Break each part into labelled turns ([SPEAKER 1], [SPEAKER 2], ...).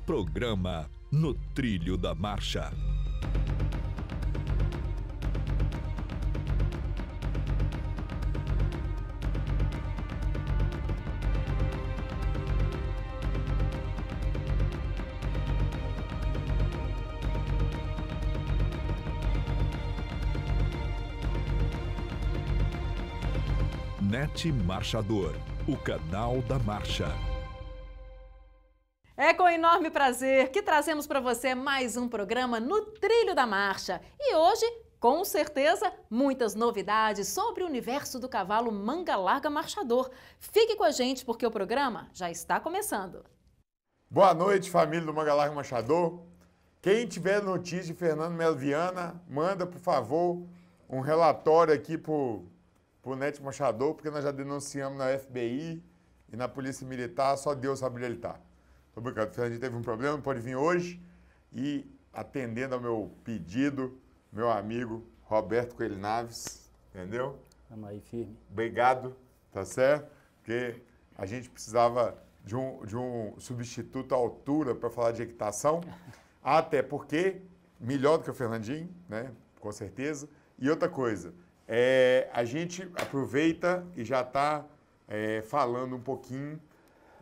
[SPEAKER 1] Programa No Trilho da Marcha. NET Marchador, o canal da marcha.
[SPEAKER 2] É com enorme prazer que trazemos para você mais um programa No Trilho da Marcha. E hoje, com certeza, muitas novidades sobre o universo do cavalo manga larga marchador. Fique com a gente porque o programa já está começando.
[SPEAKER 3] Boa noite, família do Manga Larga Marchador. Quem tiver notícia de Fernando Melo Viana, manda, por favor, um relatório aqui pro NET Marchador, porque nós já denunciamos na FBI e na Polícia Militar, só Deus sabe onde ele está. Tô brincando, o Fernandinho teve um problema, não pode vir hoje. E atendendo ao meu pedido, meu amigo Roberto Coelho Naves, entendeu?
[SPEAKER 4] Vamos aí, firme.
[SPEAKER 3] Obrigado, tá certo? Porque a gente precisava de um substituto à altura para falar de equitação, até porque, melhor do que o Fernandinho, né? Com certeza. E outra coisa, a gente aproveita e já está falando um pouquinho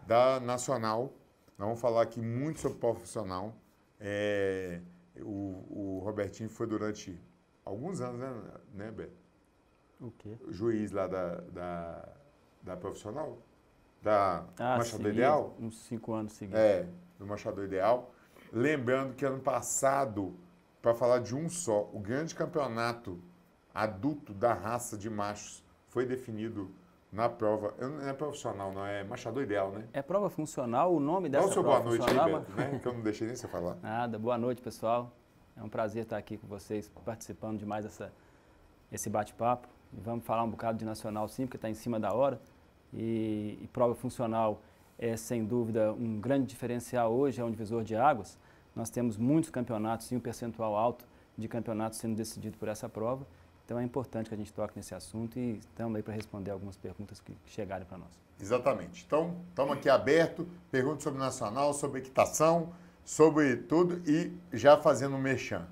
[SPEAKER 3] da Nacional. Nós vamos falar aqui muito sobre profissional. O Robertinho foi durante alguns anos, né, Beto?
[SPEAKER 4] O quê?
[SPEAKER 3] O juiz lá da profissional, da Machador
[SPEAKER 4] sim,
[SPEAKER 3] Ideal.
[SPEAKER 4] Uns 5 anos seguidos.
[SPEAKER 3] Do Machador Ideal. Lembrando que ano passado, para falar de um só, o grande campeonato adulto da raça de machos foi definido na prova, não é profissional, não, é Machador Ideal, né?
[SPEAKER 4] É prova funcional, o nome dessa
[SPEAKER 3] Dá o seu
[SPEAKER 4] prova
[SPEAKER 3] boa noite aí,
[SPEAKER 4] funcional,
[SPEAKER 3] Beto, né? Que eu não deixei nem você falar.
[SPEAKER 4] Nada, boa noite, pessoal. É um prazer estar aqui com vocês, participando de mais esse bate-papo. E vamos falar um bocado de Nacional, sim, porque está em cima da hora. E prova funcional é, sem dúvida, um grande diferencial hoje, é um divisor de águas. Nós temos muitos campeonatos e um percentual alto de campeonatos sendo decidido por essa prova. Então é importante que a gente toque nesse assunto e estamos aí para responder algumas perguntas que chegarem para nós.
[SPEAKER 3] Exatamente. Então, estamos aqui abertos, perguntas sobre Nacional, sobre equitação, sobre tudo e já fazendo um merchan.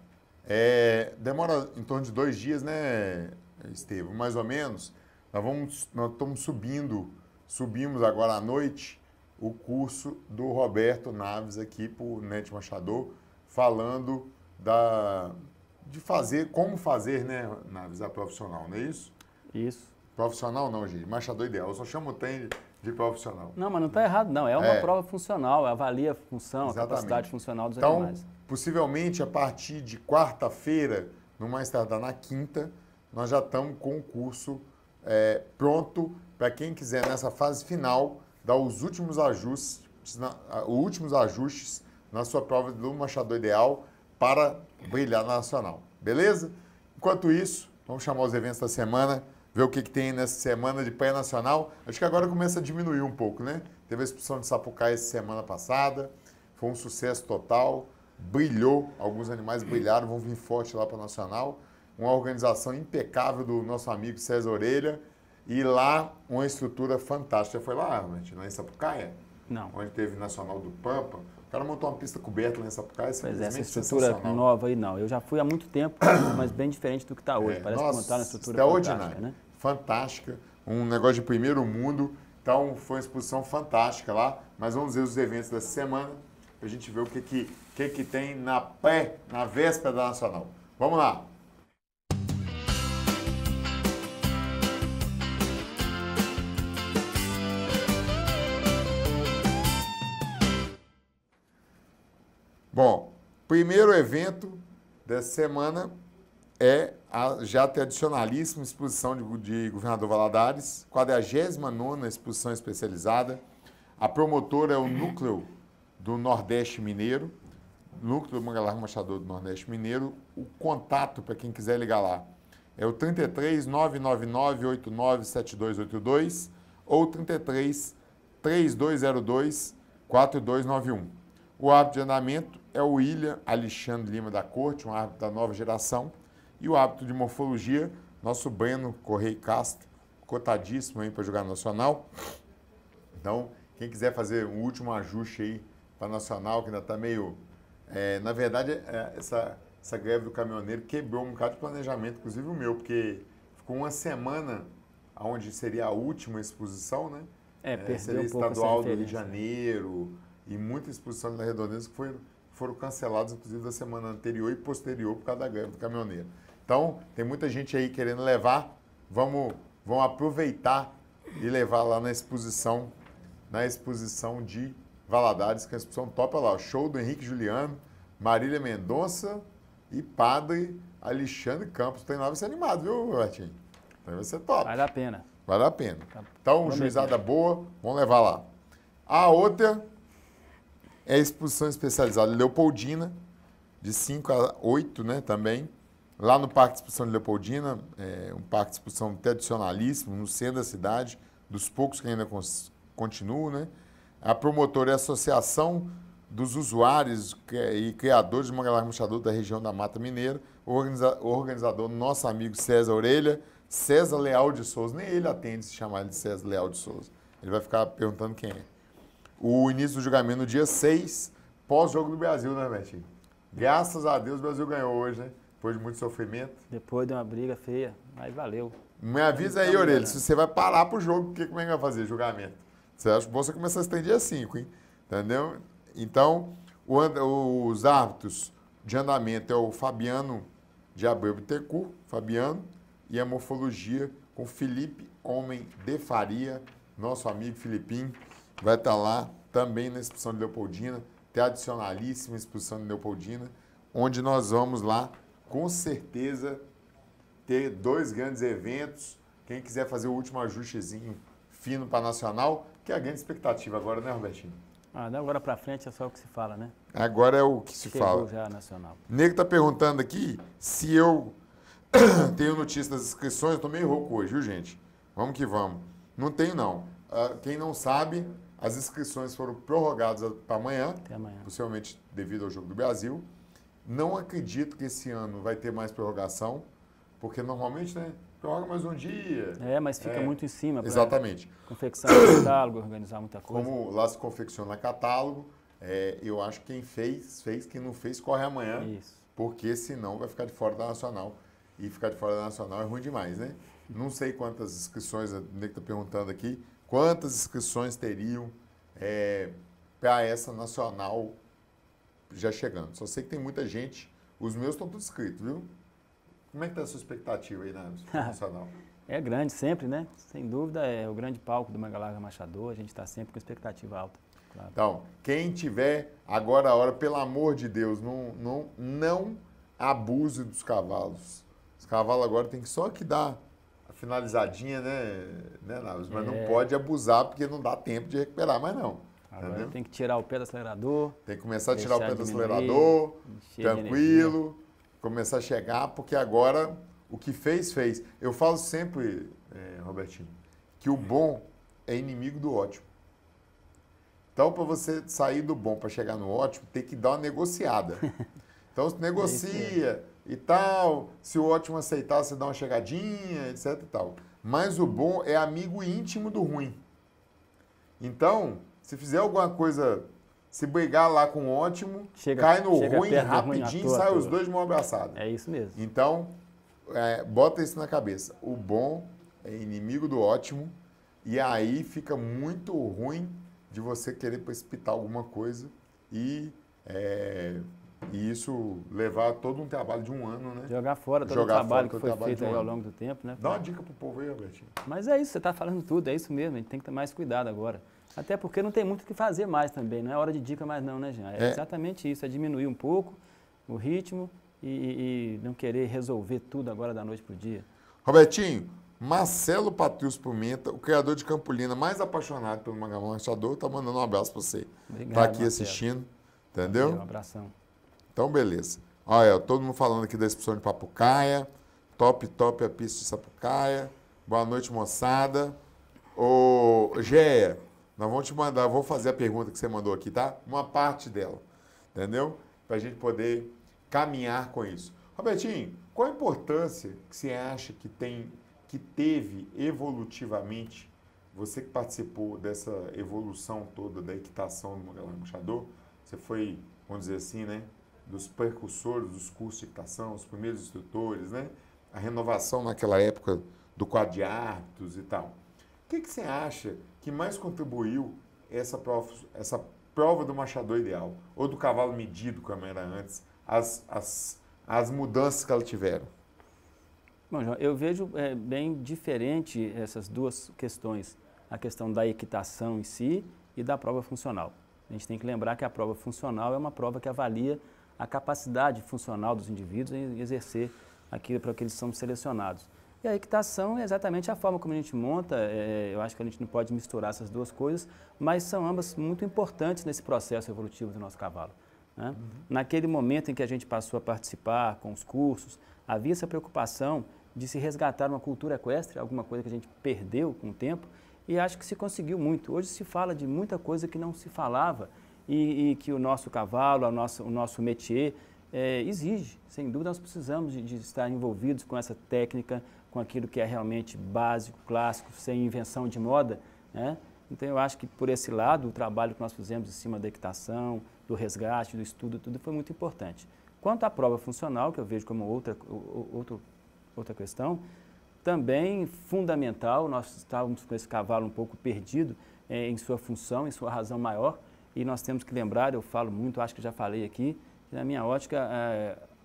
[SPEAKER 3] Demora em torno de 2 dias, né, Estevam? Mais ou menos. Nós estamos subimos agora à noite o curso do Roberto Naves aqui para o NET Marchador, falando de fazer, como fazer, né, Naves, a profissional, não é isso?
[SPEAKER 4] Isso.
[SPEAKER 3] Profissional não, gente, Machador Ideal. Eu só chamo o trem de profissional.
[SPEAKER 4] Não, mas não está errado, não. É uma prova funcional, avalia a função, a capacidade funcional dos animais.
[SPEAKER 3] Então, possivelmente, a partir de quarta-feira, no mais tardar na quinta, nós já estamos com o curso pronto para quem quiser, nessa fase final, dar os últimos ajustes na sua prova do Machador Ideal para brilhar na Nacional. Beleza? Enquanto isso, vamos chamar os eventos da semana, ver o que tem nessa semana de pré-nacional. Acho que agora começa a diminuir um pouco, né? Teve a expulsão de Sapucaí essa semana passada, foi um sucesso total, brilhou, alguns animais brilharam, vão vir forte lá para a Nacional. Uma organização impecável do nosso amigo César Orelha e lá uma estrutura fantástica. Você foi lá, Armand, lá em Sapucaí?
[SPEAKER 4] Não.
[SPEAKER 3] Onde teve Nacional do Pampa. O cara montou uma pista coberta lá em Sapucaí,
[SPEAKER 4] pois essa estrutura nova aí não. Eu já fui há muito tempo, mas bem diferente do que está hoje. Parece que montaram uma estrutura fantástica, né? Fantástica, um negócio de primeiro mundo. Então, foi uma exposição fantástica lá. Mas vamos ver os eventos dessa semana, para a gente ver o que tem na véspera da Nacional. Vamos lá! Bom, primeiro evento dessa semana é a já tradicionalíssima exposição de Governador Valadares, 49ª exposição especializada. A promotora é o Núcleo do Nordeste Mineiro, Núcleo do Manga Larga Marchador do Nordeste Mineiro. O contato, para quem quiser ligar lá, é o 33 999 89 7282 ou 33 3202 4291. O árbitro de andamento é o William Alexandre Lima da Corte, um árbitro da nova geração. E o árbitro de morfologia, nosso Breno Correia Castro, cotadíssimo aí para jogar no Nacional. Então, quem quiser fazer um último ajuste aí
[SPEAKER 3] para Nacional, que ainda está meio... na verdade, essa greve do caminhoneiro quebrou um bocado de planejamento, inclusive o meu, porque ficou uma semana onde seria a última exposição, né?
[SPEAKER 5] Perdeu
[SPEAKER 3] seria
[SPEAKER 5] um pouco
[SPEAKER 3] estadual
[SPEAKER 5] essa
[SPEAKER 3] do Rio de
[SPEAKER 5] referência.
[SPEAKER 3] Janeiro e muitas exposições da Redondeza que foram canceladas, inclusive, da semana anterior e posterior por causa da greve do caminhoneiro. Então, tem muita gente aí querendo levar, vamos aproveitar e levar lá na exposição de Valadares, que é a exposição top, olha lá, o show do Henrique Juliano, Marília Mendonça e Padre Alexandre Campos. Tem lá, vai ser animado, viu, Bertinho? Então vai ser top.
[SPEAKER 5] Vale a pena.
[SPEAKER 3] Vale a pena.
[SPEAKER 5] Tá
[SPEAKER 3] Então,
[SPEAKER 5] prometendo.
[SPEAKER 3] juizada boa, vamos levar lá. A outra é a exposição especializada Leopoldina, de 5 a 8, né, também. Lá no Parque de Exposição de Leopoldina, um parque de exposição tradicionalíssimo, no centro da cidade, dos poucos que ainda continuam, né? A promotora é a Associação dos Usuários e Criadores de Manga Larga Machador da região da Mata Mineira, o organizador, nosso amigo César Orelha, César Leal de Souza, nem ele atende se chamar ele de César Leal de Souza. Ele vai ficar perguntando quem é. O início do julgamento no dia 6, pós-jogo do Brasil, né, Betinho? Graças a Deus o Brasil ganhou hoje, né? Depois de muito sofrimento.
[SPEAKER 5] Depois de uma briga feia, mas valeu.
[SPEAKER 3] Me avisa aí, Orelha, se você vai parar pro jogo, como é que vai fazer julgamento? Você acha que você começa a estender dia 5, hein? Entendeu? Então, os árbitros de andamento é o Fabiano de Abreu Bittencourt, Fabiano, e a morfologia com Felipe Homem de Faria, nosso amigo Filipinho, vai estar lá também na exposição de Leopoldina, tradicionalíssima exposição de Leopoldina, onde nós vamos lá, com certeza, ter 2 grandes eventos. Quem quiser fazer o último ajustezinho fino para Nacional, que é a grande expectativa agora, né, Robertinho?
[SPEAKER 5] Da agora pra frente é só o que se fala, né?
[SPEAKER 3] Agora é o que se
[SPEAKER 5] Chegou
[SPEAKER 3] fala.
[SPEAKER 5] já Nacional.
[SPEAKER 3] O Nego está perguntando aqui se eu tenho notícia das inscrições. Estou meio rouco hoje, viu, gente? Vamos que vamos. Não tenho, não. Quem não sabe, as inscrições foram prorrogadas para amanhã,
[SPEAKER 5] Até amanhã.
[SPEAKER 3] possivelmente devido ao Jogo do Brasil. Não acredito que esse ano vai ter mais prorrogação, porque normalmente, né, prorroga mais um dia.
[SPEAKER 5] Mas fica muito em cima. Pra
[SPEAKER 3] Exatamente.
[SPEAKER 5] confecção de catálogo, organizar muita coisa.
[SPEAKER 3] Como lá se confecciona catálogo, eu acho que quem fez, quem não fez, corre amanhã,
[SPEAKER 5] Isso.
[SPEAKER 3] porque senão vai ficar de fora da Nacional. E ficar de fora da Nacional é ruim demais, né? Não sei quantas inscrições, o Nego está perguntando aqui, quantas inscrições teriam para essa Nacional já chegando. Só sei que tem muita gente, os meus estão todos inscritos, viu? Como é que está a sua expectativa aí na Nacional?
[SPEAKER 5] É grande sempre, né? Sem dúvida, é o grande palco do Manga Larga Machador, a gente está sempre com expectativa alta. Claro.
[SPEAKER 3] Então, quem tiver agora a hora, pelo amor de Deus, não abuse dos cavalos. Os cavalos agora tem que só que dar a finalizadinha, né Naves? Mas não pode abusar, porque não dá tempo de recuperar mais não.
[SPEAKER 5] Agora
[SPEAKER 3] Entendeu?
[SPEAKER 5] tem que tirar o pé do acelerador.
[SPEAKER 3] Tem que começar a tirar o pé do
[SPEAKER 5] deixar diminuir,
[SPEAKER 3] acelerador,
[SPEAKER 5] encher de
[SPEAKER 3] tranquilo, começar a chegar, porque agora o que fez. Eu falo sempre, Robertinho, que o bom é inimigo do ótimo. Então, para você sair do bom para chegar no ótimo, tem que dar uma negociada. Então, você negocia e tal, se o ótimo aceitar, você dá uma chegadinha, etc e tal. Mas o bom é amigo íntimo do ruim. Então, se fizer alguma coisa, se brigar lá com o ótimo, cai no ruim
[SPEAKER 5] perto do
[SPEAKER 3] rapidinho,
[SPEAKER 5] ruim, à
[SPEAKER 3] sai
[SPEAKER 5] toa.
[SPEAKER 3] os dois de mão abraçada.
[SPEAKER 5] É isso mesmo.
[SPEAKER 3] Então, bota isso na cabeça. O bom é inimigo do ótimo e aí fica muito ruim de você querer precipitar alguma coisa e isso levar todo um trabalho de um ano, né?
[SPEAKER 5] Jogar fora todo o
[SPEAKER 3] Jogar
[SPEAKER 5] trabalho
[SPEAKER 3] fora
[SPEAKER 5] que
[SPEAKER 3] todo o
[SPEAKER 5] foi
[SPEAKER 3] trabalho
[SPEAKER 5] feito
[SPEAKER 3] de um
[SPEAKER 5] aí ao
[SPEAKER 3] ano.
[SPEAKER 5] longo do tempo, né?
[SPEAKER 3] Dá uma dica pro povo aí, Robertinho.
[SPEAKER 5] Mas é isso, você está falando tudo, é isso mesmo, a gente tem que ter mais cuidado agora. Até porque não tem muito o que fazer mais também, não é hora de dica mais não, né, Jean? É exatamente isso, é diminuir um pouco o ritmo e não querer resolver tudo agora da noite pro dia.
[SPEAKER 3] Robertinho, Marcelo Patrius Pimenta, o criador de Campolina, mais apaixonado pelo Manga Machador, tá mandando um abraço para você.
[SPEAKER 5] Obrigado,
[SPEAKER 3] Tá aqui
[SPEAKER 5] Marcelo.
[SPEAKER 3] assistindo, entendeu?
[SPEAKER 5] Um abração.
[SPEAKER 3] Então, beleza. Olha, todo mundo falando aqui da exposição de Papucaia. Top a pista de Sapucaia. Boa noite, moçada. Ô, Géia, nós vamos te mandar, vou fazer a pergunta que você mandou aqui, tá? Uma parte dela, entendeu? Pra gente poder caminhar com isso. Robertinho, qual a importância que você acha que teve evolutivamente, você que participou dessa evolução toda da equitação do Manga Larga Machador, você foi, vamos dizer assim, né, dos precursores dos cursos de equitação, os primeiros instrutores, né? A renovação naquela época do quadro de árbitros e tal. O que você acha que mais contribuiu essa prova do marchador ideal, ou do cavalo medido, como era antes, as mudanças que elas tiveram?
[SPEAKER 5] Bom, João, eu vejo bem diferente essas duas questões, a questão da equitação em si e da prova funcional. A gente tem que lembrar que a prova funcional é uma prova que avalia a capacidade funcional dos indivíduos em exercer aquilo para que eles são selecionados. E a equitação é exatamente a forma como a gente monta, eu acho que a gente não pode misturar essas duas coisas, mas são ambas muito importantes nesse processo evolutivo do nosso cavalo, né? Naquele momento em que a gente passou a participar com os cursos, havia essa preocupação de se resgatar uma cultura equestre, alguma coisa que a gente perdeu com o tempo, e acho que se conseguiu muito. Hoje se fala de muita coisa que não se falava e que o nosso cavalo, o nosso métier exige. Sem dúvida nós precisamos de estar envolvidos com essa técnica, com aquilo que é realmente básico, clássico, sem invenção de moda, né? Então eu acho que por esse lado o trabalho que nós fizemos em cima da equitação, do resgate, do estudo, tudo foi muito importante. Quanto à prova funcional, que eu vejo como outra questão, também fundamental, nós estávamos com esse cavalo um pouco perdido em sua função, em sua razão maior, e nós temos que lembrar, eu falo muito, acho que já falei aqui, que na minha ótica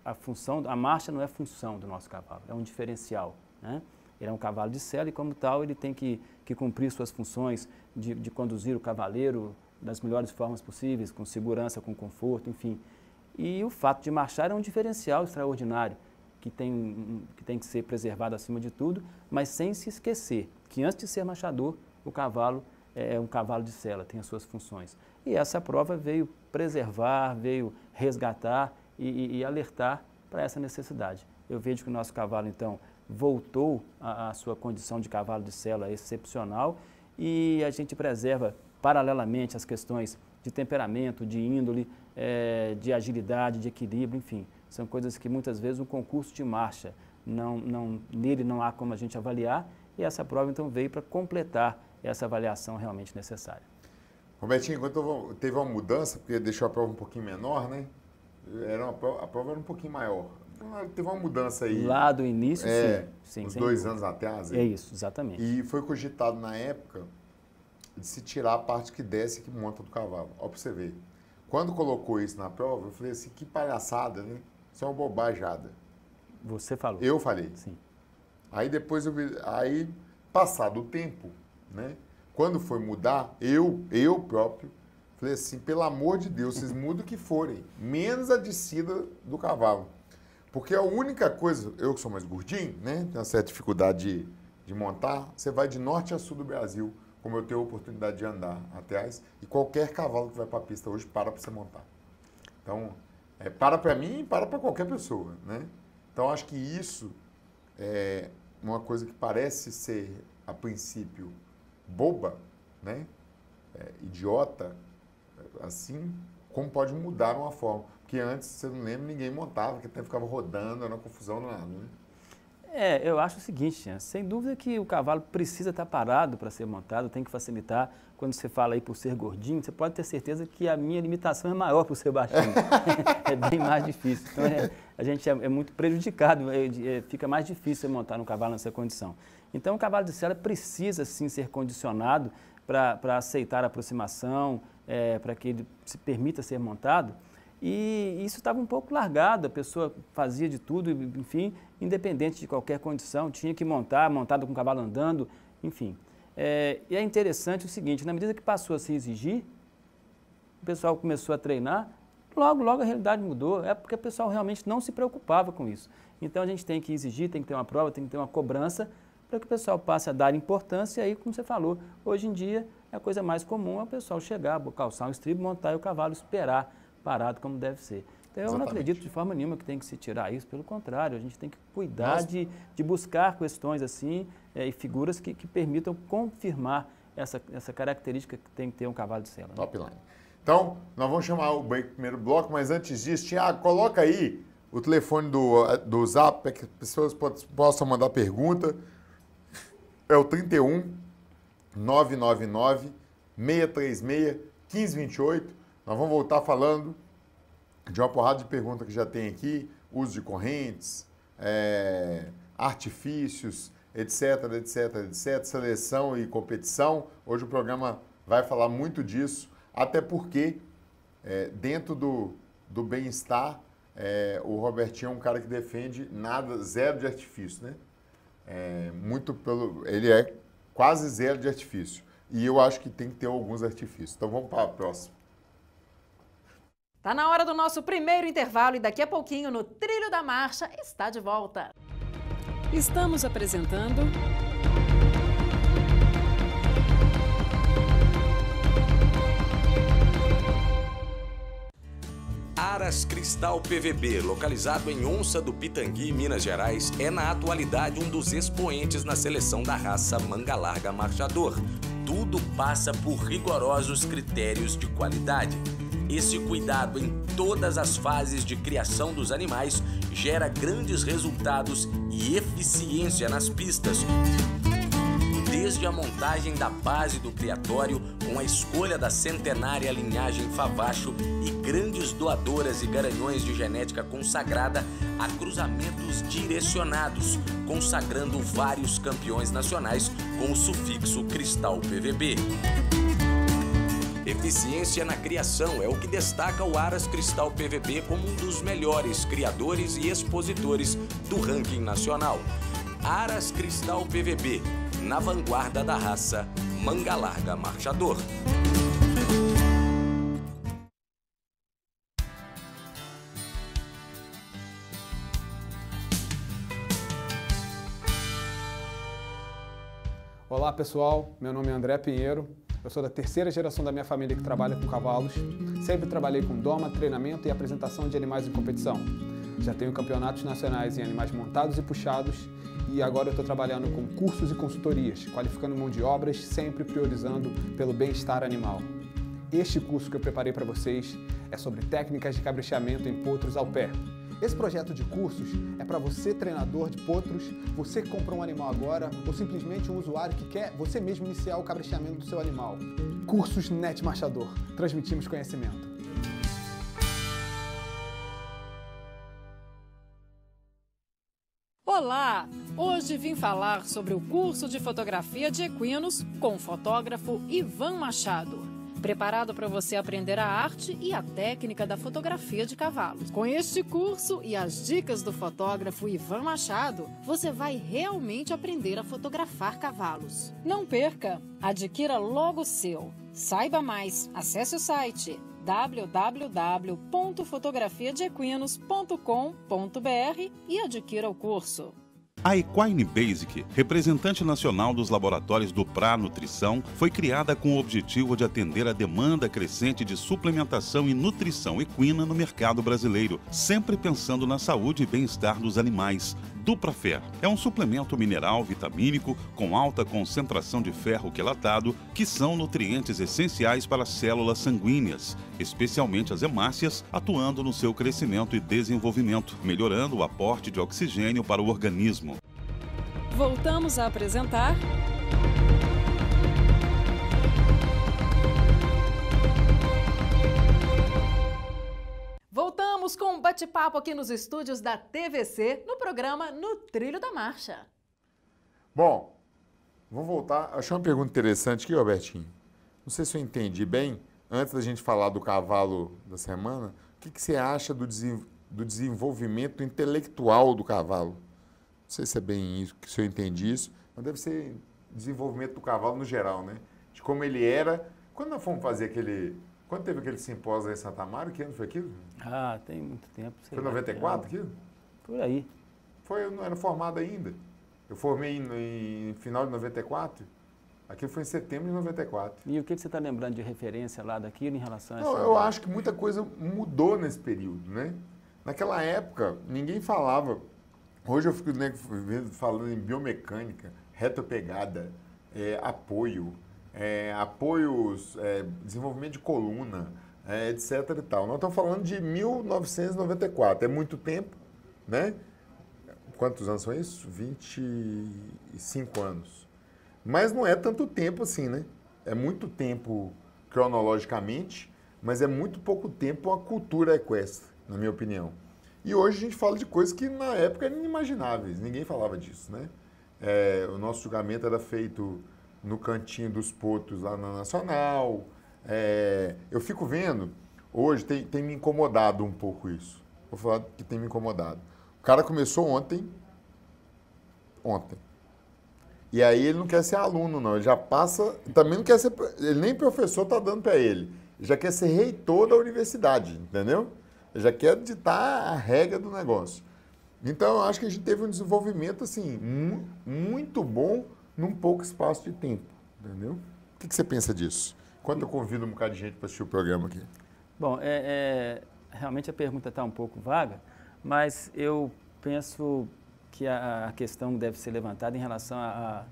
[SPEAKER 5] a marcha não é função do nosso cavalo, é um diferencial, né? Ele é um cavalo de sela e como tal ele tem que cumprir suas funções de conduzir o cavaleiro das melhores formas possíveis, com segurança, com conforto, enfim. E o fato de marchar é um diferencial extraordinário, que tem que ser preservado acima de tudo, mas sem se esquecer que antes de ser marchador, o cavalo é um cavalo de sela, tem as suas funções. E essa prova veio preservar, veio resgatar e alertar para essa necessidade. Eu vejo que o nosso cavalo, então, voltou à sua condição de cavalo de sela excepcional e a gente preserva paralelamente as questões de temperamento, de índole, de agilidade, de equilíbrio, enfim. São coisas que muitas vezes um concurso de marcha, nele não há como a gente avaliar e essa prova então veio para completar essa avaliação realmente necessária.
[SPEAKER 3] Robertinho, quando teve uma mudança, porque deixou a prova um pouquinho menor, né? A prova era um pouquinho maior. Teve uma mudança aí.
[SPEAKER 5] Lá do início, sim.
[SPEAKER 3] Uns 2 anos atrás.
[SPEAKER 5] É isso, exatamente.
[SPEAKER 3] E foi cogitado na época de se tirar a parte que desce e que monta do cavalo. Ó, pra você ver. Quando colocou isso na prova, eu falei assim, que palhaçada, né? Isso é uma bobajada.
[SPEAKER 5] Você falou.
[SPEAKER 3] Eu falei.
[SPEAKER 5] Sim.
[SPEAKER 3] Aí depois, passado o tempo, né? Quando foi mudar, eu próprio, falei assim, pelo amor de Deus, vocês mudam o que forem, menos a descida do cavalo. Porque a única coisa, eu que sou mais gordinho, né? Tenho uma certa dificuldade de montar, você vai de norte a sul do Brasil, como eu tenho a oportunidade de andar atrás, e qualquer cavalo que vai para a pista hoje para você montar. Então, para mim e para qualquer pessoa, né? Então, acho que isso é uma coisa que parece ser, a princípio, boba, né? Idiota, assim, como pode mudar uma forma. Porque antes, você não lembra, ninguém montava, porque até ficava rodando, era uma confusão, não era, né?
[SPEAKER 5] Eu acho o seguinte, sem dúvida que o cavalo precisa estar parado para ser montado, tem que facilitar. Quando você fala aí por ser gordinho, você pode ter certeza que a minha limitação é maior por ser baixinho. É bem mais difícil. Então, a gente é muito prejudicado, fica mais difícil montar um cavalo nessa condição. Então, o cavalo de sela precisa, sim, ser condicionado para aceitar a aproximação, para que ele se permita ser montado. E isso estava um pouco largado, a pessoa fazia de tudo, enfim, independente de qualquer condição, tinha que montado com o cavalo andando, enfim. E é interessante o seguinte, na medida que passou a se exigir, o pessoal começou a treinar, logo a realidade mudou, porque o pessoal realmente não se preocupava com isso. Então a gente tem que exigir, tem que ter uma prova, tem que ter uma cobrança, para que o pessoal passe a dar importância, e aí, como você falou, hoje em dia a coisa mais comum é o pessoal chegar, calçar um estribo, montar e o cavalo esperar parado como deve ser. Então, eu não acredito de forma nenhuma que tem que se tirar isso, pelo contrário, a gente tem que cuidar de buscar questões assim e figuras que permitam confirmar essa característica que tem que ter um cavalo de sela. Né?
[SPEAKER 3] Top line. Então, nós vamos chamar o primeiro bloco, mas antes disso, Thiago, coloca aí o telefone do Zap para que as pessoas possam mandar pergunta. É o 31 999 636 1528. Nós vamos voltar falando de uma porrada de perguntas que já tem aqui, uso de correntes, artifícios, etc, etc, etc, seleção e competição. Hoje o programa vai falar muito disso, até porque dentro do bem-estar, o Robertinho é um cara que defende nada, zero de artifício, né? Ele é quase zero de artifício. E eu acho que tem que ter alguns artifícios. Então vamos para a próxima.
[SPEAKER 2] Tá na hora do nosso primeiro intervalo e daqui a pouquinho no Trilho da Marcha está de volta. Estamos apresentando
[SPEAKER 6] Aras Cristal PVB, localizado em Onça do Pitangui, Minas Gerais, é na atualidade um dos expoentes na seleção da raça manga larga marchador. Tudo passa por rigorosos critérios de qualidade. Esse cuidado em todas as fases de criação dos animais gera grandes resultados e eficiência nas pistas. Desde a montagem da base do criatório, com a escolha da centenária linhagem Favacho e grandes doadoras e garanhões de genética consagrada, a cruzamentos direcionados, consagrando vários campeões nacionais com o sufixo Cristal PVB. Eficiência na criação é o que destaca o Aras Cristal PVB como um dos melhores criadores e expositores do ranking nacional. Aras Cristal PVB, na vanguarda da raça manga larga marchador.
[SPEAKER 7] Olá pessoal, meu nome é André Pinheiro, eu sou da terceira geração da minha família que trabalha com cavalos. Sempre trabalhei com doma, treinamento e apresentação de animais em competição. Já tenho campeonatos nacionais em animais montados e puxados e agora eu estou trabalhando com cursos e consultorias, qualificando mão de obras, sempre priorizando pelo bem-estar animal. Este curso que eu preparei para vocês é sobre técnicas de cabrichamento em potros ao pé. Esse projeto de cursos é para você, treinador de potros, você que comprou um animal agora ou simplesmente um usuário que quer você mesmo iniciar o cabrichamento do seu animal. Cursos Net Marchador. Transmitimos conhecimento.
[SPEAKER 2] Olá! Hoje vim falar sobre o curso de fotografia de equinos com o fotógrafo Ivan Machado. Preparado para você aprender a arte e a técnica da fotografia de cavalos. Com este curso e as dicas do fotógrafo Ivan Machado, você vai realmente aprender a fotografar cavalos. Não perca! Adquira logo o seu. Saiba mais, acesse o site www.fotografiadeequinos.com.br e adquira o curso.
[SPEAKER 8] A Equine Basic, representante nacional dos laboratórios do Pra Nutrição, foi criada com o objetivo de atender a demanda crescente de suplementação e nutrição equina no mercado brasileiro, sempre pensando na saúde e bem-estar dos animais. Duprafer é um suplemento mineral vitamínico com alta concentração de ferro quelatado, que são nutrientes essenciais para as células sanguíneas, especialmente as hemácias, atuando no seu crescimento e desenvolvimento, melhorando o aporte de oxigênio para o organismo.
[SPEAKER 2] Voltamos a apresentar... Voltamos com um bate-papo aqui nos estúdios da TVC, no programa No Trilho da Marcha.
[SPEAKER 3] Bom, vamos voltar. Achei uma pergunta interessante aqui, Robertinho. Não sei se eu entendi bem. Antes da gente falar do cavalo da semana, o que você acha do desenvolvimento intelectual do cavalo? Não sei se é bem isso, se eu entendi isso, mas deve ser desenvolvimento do cavalo no geral, né? De como ele era. Quando nós fomos fazer aquele... Quando teve aquele simpósio em Santa Amaro, que ano foi aquilo?
[SPEAKER 5] Ah, tem muito tempo.
[SPEAKER 3] Foi em 94 aquilo?
[SPEAKER 5] Por aí.
[SPEAKER 3] Eu não era formado ainda. Eu formei em final de 94. Aquilo foi em setembro de 94.
[SPEAKER 5] E o que você está lembrando de referência lá daquilo em relação a
[SPEAKER 3] Não, eu acho que muita coisa mudou nesse período, né? Naquela época, ninguém falava. Hoje eu fico falando em biomecânica, retropegada, apoio, desenvolvimento de coluna, etc. e tal. Nós estamos falando de 1994, é muito tempo, né? Quantos anos são isso? 25 anos. Mas não é tanto tempo assim, né? É muito tempo cronologicamente, mas é muito pouco tempo uma cultura equestre, na minha opinião. E hoje a gente fala de coisas que na época eram inimagináveis, ninguém falava disso, né? O nosso julgamento era feito no cantinho dos potos lá na Nacional. Eu fico vendo, hoje tem me incomodado um pouco isso. Vou falar que tem me incomodado. O cara começou ontem. E aí ele não quer ser aluno, não. Ele já passa, também não quer ser, ele nem professor está dando para ele. Ele já quer ser reitor da universidade, entendeu? Ele já quer ditar a regra do negócio. Então, eu acho que a gente teve um desenvolvimento, assim, muito bom num pouco espaço de tempo, entendeu? O que você pensa disso? Quando eu convido um bocado de gente para assistir o programa aqui?
[SPEAKER 5] Bom, realmente a pergunta está um pouco vaga, mas eu penso que a questão deve ser levantada em relação à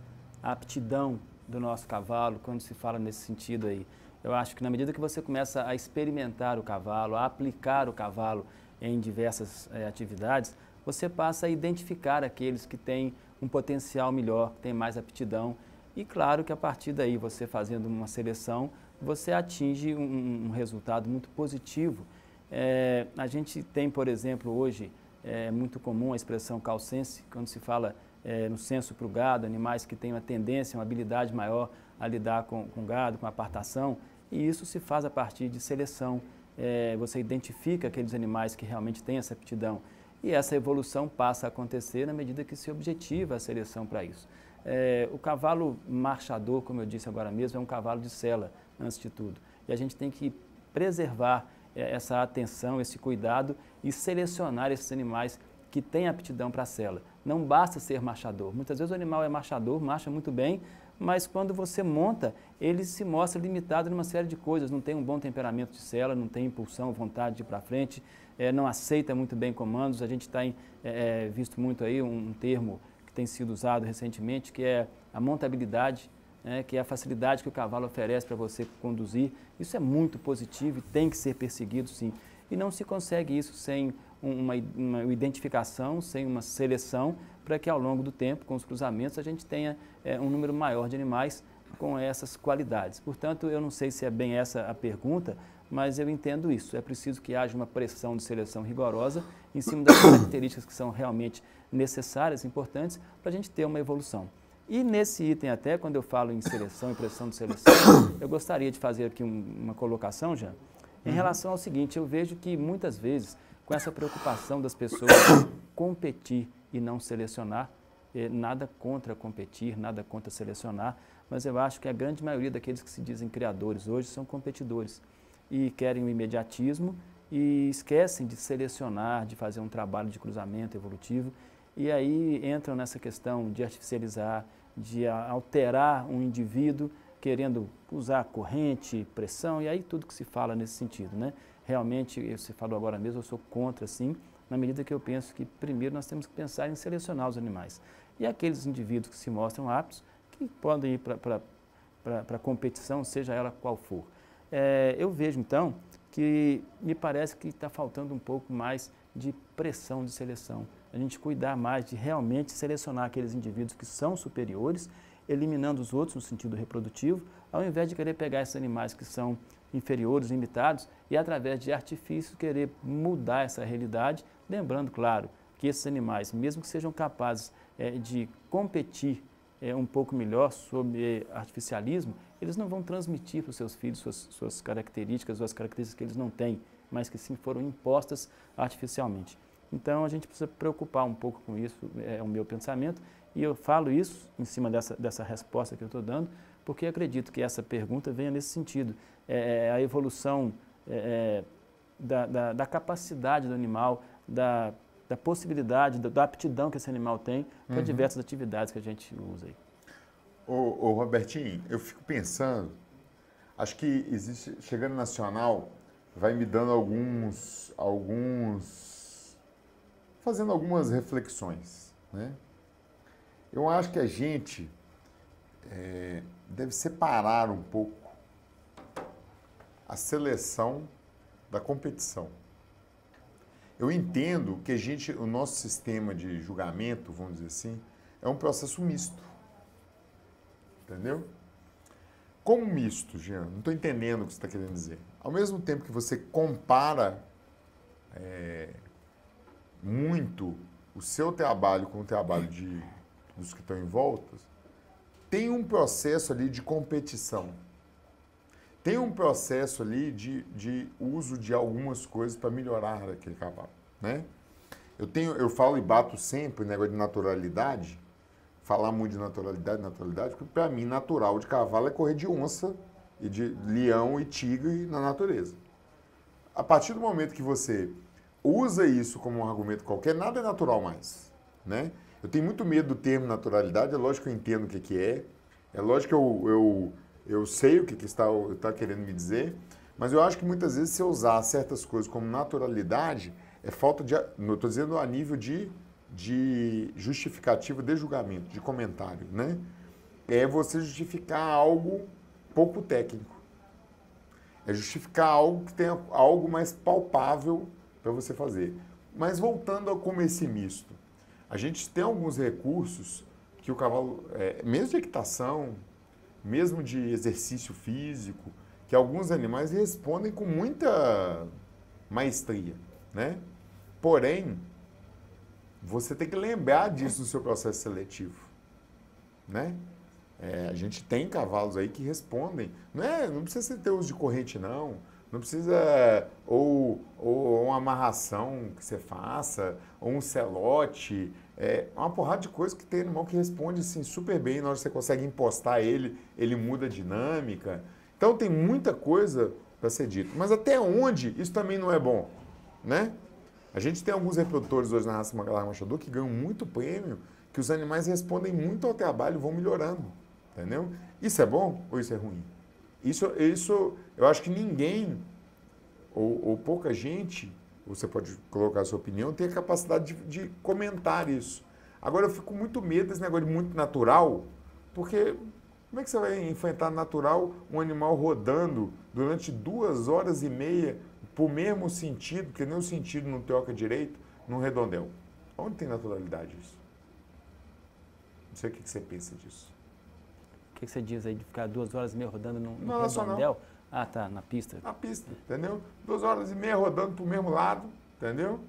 [SPEAKER 5] aptidão do nosso cavalo, quando se fala nesse sentido aí. Eu acho que na medida que você começa a experimentar o cavalo, a aplicar o cavalo em diversas atividades, você passa a identificar aqueles que têm um potencial melhor, que têm mais aptidão. E claro que a partir daí, você fazendo uma seleção, você atinge um resultado muito positivo. A gente tem, por exemplo, hoje, é muito comum a expressão calcense, quando se fala no censo para o gado, animais que têm uma tendência, uma habilidade maior a lidar com gado, com apartação, e isso se faz a partir de seleção. Você identifica aqueles animais que realmente têm essa aptidão, e essa evolução passa a acontecer na medida que se objetiva a seleção para isso. O cavalo marchador, como eu disse agora mesmo, é um cavalo de sela, antes de tudo, e a gente tem que preservar essa atenção, esse cuidado e selecionar esses animais que têm aptidão para a sela. Não basta ser marchador. Muitas vezes o animal é marchador, marcha muito bem, mas quando você monta, ele se mostra limitado em uma série de coisas. Não tem um bom temperamento de sela, não tem impulsão, vontade de ir para frente, não aceita muito bem comandos. A gente tem visto muito aí um termo que tem sido usado recentemente, que é a montabilidade, que é a facilidade que o cavalo oferece para você conduzir. Isso é muito positivo e tem que ser perseguido, sim. E não se consegue isso sem uma identificação, sem uma seleção, para que ao longo do tempo, com os cruzamentos, a gente tenha um número maior de animais com essas qualidades. Portanto, eu não sei se é bem essa a pergunta, mas eu entendo isso. É preciso que haja uma pressão de seleção rigorosa em cima das características que são realmente necessárias, importantes, para a gente ter uma evolução. E nesse item até, quando eu falo em seleção e pressão de seleção, eu gostaria de fazer aqui uma colocação, já, em relação ao seguinte: eu vejo que muitas vezes, com essa preocupação das pessoas competir e não selecionar, nada contra competir, nada contra selecionar, mas eu acho que a grande maioria daqueles que se dizem criadores hoje são competidores e querem o imediatismo e esquecem de selecionar, de fazer um trabalho de cruzamento evolutivo. E aí entram nessa questão de artificializar, de alterar um indivíduo, querendo usar corrente, pressão, e aí tudo que se fala nesse sentido, né? Realmente, você falou agora mesmo, eu sou contra, sim, na medida que eu penso que, primeiro, nós temos que pensar em selecionar os animais. E aqueles indivíduos que se mostram aptos, que podem ir para a competição, seja ela qual for. Eu vejo, então, que me parece que está faltando um pouco mais de pressão de seleção. A gente cuidar mais de realmente selecionar aqueles indivíduos que são superiores, eliminando os outros no sentido reprodutivo, ao invés de querer pegar esses animais que são inferiores, limitados, e através de artifícios querer mudar essa realidade, lembrando, claro, que esses animais, mesmo que sejam capazes de competir um pouco melhor sobre artificialismo, eles não vão transmitir para os seus filhos suas características ou as características que eles não têm, mas que sim foram impostas artificialmente. Então, a gente precisa preocupar um pouco com isso, é o meu pensamento, e eu falo isso em cima dessa resposta que eu estou dando, porque acredito que essa pergunta venha nesse sentido. A evolução da capacidade do animal, da possibilidade, da aptidão que esse animal tem para diversas atividades que a gente usa aí.
[SPEAKER 3] Ô Robertinho, eu fico pensando, acho que existe, chegando nacional, vai me dando fazendo algumas reflexões, né? Eu acho que a gente deve separar um pouco a seleção da competição. Eu entendo que o nosso sistema de julgamento, vamos dizer assim, é um processo misto, entendeu? Como misto, Jean? Não estou entendendo o que você está querendo dizer. Ao mesmo tempo que você compara muito o seu trabalho com o trabalho dos que estão em volta, tem um processo ali de competição. Tem um processo ali de uso de algumas coisas para melhorar aquele cavalo, né? Eu falo e bato sempre o negócio de naturalidade, falar muito de naturalidade, porque para mim natural de cavalo é correr de onça e de leão e tigre na natureza. A partir do momento que você usa isso como um argumento qualquer, nada é natural mais, né? Eu tenho muito medo do termo naturalidade, é lógico que eu entendo o que é lógico que eu sei o que está querendo me dizer, mas eu acho que muitas vezes se eu usar certas coisas como naturalidade, é falta de, estou dizendo a nível de justificativa, de julgamento, de comentário, né? É você justificar algo pouco técnico. É justificar algo que tenha algo mais palpável para você fazer. Mas voltando ao como esse misto, a gente tem alguns recursos que o cavalo, mesmo de equitação, mesmo de exercício físico, que alguns animais respondem com muita maestria, né? Porém, você tem que lembrar disso no seu processo seletivo, né? A gente tem cavalos aí que respondem, não precisa ter uso de corrente não precisa, ou uma amarração que você faça, ou um celote, uma porrada de coisa que tem animal que responde assim, super bem, na hora que você consegue impostar ele muda a dinâmica. Então tem muita coisa para ser dito, mas até onde isso também não é bom, né? A gente tem alguns reprodutores hoje na raça Mangalarga Marchador que ganham muito prêmio, que os animais respondem muito ao trabalho e vão melhorando, entendeu? Isso é bom ou isso é ruim? Isso eu acho que ninguém, ou pouca gente, você pode colocar a sua opinião, tem a capacidade de comentar isso. Agora eu fico com muito medo desse negócio de muito natural, porque como é que você vai enfrentar natural um animal rodando durante 2h30 por mesmo sentido, porque nem o sentido não troca direito, num redondel? Onde tem naturalidade isso? Não sei o que você pensa disso.
[SPEAKER 5] O que você diz aí de ficar 2h30 rodando num
[SPEAKER 3] não,
[SPEAKER 5] redondel? Ah, tá, na pista.
[SPEAKER 3] Na pista, entendeu? 2h30 rodando para o mesmo lado, entendeu?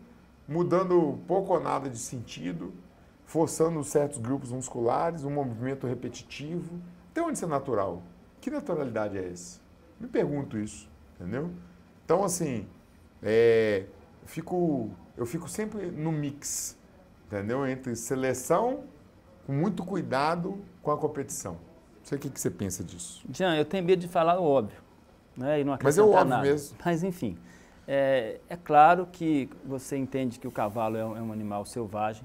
[SPEAKER 3] Mudando pouco ou nada de sentido, forçando certos grupos musculares, um movimento repetitivo. Até onde isso é natural? Que naturalidade é essa? Me pergunto isso, entendeu? Então, assim, eu fico sempre no mix, entendeu? Entre seleção, com muito cuidado com a competição. Não sei o que você pensa disso.
[SPEAKER 5] Jean, eu tenho medo de falar o óbvio, né? E não
[SPEAKER 3] Mas é
[SPEAKER 5] acrescentar
[SPEAKER 3] óbvio
[SPEAKER 5] nada.
[SPEAKER 3] mesmo.
[SPEAKER 5] Mas, enfim, é claro que você entende que o cavalo é um animal selvagem,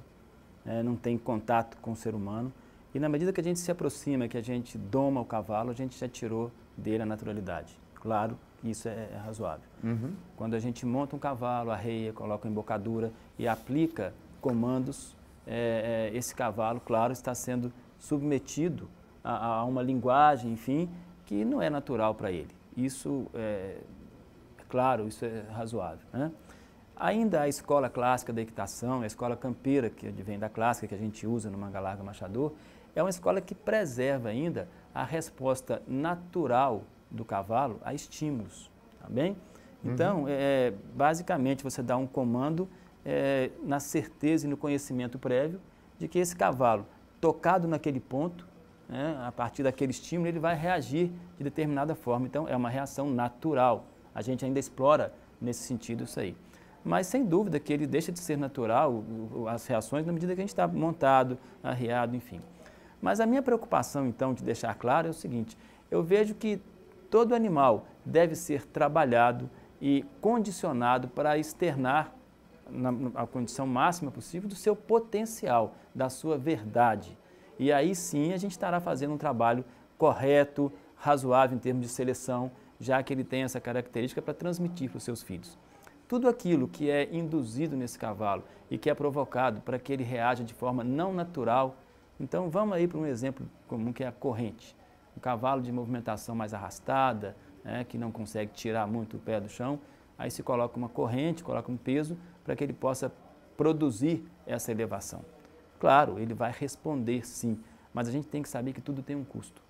[SPEAKER 5] não tem contato com o ser humano, e na medida que a gente se aproxima, que a gente doma o cavalo, a gente já tirou dele a naturalidade. Claro que isso é razoável.
[SPEAKER 3] Uhum.
[SPEAKER 5] Quando a gente monta um cavalo, arreia, coloca uma embocadura e aplica comandos, esse cavalo, claro, está sendo submetido a uma linguagem, enfim, que não é natural para ele. Isso claro, isso é razoável, né? Ainda a escola clássica da equitação, a escola campeira, que vem da clássica, que a gente usa no Mangalarga Marchador, é uma escola que preserva ainda a resposta natural do cavalo a estímulos, tá bem? Então, basicamente, você dá um comando na certeza e no conhecimento prévio de que esse cavalo, tocado naquele ponto, a partir daquele estímulo, ele vai reagir de determinada forma. Então, é uma reação natural. A gente ainda explora nesse sentido isso aí. Mas, sem dúvida, que ele deixa de ser natural, as reações, na medida que a gente está montado, arriado, enfim. Mas a minha preocupação, então, de deixar claro, é o seguinte: eu vejo que todo animal deve ser trabalhado e condicionado para externar, na condição máxima possível, do seu potencial, da sua verdade. E aí sim a gente estará fazendo um trabalho correto, razoável em termos de seleção, já que ele tem essa característica para transmitir para os seus filhos. Tudo aquilo que é induzido nesse cavalo e que é provocado para que ele reaja de forma não natural. Então vamos aí para um exemplo comum, que é a corrente. Um cavalo de movimentação mais arrastada, que não consegue tirar muito o pé do chão, aí se coloca uma corrente, coloca um peso para que ele possa produzir essa elevação. Claro, ele vai responder sim, mas a gente tem que saber que tudo tem um custo.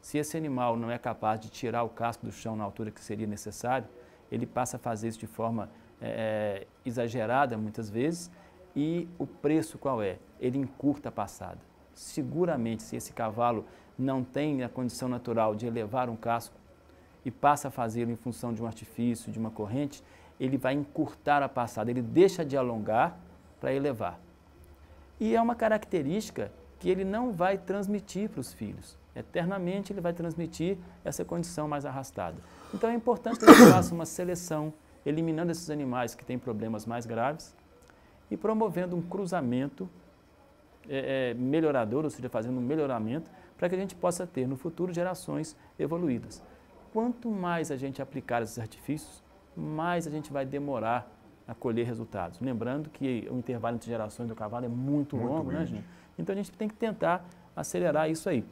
[SPEAKER 5] Se esse animal não é capaz de tirar o casco do chão na altura que seria necessário, ele passa a fazer isso de forma exagerada muitas vezes. E o preço qual é? Ele encurta a passada. Seguramente, se esse cavalo não tem a condição natural de elevar um casco e passa a fazê-lo em função de um artifício, de uma corrente, ele vai encurtar a passada, ele deixa de alongar para elevar. E é uma característica que ele não vai transmitir para os filhos. Eternamente ele vai transmitir essa condição mais arrastada. Então é importante que ele faça uma seleção, eliminando esses animais que têm problemas mais graves e promovendo um cruzamento melhorador, ou seja, fazendo um melhoramento, para que a gente possa ter no futuro gerações evoluídas. Quanto mais a gente aplicar esses artifícios, mais a gente vai demorar a colher resultados. Lembrando que o intervalo entre gerações do cavalo é muito longo, né, gente? Então a gente tem que tentar acelerar isso aí.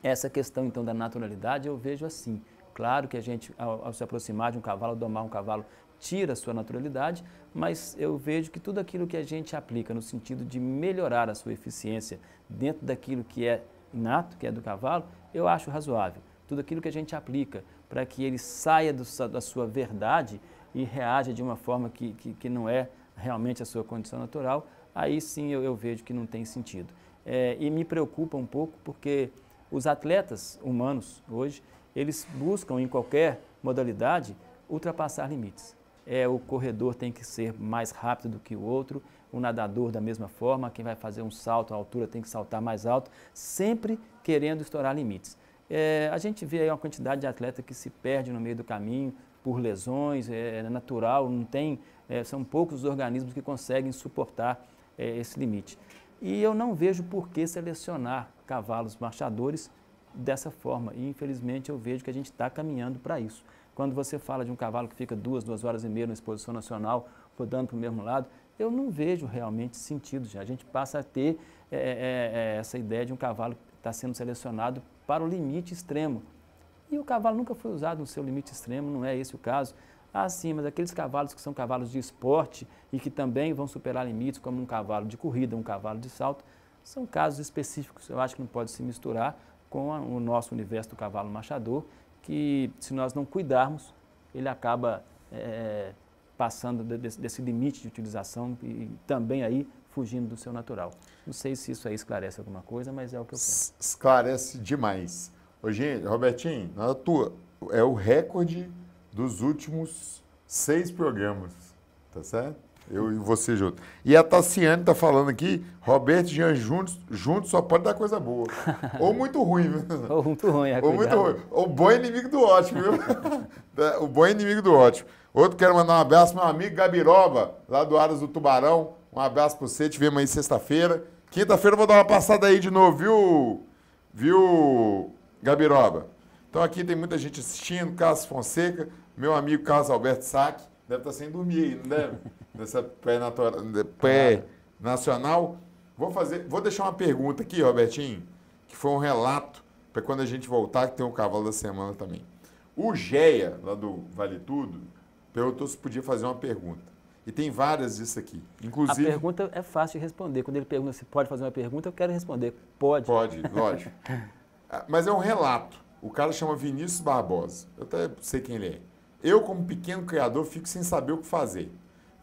[SPEAKER 5] Essa questão, então, da naturalidade eu vejo assim. Claro que a gente, ao se aproximar de um cavalo, domar um cavalo, tira a sua naturalidade, mas eu vejo que tudo aquilo que a gente aplica no sentido de melhorar a sua eficiência dentro daquilo que é inato, que é do cavalo, eu acho razoável. Tudo aquilo que a gente aplica para que ele saia da sua verdade e reaja de uma forma que não é realmente a sua condição natural, aí sim eu vejo que não tem sentido. E me preocupa um pouco porque os atletas humanos hoje, eles buscam em qualquer modalidade ultrapassar limites. O corredor tem que ser mais rápido do que o outro, o nadador da mesma forma, quem vai fazer um salto à altura tem que saltar mais alto, sempre querendo estourar limites. A gente vê aí uma quantidade de atleta que se perde no meio do caminho por lesões, é natural, não tem, são poucos os organismos que conseguem suportar esse limite. E eu não vejo por que selecionar cavalos marchadores dessa forma, e infelizmente eu vejo que a gente está caminhando para isso. Quando você fala de um cavalo que fica 2 horas e meia na exposição nacional, rodando para o mesmo lado, eu não vejo realmente sentido já. A gente passa a ter essa ideia de um cavalo que está sendo selecionado para o limite extremo. E o cavalo nunca foi usado no seu limite extremo, não é esse o caso. Ah, sim, mas aqueles cavalos que são cavalos de esporte e que também vão superar limites, como um cavalo de corrida, um cavalo de salto, são casos específicos. Eu acho que não pode se misturar com o nosso universo do cavalo marchador, que se nós não cuidarmos, ele acaba passando desse limite de utilização e também aí fugindo do seu natural. Não sei se isso aí esclarece alguma coisa, mas é o que eu penso.
[SPEAKER 3] Esclarece demais. Ô, gente, Robertinho, na tua, é o recorde dos últimos 6 programas, tá certo? Eu e você junto. E a Tassiane tá falando aqui, Roberto e Jean juntos só pode dar coisa boa. Ou muito ruim, viu?
[SPEAKER 5] Ou muito ruim,
[SPEAKER 3] Ou muito ruim. O bom inimigo do ótimo, viu? O bom inimigo do ótimo. Outro, quero mandar um abraço pro meu amigo Gabiroba, lá do Aras do Tubarão. Um abraço pra você, te vemos aí sexta-feira. Quinta-feira eu vou dar uma passada aí de novo, viu, Gabiroba? Então aqui tem muita gente assistindo, Carlos Fonseca, meu amigo Carlos Alberto Sack, deve estar sem dormir aí, não deve? Nessa pré-nacional. Vou deixar uma pergunta aqui, Robertinho, que foi um relato para quando a gente voltar, que tem um cavalo da semana também. O Geia, lá do Vale Tudo, perguntou se podia fazer uma pergunta. E tem várias disso aqui. Inclusive,
[SPEAKER 5] a pergunta é fácil de responder. Quando ele pergunta se pode fazer uma pergunta, eu quero responder. Pode.
[SPEAKER 3] Pode, lógico. Mas é um relato. O cara chama Vinícius Barbosa. Eu até sei quem ele é. Eu, como pequeno criador, fico sem saber o que fazer.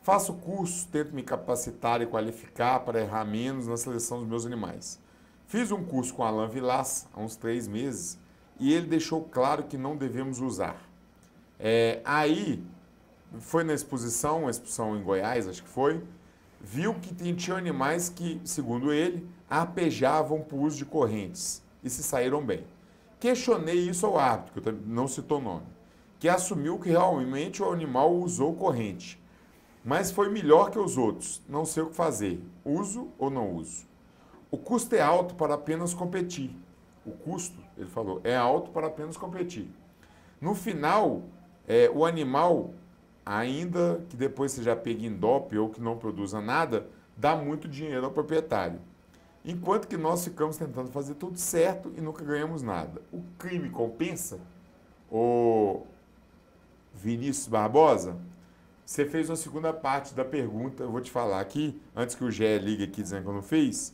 [SPEAKER 3] Faço curso, tento me capacitar e qualificar para errar menos na seleção dos meus animais. Fiz um curso com Alain Vilas há uns 3 meses e ele deixou claro que não devemos usar. Aí, foi na exposição, uma exposição em Goiás, acho que foi, viu que tinha animais que, segundo ele, arpejavam por uso de correntes e se saíram bem. Questionei isso ao árbitro, que não citou nome, que assumiu que realmente o animal usou corrente, mas foi melhor que os outros, não sei o que fazer, uso ou não uso. O custo é alto para apenas competir. O custo, ele falou, é alto para apenas competir. No final, o animal, ainda que depois seja pego em doping ou que não produza nada, dá muito dinheiro ao proprietário. Enquanto que nós ficamos tentando fazer tudo certo e nunca ganhamos nada. O crime compensa? O Vinícius Barbosa, você fez uma segunda parte da pergunta, eu vou te falar aqui, antes que o Gé ligue aqui dizendo que eu não fiz,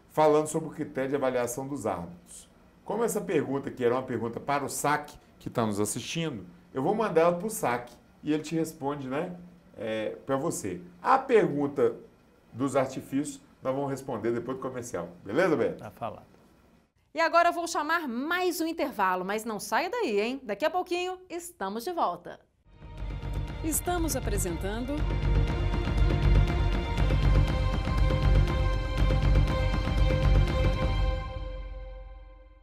[SPEAKER 3] falando sobre o critério de avaliação dos árbitros.
[SPEAKER 4] Como essa pergunta aqui era uma pergunta para o saque, que está nos assistindo, eu vou mandar ela para o saque e ele te responde, né, para você. A pergunta dos artifícios nós vamos responder depois do comercial. Beleza, Beto?
[SPEAKER 5] Tá falado.
[SPEAKER 2] E agora eu vou chamar mais um intervalo, mas não saia daí, hein? Daqui a pouquinho estamos de volta. Estamos apresentando...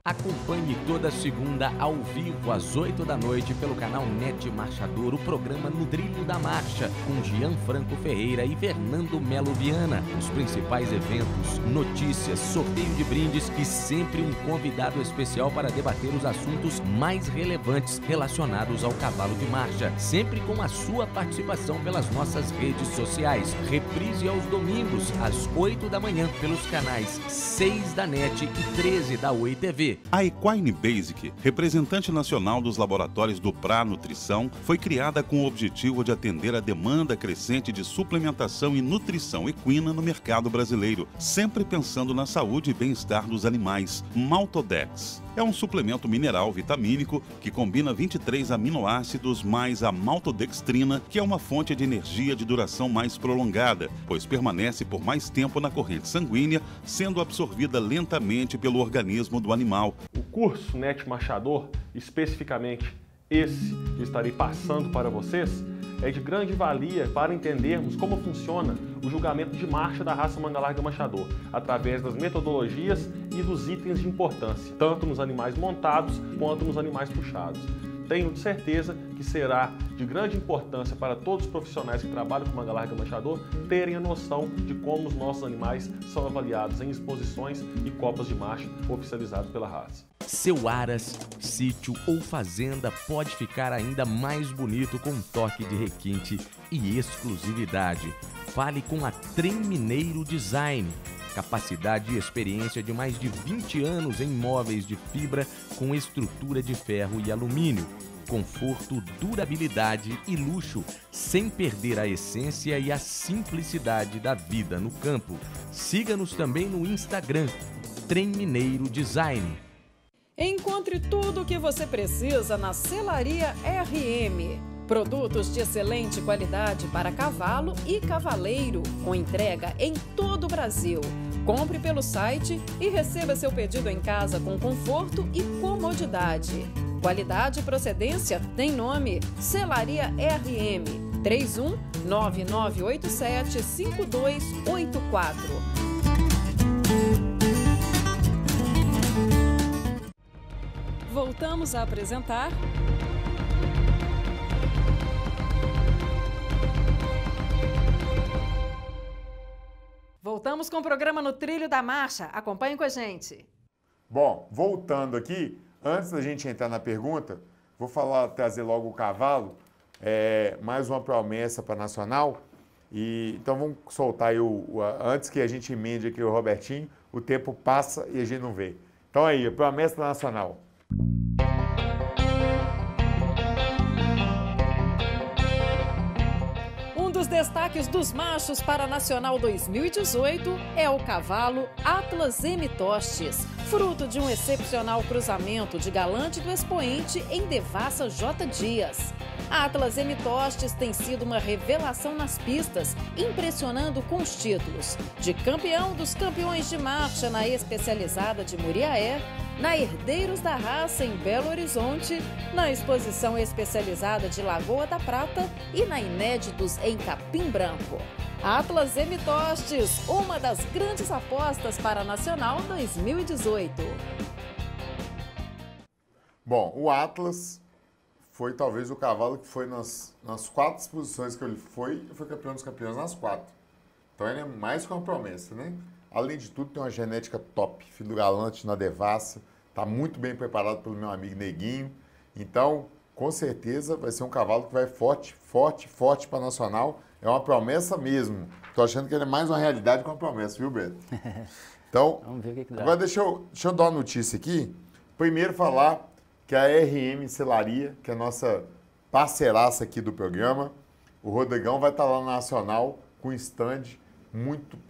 [SPEAKER 6] Acompanhe toda segunda ao vivo às 8 da noite pelo canal NET Marchador o programa No Trilho da Marcha com Gianfranco Ferreira e Fernando Melo Viana. Os principais eventos, notícias, sorteio de brindes e sempre um convidado especial para debater os assuntos mais relevantes relacionados ao cavalo de marcha. Sempre com a sua participação pelas nossas redes sociais. Reprise aos domingos às 8 da manhã pelos canais 6 da NET e 13 da Oi TV.
[SPEAKER 8] A Equine Basic, representante nacional dos laboratórios do Pra Nutrição, foi criada com o objetivo de atender a demanda crescente de suplementação e nutrição equina no mercado brasileiro, sempre pensando na saúde e bem-estar dos animais. Maltodex é um suplemento mineral vitamínico que combina 23 aminoácidos mais a maltodextrina, que é uma fonte de energia de duração mais prolongada, pois permanece por mais tempo na corrente sanguínea, sendo absorvida lentamente pelo organismo do animal.
[SPEAKER 9] O curso NET Marchador, especificamente esse que estarei passando para vocês, é de grande valia para entendermos como funciona o julgamento de marcha da raça manga larga marchador, através das metodologias e dos itens de importância, tanto nos animais montados quanto nos animais puxados. Tenho certeza que será de grande importância para todos os profissionais que trabalham com manga larga manchador terem a noção de como os nossos animais são avaliados em exposições e copas de marcha oficializados pela raça.
[SPEAKER 6] Seu aras, sítio ou fazenda pode ficar ainda mais bonito com um toque de requinte e exclusividade. Fale com a Trem Mineiro Design. Capacidade e experiência de mais de 20 anos em móveis de fibra com estrutura de ferro e alumínio. Conforto, durabilidade e luxo, sem perder a essência e a simplicidade da vida no campo. Siga-nos também no Instagram, Trem Mineiro Design.
[SPEAKER 2] Encontre tudo o que você precisa na Selaria RM. Produtos de excelente qualidade para cavalo e cavaleiro, com entrega em todo o Brasil. Compre pelo site e receba seu pedido em casa com conforto e comodidade. Qualidade e procedência tem nome: Selaria RM. 31 9987 5284. Voltamos a apresentar Voltamos com o programa No Trilho da Marcha. Acompanhe com a gente.
[SPEAKER 4] Bom, voltando aqui, antes da gente entrar na pergunta, vou trazer logo o cavalo, mais uma promessa para Nacional. Então vamos soltar aí, antes que a gente emende aqui o Robertinho, o tempo passa e a gente não vê. Então aí, promessa da Nacional.
[SPEAKER 2] Um dos destaques dos machos para a Nacional 2018 é o cavalo Atlas M Tostes, fruto de um excepcional cruzamento de Galante do Expoente em Devassa J. Dias. A Atlas M Tostes tem sido uma revelação nas pistas, impressionando com os títulos de campeão dos campeões de marcha na especializada de Muriaé, na Herdeiros da Raça em Belo Horizonte, na exposição especializada de Lagoa da Prata e na Inéditos em Capim Branco. Atlas M Tostes, uma das grandes apostas para a Nacional 2018.
[SPEAKER 4] Bom, o Atlas foi talvez o cavalo que foi nas 4 exposições que ele foi campeão dos campeões nas 4. Então ele é mais que uma promessa, né? Além de tudo, tem uma genética top. Filho do Galante na Devassa. Está muito bem preparado pelo meu amigo Neguinho. Então, com certeza, vai ser um cavalo que vai forte para a Nacional. É uma promessa mesmo. Estou achando que ele é mais uma realidade que uma promessa, viu, Beto? Então,
[SPEAKER 5] vamos ver o que dá.
[SPEAKER 4] Agora deixa eu dar uma notícia aqui. Primeiro falar que a RM Selaria, que é a nossa parceiraça aqui do programa, o Rodrigão vai estar lá na Nacional com stand,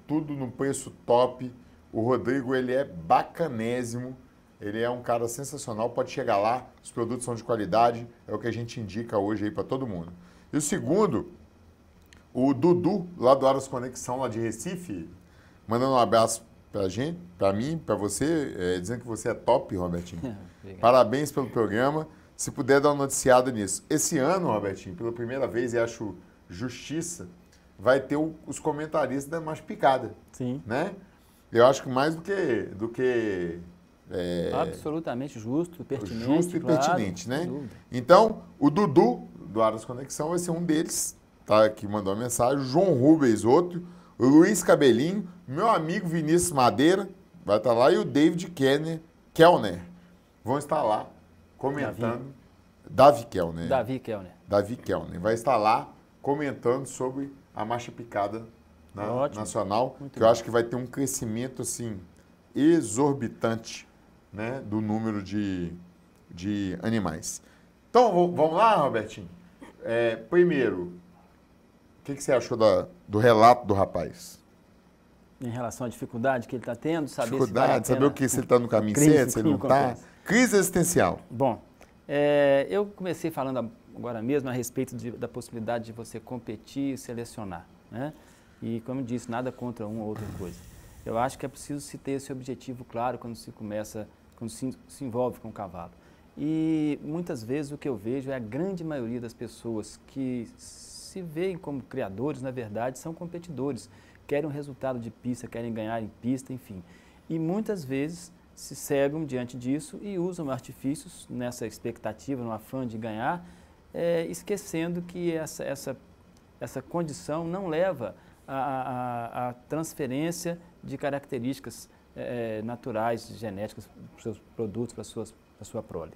[SPEAKER 4] tudo no preço top. O Rodrigo, ele é bacanésimo.
[SPEAKER 3] Ele é um cara sensacional, pode chegar lá, os produtos são de qualidade, é o que a gente indica hoje aí para todo mundo. E o segundo, o Dudu, lá do Aras Conexão, lá de Recife, mandando um abraço pra gente, pra mim, pra você, dizendo que você é top, Robertinho. Parabéns pelo programa. Se puder dar uma noticiada nisso. Esse ano, Robertinho, pela primeira vez, e acho justiça, vai ter os comentaristas da Marcha Picada.
[SPEAKER 5] Sim.
[SPEAKER 3] Né? Eu acho que mais do que
[SPEAKER 5] absolutamente justo, pertinente.
[SPEAKER 3] Justo e
[SPEAKER 5] claro,
[SPEAKER 3] pertinente, né? Então, o Dudu, do Aras Conexão, vai ser um deles, tá? Que mandou uma mensagem. O João Rubens, outro. O Luiz Cabelinho. Meu amigo Vinícius Madeira vai estar lá. E o David Kellner vão estar lá comentando. Davi Kellner. Davi Kellner. Vai estar lá comentando sobre a Marcha Picada nacional. Que eu acho que vai ter um crescimento, assim, exorbitante, né, do número de animais. Então, vamos lá, Robertinho? Primeiro, o que você achou do relato do rapaz?
[SPEAKER 5] Em relação à dificuldade que ele está tendo, saber
[SPEAKER 3] saber o que se ele está no caminho certo, se ele não está. Crise existencial.
[SPEAKER 5] Bom, eu comecei falando agora mesmo a respeito da possibilidade de você competir e selecionar, né? E, como eu disse, nada contra uma ou outra coisa. Eu acho que é preciso se ter esse objetivo claro quando se envolve com o cavalo. E muitas vezes o que eu vejo é a grande maioria das pessoas que se veem como criadores, na verdade, são competidores. Querem um resultado de pista, querem ganhar em pista, enfim. E muitas vezes se cegam diante disso e usam artifícios nessa expectativa, no afã de ganhar, esquecendo que essa condição não leva à transferência de características naturais, genéticas, para os seus produtos, para a sua prole.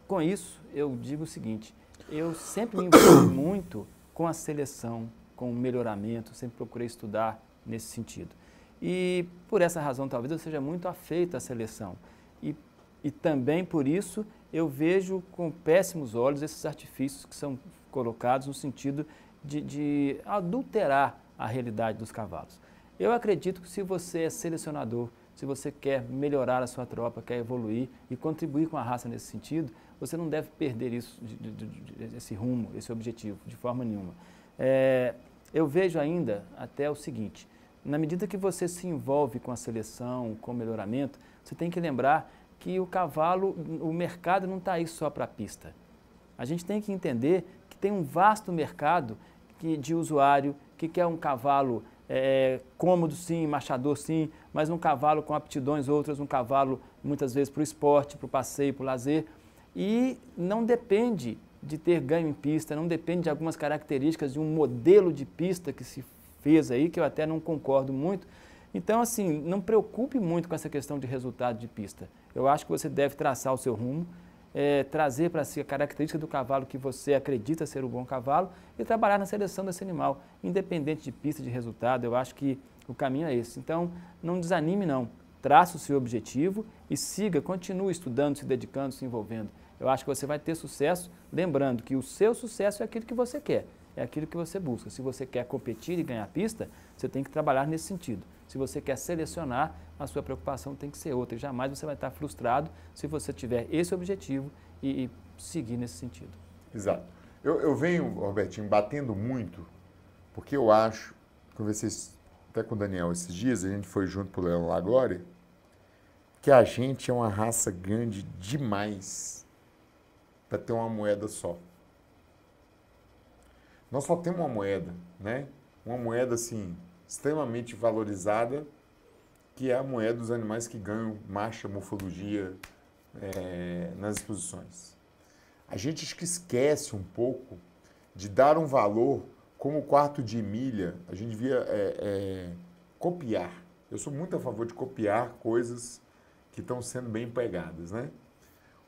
[SPEAKER 5] Com isso, eu digo o seguinte, eu sempre me envolvi muito com a seleção, com o melhoramento, sempre procurei estudar nesse sentido. E por essa razão, talvez eu seja muito afeito à seleção. E também por isso eu vejo com péssimos olhos esses artifícios que são colocados no sentido de adulterar a realidade dos cavalos. Eu acredito que se você é selecionador, se você quer melhorar a sua tropa, quer evoluir e contribuir com a raça nesse sentido, você não deve perder isso, esse rumo, esse objetivo, de forma nenhuma. Eu vejo ainda até o seguinte, na medida que você se envolve com a seleção, com o melhoramento, você tem que lembrar que o cavalo, o mercado não está aí só para a pista. A gente tem que entender que tem um vasto mercado de usuário que quer um cavalo cômodo sim, marchador sim, mas um cavalo com aptidões outras, um cavalo muitas vezes para o esporte, para o passeio, para o lazer, e não depende de ter ganho em pista, não depende de algumas características de um modelo de pista que se fez aí, que eu até não concordo muito. Então, assim, não preocupe muito com essa questão de resultado de pista. Eu acho que você deve traçar o seu rumo, trazer para si a característica do cavalo que você acredita ser um bom cavalo e trabalhar na seleção desse animal, independente de pista, de resultado. Eu acho que o caminho é esse. Então, não desanime não, traça o seu objetivo e siga, continue estudando, se dedicando, se envolvendo. Eu acho que você vai ter sucesso, lembrando que o seu sucesso é aquilo que você quer, é aquilo que você busca. Se você quer competir e ganhar pista, você tem que trabalhar nesse sentido. Se você quer selecionar, a sua preocupação tem que ser outra. E jamais você vai estar frustrado se você tiver esse objetivo e seguir nesse sentido.
[SPEAKER 3] Exato. Eu venho, Robertinho, batendo muito, porque eu acho, conversei até com o Daniel esses dias, a gente foi junto para o Leão La Glória, que a gente é uma raça grande demais para ter uma moeda só. Nós só temos uma moeda, né? Uma moeda, assim, extremamente valorizada, que é a moeda dos animais que ganham marcha, morfologia nas exposições. A gente acho que esquece um pouco de dar um valor, como o quarto de milha, a gente devia copiar. Eu sou muito a favor de copiar coisas que estão sendo bem empregadas, né?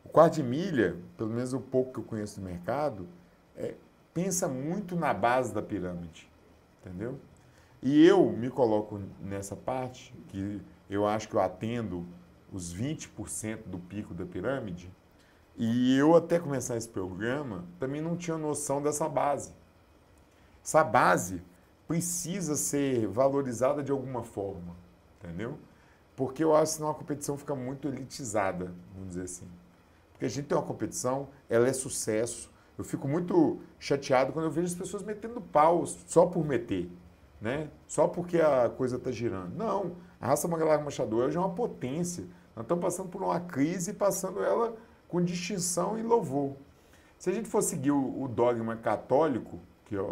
[SPEAKER 3] O quarto de milha, pelo menos o pouco que eu conheço do mercado, pensa muito na base da pirâmide, entendeu? E eu me coloco nessa parte, que eu acho que eu atendo os 20% do pico da pirâmide, e eu até começar esse programa, também não tinha noção dessa base. Essa base precisa ser valorizada de alguma forma, entendeu?
[SPEAKER 4] Porque eu acho que senão a competição fica muito elitizada, vamos dizer assim. Porque a gente tem uma competição, ela é sucesso. Eu fico muito chateado quando eu vejo as pessoas metendo pau só por meter, né? Só porque a coisa está girando. Não, a raça Manga Larga Marchador hoje é uma potência. Nós estamos passando por uma crise e passando ela com distinção e louvor. Se a gente for seguir o dogma católico,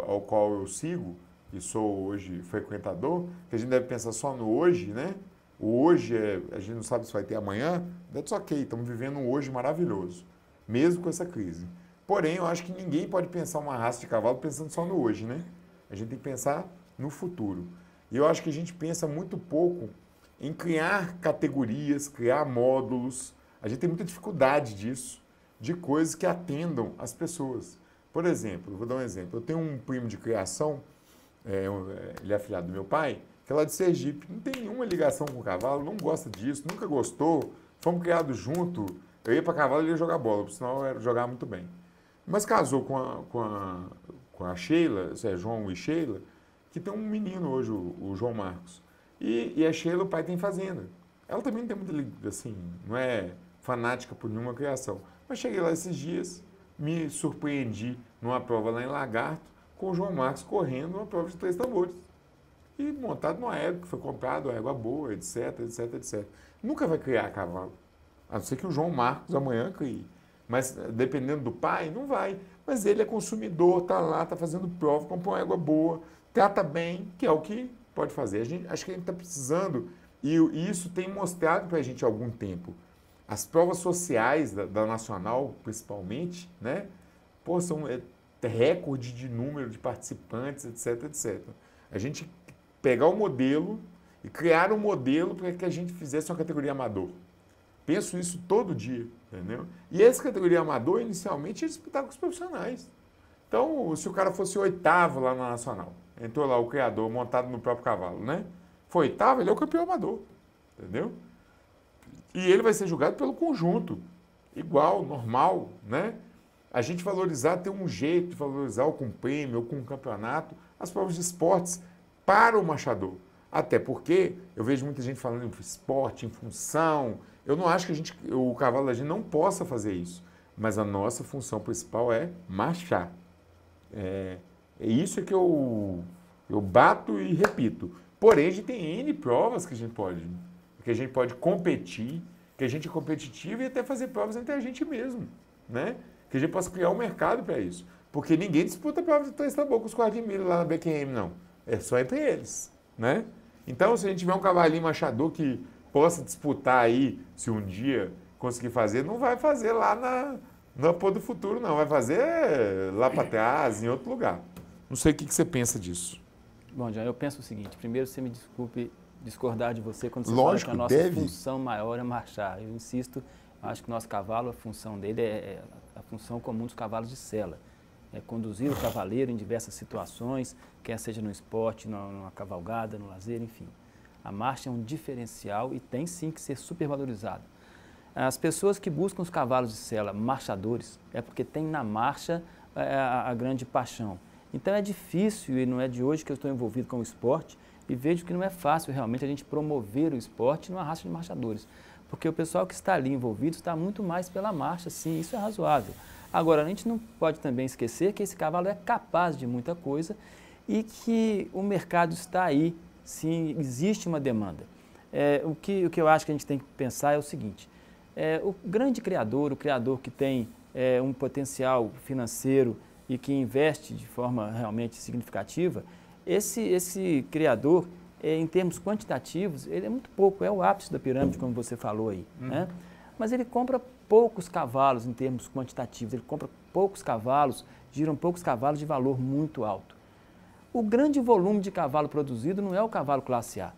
[SPEAKER 4] ao qual eu sigo, e sou hoje frequentador, que a gente deve pensar só no hoje, né? O hoje, a gente não sabe se vai ter amanhã, that's ok, estamos vivendo um hoje maravilhoso, mesmo com essa crise. Porém, eu acho que ninguém pode pensar uma raça de cavalo pensando só no hoje, né? A gente tem que pensar no futuro. E eu acho que a gente pensa muito pouco em criar categorias, criar módulos. A gente tem muita dificuldade disso, de coisas que atendam as pessoas. Por exemplo, eu vou dar um exemplo. Eu tenho um primo de criação, ele é afilhado do meu pai, que é lá de Sergipe. Não tem nenhuma ligação com o cavalo, não gosta disso, nunca gostou. Fomos criados junto. Eu ia para cavalo e ele ia jogar bola, por sinal eu jogava muito bem. Mas casou com a Sheila, João e Sheila, que tem um menino hoje, o João Marcos. E a Sheila, o pai tem fazenda. Ela também não tem muita, assim, não é fanática por nenhuma criação. Mas cheguei lá esses dias, me surpreendi numa prova lá em Lagarto, com o João Marcos correndo uma prova de 3 tambores. E montado numa égua que foi comprado, uma égua boa, etc, etc, etc. Nunca vai criar cavalo. A não ser que o João Marcos amanhã crie. Mas dependendo do pai, não vai. Mas ele é consumidor, está lá, está fazendo prova, comprou uma égua boa, trata bem, que é o que pode fazer. Acho que a gente está precisando, e isso tem mostrado para a gente há algum tempo. As provas sociais da Nacional, principalmente, né? Pô, são recorde de número de participantes, etc, etc. A gente pegar o modelo e criar um modelo para que a gente fizesse uma categoria amador. Penso isso todo dia, entendeu? E essa categoria amador, inicialmente, ia disputar com os profissionais. Então, se o cara fosse 8º lá na Nacional, entrou lá o criador montado no próprio cavalo, né? Foi 8º, ele é o campeão amador, entendeu? E ele vai ser julgado pelo conjunto, igual, normal, né? A gente valorizar, ter um jeito de valorizar ou com prêmio ou com campeonato, as provas de esportes para o marchador. Até porque eu vejo muita gente falando em esporte, em função. Eu não acho que o cavalo da gente não possa fazer isso, mas a nossa função principal é marchar. É isso que eu bato e repito. Porém, a gente tem N provas que a gente pode competir, que a gente é competitivo e até fazer provas entre a gente mesmo, né? Que a gente possa criar um mercado para isso. Porque ninguém disputa prova de 3 tambores com os 4 de milho lá na Beckenham, não. É só entre eles, né? Então, se a gente tiver um cavalinho machador que possa disputar aí, se um dia conseguir fazer, não vai fazer lá na Pôr do Futuro, não. Vai fazer lá para trás, em outro lugar. Não sei o que você pensa disso.
[SPEAKER 5] Bom, Jean, eu penso o seguinte. Primeiro, você me desculpe discordar de você quando você
[SPEAKER 4] Lógico,
[SPEAKER 5] fala que a nossa
[SPEAKER 4] deve.
[SPEAKER 5] função maior é marchar. Eu insisto, acho que o nosso cavalo, a função dele é a função comum dos cavalos de sela. É conduzir o cavaleiro em diversas situações, quer seja no esporte, numa cavalgada, no lazer, enfim. A marcha é um diferencial e tem sim que ser supervalorizado. As pessoas que buscam os cavalos de sela marchadores é porque tem na marcha a grande paixão. Então é difícil, e não é de hoje que eu estou envolvido com o esporte, e vejo que não é fácil realmente a gente promover o esporte numa raça de marchadores. Porque o pessoal que está ali envolvido está muito mais pela marcha, sim, isso é razoável. Agora, a gente não pode também esquecer que esse cavalo é capaz de muita coisa e que o mercado está aí, sim, existe uma demanda. O que eu acho que a gente tem que pensar é o seguinte, o grande criador, o criador que tem um potencial financeiro e que investe de forma realmente significativa, esse criador, em termos quantitativos, ele é muito pouco, é o ápice da pirâmide, como você falou aí, né? Mas ele compra poucos cavalos em termos quantitativos, ele compra poucos cavalos, giram poucos cavalos de valor muito alto. O grande volume de cavalo produzido não é o cavalo classe A,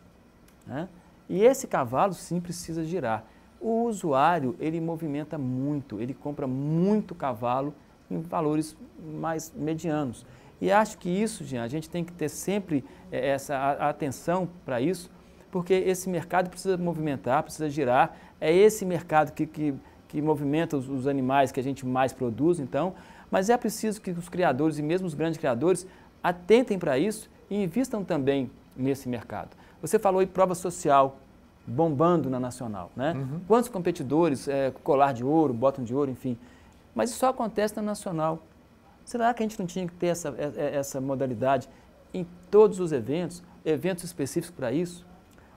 [SPEAKER 5] né? E esse cavalo sim precisa girar. O usuário, ele movimenta muito, ele compra muito cavalo em valores mais medianos. E acho que isso, Jean, a gente tem que ter sempre essa atenção para isso, porque esse mercado precisa movimentar, precisa girar. É esse mercado que movimenta os animais que a gente mais produz, então. Mas é preciso que os criadores, e mesmo os grandes criadores, atentem para isso e invistam também nesse mercado. Você falou em prova social. bombando na Nacional, né? Quantos competidores, colar de ouro, bottom de ouro, enfim. Mas isso só acontece na Nacional. Será que a gente não tinha que ter essa modalidade em todos os eventos específicos para isso?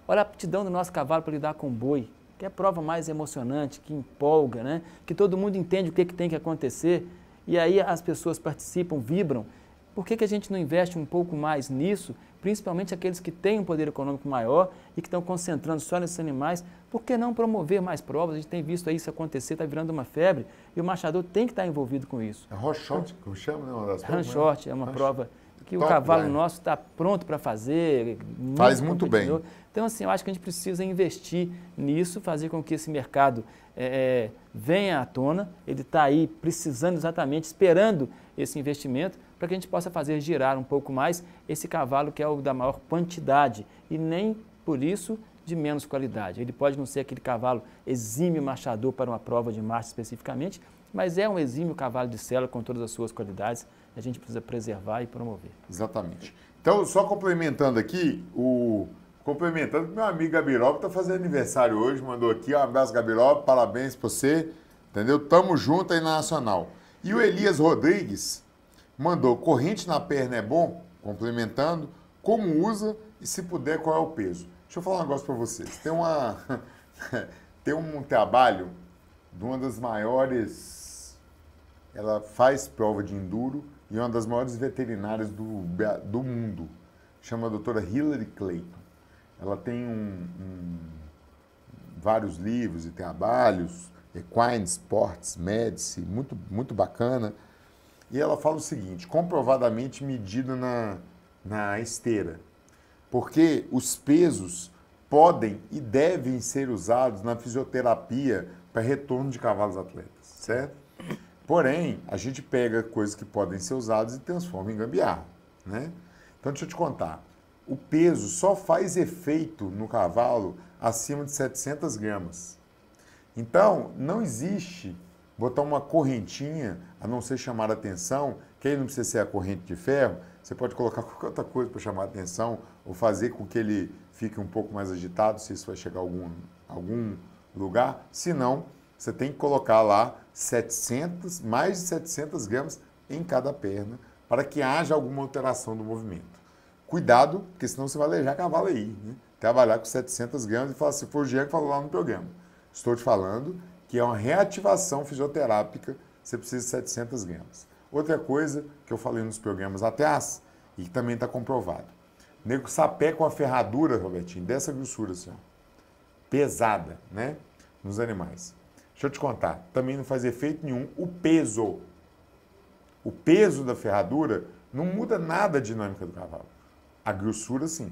[SPEAKER 5] Olha a aptidão do nosso cavalo para lidar com o boi, que é a prova mais emocionante, que empolga, né? Que todo mundo entende o que tem que acontecer e aí as pessoas participam, vibram. Por que a gente não investe um pouco mais nisso, principalmente aqueles que têm um poder econômico maior e que estão concentrando só nesses animais? Por que não promover mais provas? A gente tem visto aí isso acontecer, está virando uma febre e o machador tem que estar envolvido com isso.
[SPEAKER 4] É Ranchote, como chama, né? Uma das provas,
[SPEAKER 5] Ranchote é uma prova que o cavalo nosso está pronto para fazer.
[SPEAKER 4] Faz muito bem.
[SPEAKER 5] Então, assim, eu acho que a gente precisa investir nisso, fazer com que esse mercado venha à tona. Ele está aí precisando exatamente, esperando esse investimento para que a gente possa fazer girar um pouco mais esse cavalo que é o da maior quantidade e nem, por isso, de menos qualidade. Ele pode não ser aquele cavalo exímio machador para uma prova de marcha especificamente, mas é um exímio cavalo de sela com todas as suas qualidades. A gente precisa preservar e promover.
[SPEAKER 4] Exatamente. Então, só complementando aqui, meu amigo Gabiroba está fazendo aniversário hoje, mandou aqui, um abraço, Gabiroba, parabéns para você, entendeu? Tamo junto aí na Nacional. E o Elias Rodrigues mandou, corrente na perna é bom? Complementando, como usa e se puder, qual é o peso? Deixa eu falar um negócio para vocês. Tem um trabalho de uma das maiores, ela faz prova de enduro e é uma das maiores veterinárias do mundo. Chama a doutora Hillary Clayton. Ela tem vários livros e trabalhos, Equine Sports Medicine, muito, muito bacana. E ela fala o seguinte, comprovadamente medida na esteira. Porque os pesos podem e devem ser usados na fisioterapia para retorno de cavalos atletas, certo? Porém, a gente pega coisas que podem ser usadas e transforma em gambiarra, né? Então, deixa eu te contar. O peso só faz efeito no cavalo acima de 700 gramas. Então, não existe botar uma correntinha, a não ser chamar a atenção, que aí não precisa ser a corrente de ferro, você pode colocar qualquer outra coisa para chamar a atenção ou fazer com que ele fique um pouco mais agitado, se isso vai chegar a algum lugar. Se não, você tem que colocar lá mais de 700 gramas em cada perna para que haja alguma alteração do movimento. Cuidado, porque senão você vai aleijar cavalo aí, né? Trabalhar com 700 gramas e falar, se for o Jean que falou lá no programa. Estou te falando que é uma reativação fisioterápica, você precisa de 700 gramas. Outra coisa que eu falei nos programas atrás e que também está comprovado. O nego sapé com a ferradura, Robertinho, dessa grossura assim, ó, pesada, né? Nos animais. Deixa eu te contar, também não faz efeito nenhum o peso. O peso da ferradura não muda nada a dinâmica do cavalo. A grossura, sim.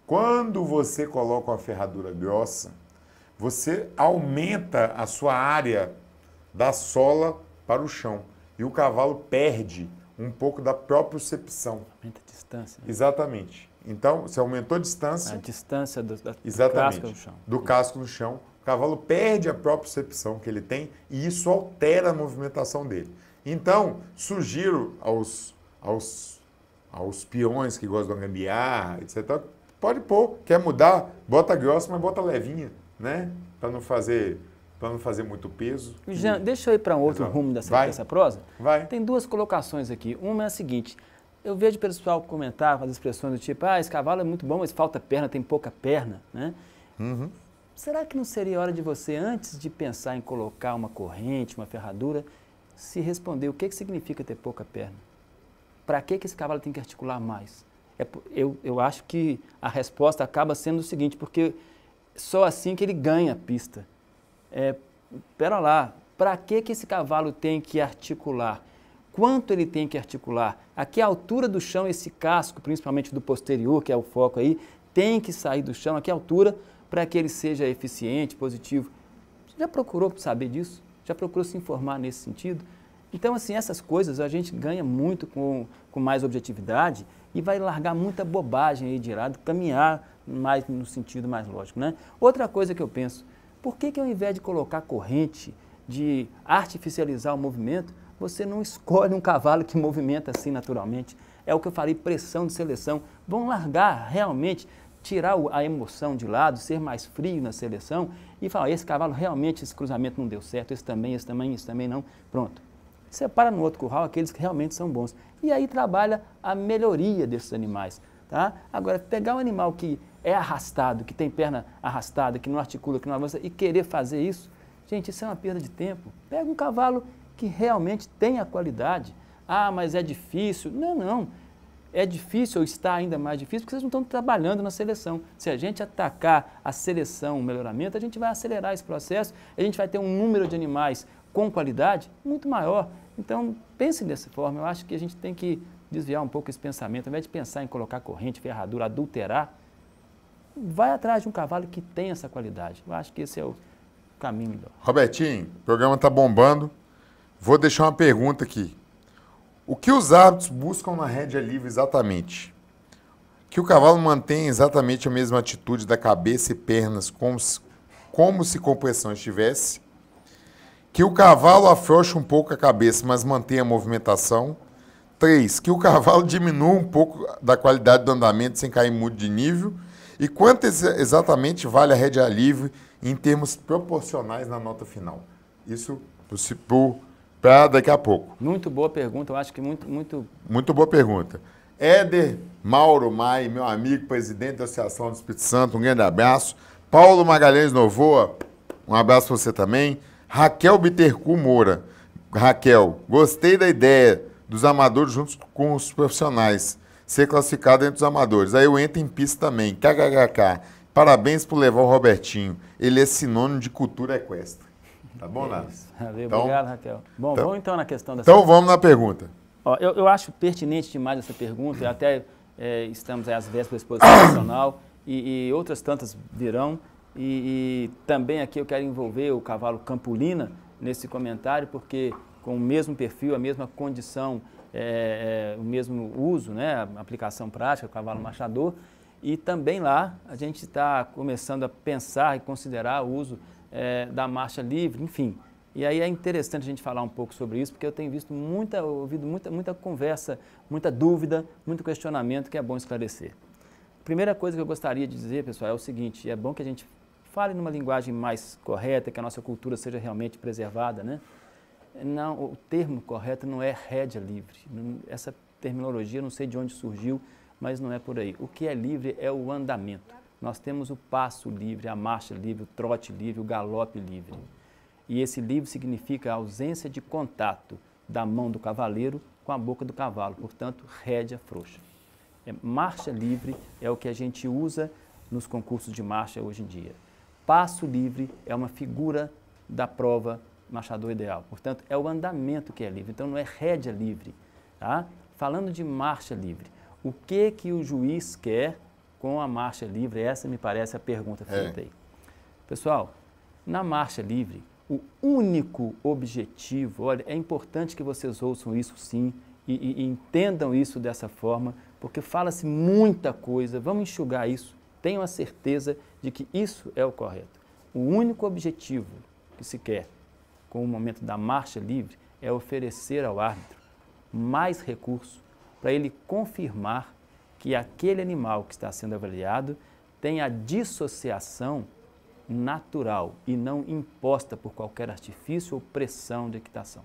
[SPEAKER 4] Quando você coloca uma ferradura grossa, você aumenta a sua área da sola para o chão. E o cavalo perde um pouco da propriocepção.
[SPEAKER 5] Aumenta a distância. Né?
[SPEAKER 4] Exatamente. Então, você aumentou a distância.
[SPEAKER 5] A distância do
[SPEAKER 4] exatamente,
[SPEAKER 5] casco no chão.
[SPEAKER 4] Do casco no chão. O cavalo perde a propriocepção que ele tem e isso altera a movimentação dele. Então, sugiro aos peões que gostam da gambiarra, etc., pode pôr. Quer mudar? Bota grossa, mas bota levinha, né? Para não fazer muito peso.
[SPEAKER 5] Jean, deixa eu ir para um outro rumo dessa prosa.
[SPEAKER 4] Vai.
[SPEAKER 5] Tem duas colocações aqui. Uma é a seguinte, eu vejo o pessoal comentar as expressões do tipo, esse cavalo é muito bom, mas falta perna, tem pouca perna, né?
[SPEAKER 4] Uhum.
[SPEAKER 5] Será que não seria hora de você, antes de pensar em colocar uma corrente, uma ferradura, se responder o que significa ter pouca perna? Para que esse cavalo tem que articular mais? Eu acho que a resposta acaba sendo o seguinte, porque só assim que ele ganha a pista. Pera lá, para que esse cavalo tem que articular? Quanto ele tem que articular? A que altura do chão esse casco, principalmente do posterior, que é o foco aí, tem que sair do chão? A que altura para que ele seja eficiente, positivo? Você já procurou saber disso? Já procurou se informar nesse sentido? Então, assim, essas coisas a gente ganha muito com mais objetividade e vai largar muita bobagem aí de lado, caminhar mais no sentido mais lógico, né? Outra coisa que eu penso, por que ao invés de colocar corrente, de artificializar o movimento, você não escolhe um cavalo que movimenta assim naturalmente? É o que eu falei, pressão de seleção. Vão largar realmente tirar a emoção de lado, ser mais frio na seleção e falar, esse cavalo realmente, esse cruzamento não deu certo, esse também não, pronto. Separa no outro curral aqueles que realmente são bons. E aí trabalha a melhoria desses animais. Tá? Agora, pegar um animal que é arrastado, que tem perna arrastada, que não articula, que não avança, e querer fazer isso, gente, isso é uma perda de tempo. Pega um cavalo que realmente tem a qualidade. Ah, mas é difícil. Não. É difícil ou está ainda mais difícil porque vocês não estão trabalhando na seleção. Se a gente atacar a seleção, o melhoramento, a gente vai acelerar esse processo, a gente vai ter um número de animais com qualidade muito maior. Então, pense dessa forma. Eu acho que a gente tem que desviar um pouco esse pensamento. Ao invés de pensar em colocar corrente, ferradura, adulterar, vai atrás de um cavalo que tem essa qualidade. Eu acho que esse é o caminho melhor.
[SPEAKER 4] Robertinho, o programa está bombando. Vou deixar uma pergunta aqui. O que os árbitros buscam na rédea livre exatamente? Que o cavalo mantenha exatamente a mesma atitude da cabeça e pernas, como se compressão estivesse. Que o cavalo afrouxe um pouco a cabeça, mas mantenha a movimentação. 3. Que o cavalo diminua um pouco da qualidade do andamento sem cair muito de nível. E quanto exatamente vale a rédea livre em termos proporcionais na nota final? Isso para daqui a pouco.
[SPEAKER 5] Muito boa pergunta, eu acho que
[SPEAKER 4] Muito boa pergunta. Éder Mauro Mai, meu amigo, presidente da Associação do Espírito Santo, um grande abraço. Paulo Magalhães Novoa, um abraço para você também. Raquel Bittercu Moura. Raquel, gostei da ideia dos amadores juntos com os profissionais, ser classificado entre os amadores. Aí eu entro em pista também. KKK. Parabéns por levar o Robertinho. Ele é sinônimo de cultura equestre. Tá bom, Nada?
[SPEAKER 5] Então, obrigado, Raquel. Bom, vamos então na questão da...
[SPEAKER 4] Então vamos na pergunta.
[SPEAKER 5] Ó, eu acho pertinente demais essa pergunta, e até estamos aí às vésperas da exposição nacional e outras tantas virão. E também aqui eu quero envolver o cavalo Campolina nesse comentário, porque com o mesmo perfil, a mesma condição, o mesmo uso, né, a aplicação prática, o cavalo marchador, e também lá a gente está começando a pensar e considerar o uso da marcha livre, enfim. E aí é interessante a gente falar um pouco sobre isso, porque eu tenho ouvido muita conversa, muita dúvida, muito questionamento que é bom esclarecer. Primeira coisa que eu gostaria de dizer, pessoal, é o seguinte: é bom que a gente fale numa linguagem mais correta, que a nossa cultura seja realmente preservada, né? Não, o termo correto não é rédea livre. Essa terminologia, não sei de onde surgiu, mas não é por aí. O que é livre é o andamento. Nós temos o passo livre, a marcha livre, o trote livre, o galope livre. E esse livre significa a ausência de contato da mão do cavaleiro com a boca do cavalo, portanto, rédea frouxa. Marcha livre é o que a gente usa nos concursos de marcha hoje em dia. Passo livre é uma figura da prova marchador ideal, portanto, é o andamento que é livre, então não é rédea livre. Tá? Falando de marcha livre, o que o juiz quer com a marcha livre? Essa me parece a pergunta feita aí. Pessoal, na marcha livre, o único objetivo, olha, é importante que vocês ouçam isso sim e entendam isso dessa forma, porque fala-se muita coisa, vamos enxugar isso, tenham a certeza de que isso é o correto. O único objetivo que se quer com o momento da marcha livre é oferecer ao árbitro mais recurso para ele confirmar que aquele animal que está sendo avaliado tem a dissociação natural e não imposta por qualquer artifício ou pressão de equitação.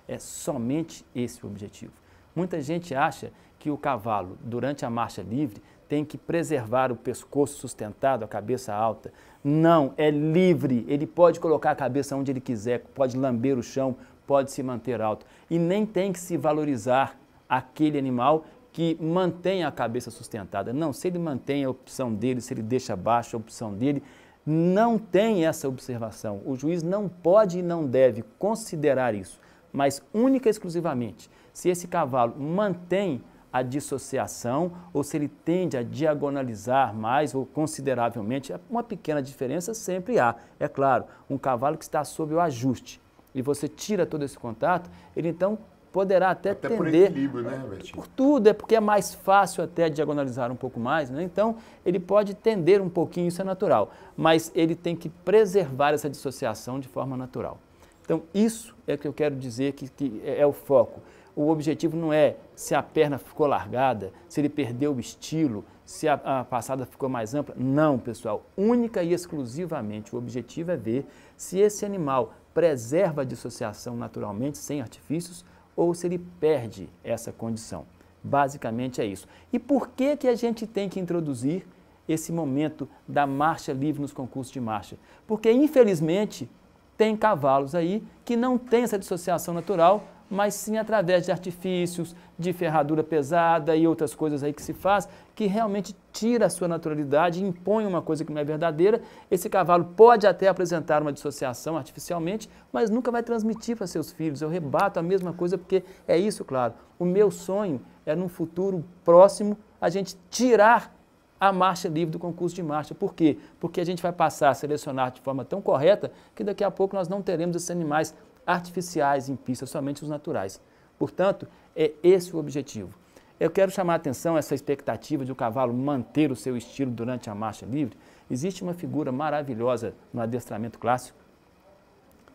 [SPEAKER 5] É somente esse o objetivo. Muita gente acha que o cavalo, durante a marcha livre, tem que preservar o pescoço sustentado, a cabeça alta. Não, é livre, ele pode colocar a cabeça onde ele quiser, pode lamber o chão, pode se manter alto. E nem tem que se valorizar aquele animal que mantém a cabeça sustentada. Não, se ele mantém a opção dele, se ele deixa baixo a opção dele, não tem essa observação. O juiz não pode e não deve considerar isso, mas única e exclusivamente se esse cavalo mantém a dissociação ou se ele tende a diagonalizar mais ou consideravelmente. Uma pequena diferença sempre há. É claro, um cavalo que está sob o ajuste e você tira todo esse contato, ele então poderá até tender...
[SPEAKER 4] por equilíbrio, né, Robertinho?
[SPEAKER 5] Por tudo, é porque é mais fácil até diagonalizar um pouco mais, né? Então, ele pode tender um pouquinho, isso é natural, mas ele tem que preservar essa dissociação de forma natural. Então, isso é que eu quero dizer que é o foco. o objetivo não é se a perna ficou largada, se ele perdeu o estilo, se a passada ficou mais ampla. Não, pessoal. Única e exclusivamente o objetivo é ver se esse animal preserva a dissociação naturalmente, sem artifícios, ou se ele perde essa condição. Basicamente é isso. E por que que a gente tem que introduzir esse momento da marcha livre nos concursos de marcha? Porque, infelizmente, tem cavalos aí que não têm essa dissociação natural, mas sim através de artifícios, de ferradura pesada e outras coisas aí que se faz, que realmente tira a sua naturalidade, impõe uma coisa que não é verdadeira. Esse cavalo pode até apresentar uma dissociação artificialmente, mas nunca vai transmitir para seus filhos. Eu rebato a mesma coisa porque é isso, claro. O meu sonho é, num futuro próximo, a gente tirar a marcha livre do concurso de marcha. Por quê? Porque a gente vai passar a selecionar de forma tão correta que daqui a pouco nós não teremos esses animais artificiais em pista, somente os naturais. Portanto, é esse o objetivo. Eu quero chamar a atenção essa expectativa de o cavalo manter o seu estilo durante a marcha livre. Existe uma figura maravilhosa no adestramento clássico,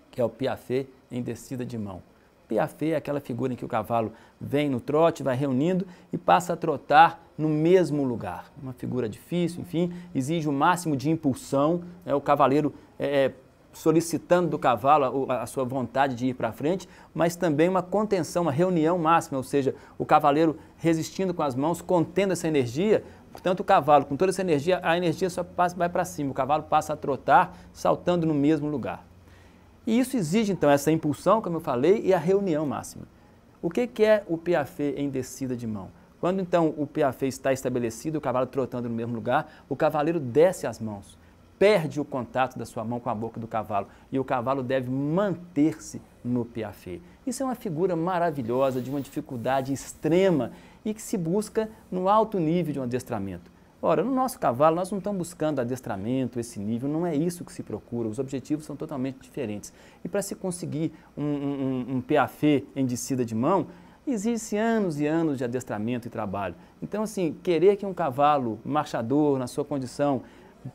[SPEAKER 5] que é o piafé em descida de mão. Piafé é aquela figura em que o cavalo vem no trote, vai reunindo e passa a trotar no mesmo lugar. Uma figura difícil, enfim, exige o máximo de impulsão, o cavaleiro solicitando do cavalo a sua vontade de ir para frente, mas também uma contenção, uma reunião máxima, ou seja, o cavaleiro resistindo com as mãos, contendo essa energia. Portanto, o cavalo, com toda essa energia, a energia só vai para cima, o cavalo passa a trotar, saltando no mesmo lugar. E isso exige, então, essa impulsão, como eu falei, e a reunião máxima. O que é o piafé em descida de mão? Quando, então, o piafé está estabelecido, o cavalo trotando no mesmo lugar, o cavaleiro desce as mãos, perde o contato da sua mão com a boca do cavalo e o cavalo deve manter-se no piafé. Isso é uma figura maravilhosa, de uma dificuldade extrema e que se busca no alto nível de um adestramento. Ora, no nosso cavalo, nós não estamos buscando adestramento, esse nível, não é isso que se procura, os objetivos são totalmente diferentes. E para se conseguir um piafé em descida de mão, exige anos e anos de adestramento e trabalho. Então, assim, querer que um cavalo marchador, na sua condição,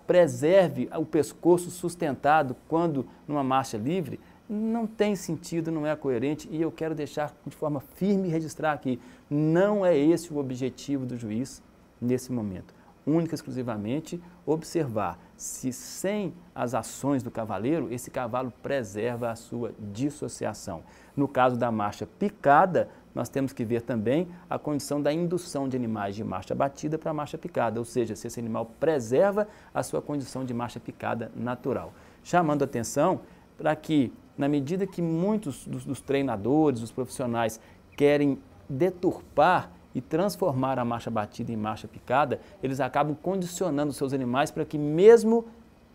[SPEAKER 5] preserve o pescoço sustentado quando numa marcha livre, não tem sentido, não é coerente, e eu quero deixar de forma firme e registrar aqui, não é esse o objetivo do juiz nesse momento. Única e exclusivamente observar se sem as ações do cavaleiro, esse cavalo preserva a sua dissociação. No caso da marcha picada, nós temos que ver também a condição da indução de animais de marcha batida para marcha picada, ou seja, se esse animal preserva a sua condição de marcha picada natural. Chamando a atenção para que, na medida que muitos dos treinadores, dos profissionais, querem deturpar e transformar a marcha batida em marcha picada, eles acabam condicionando seus animais para que, mesmo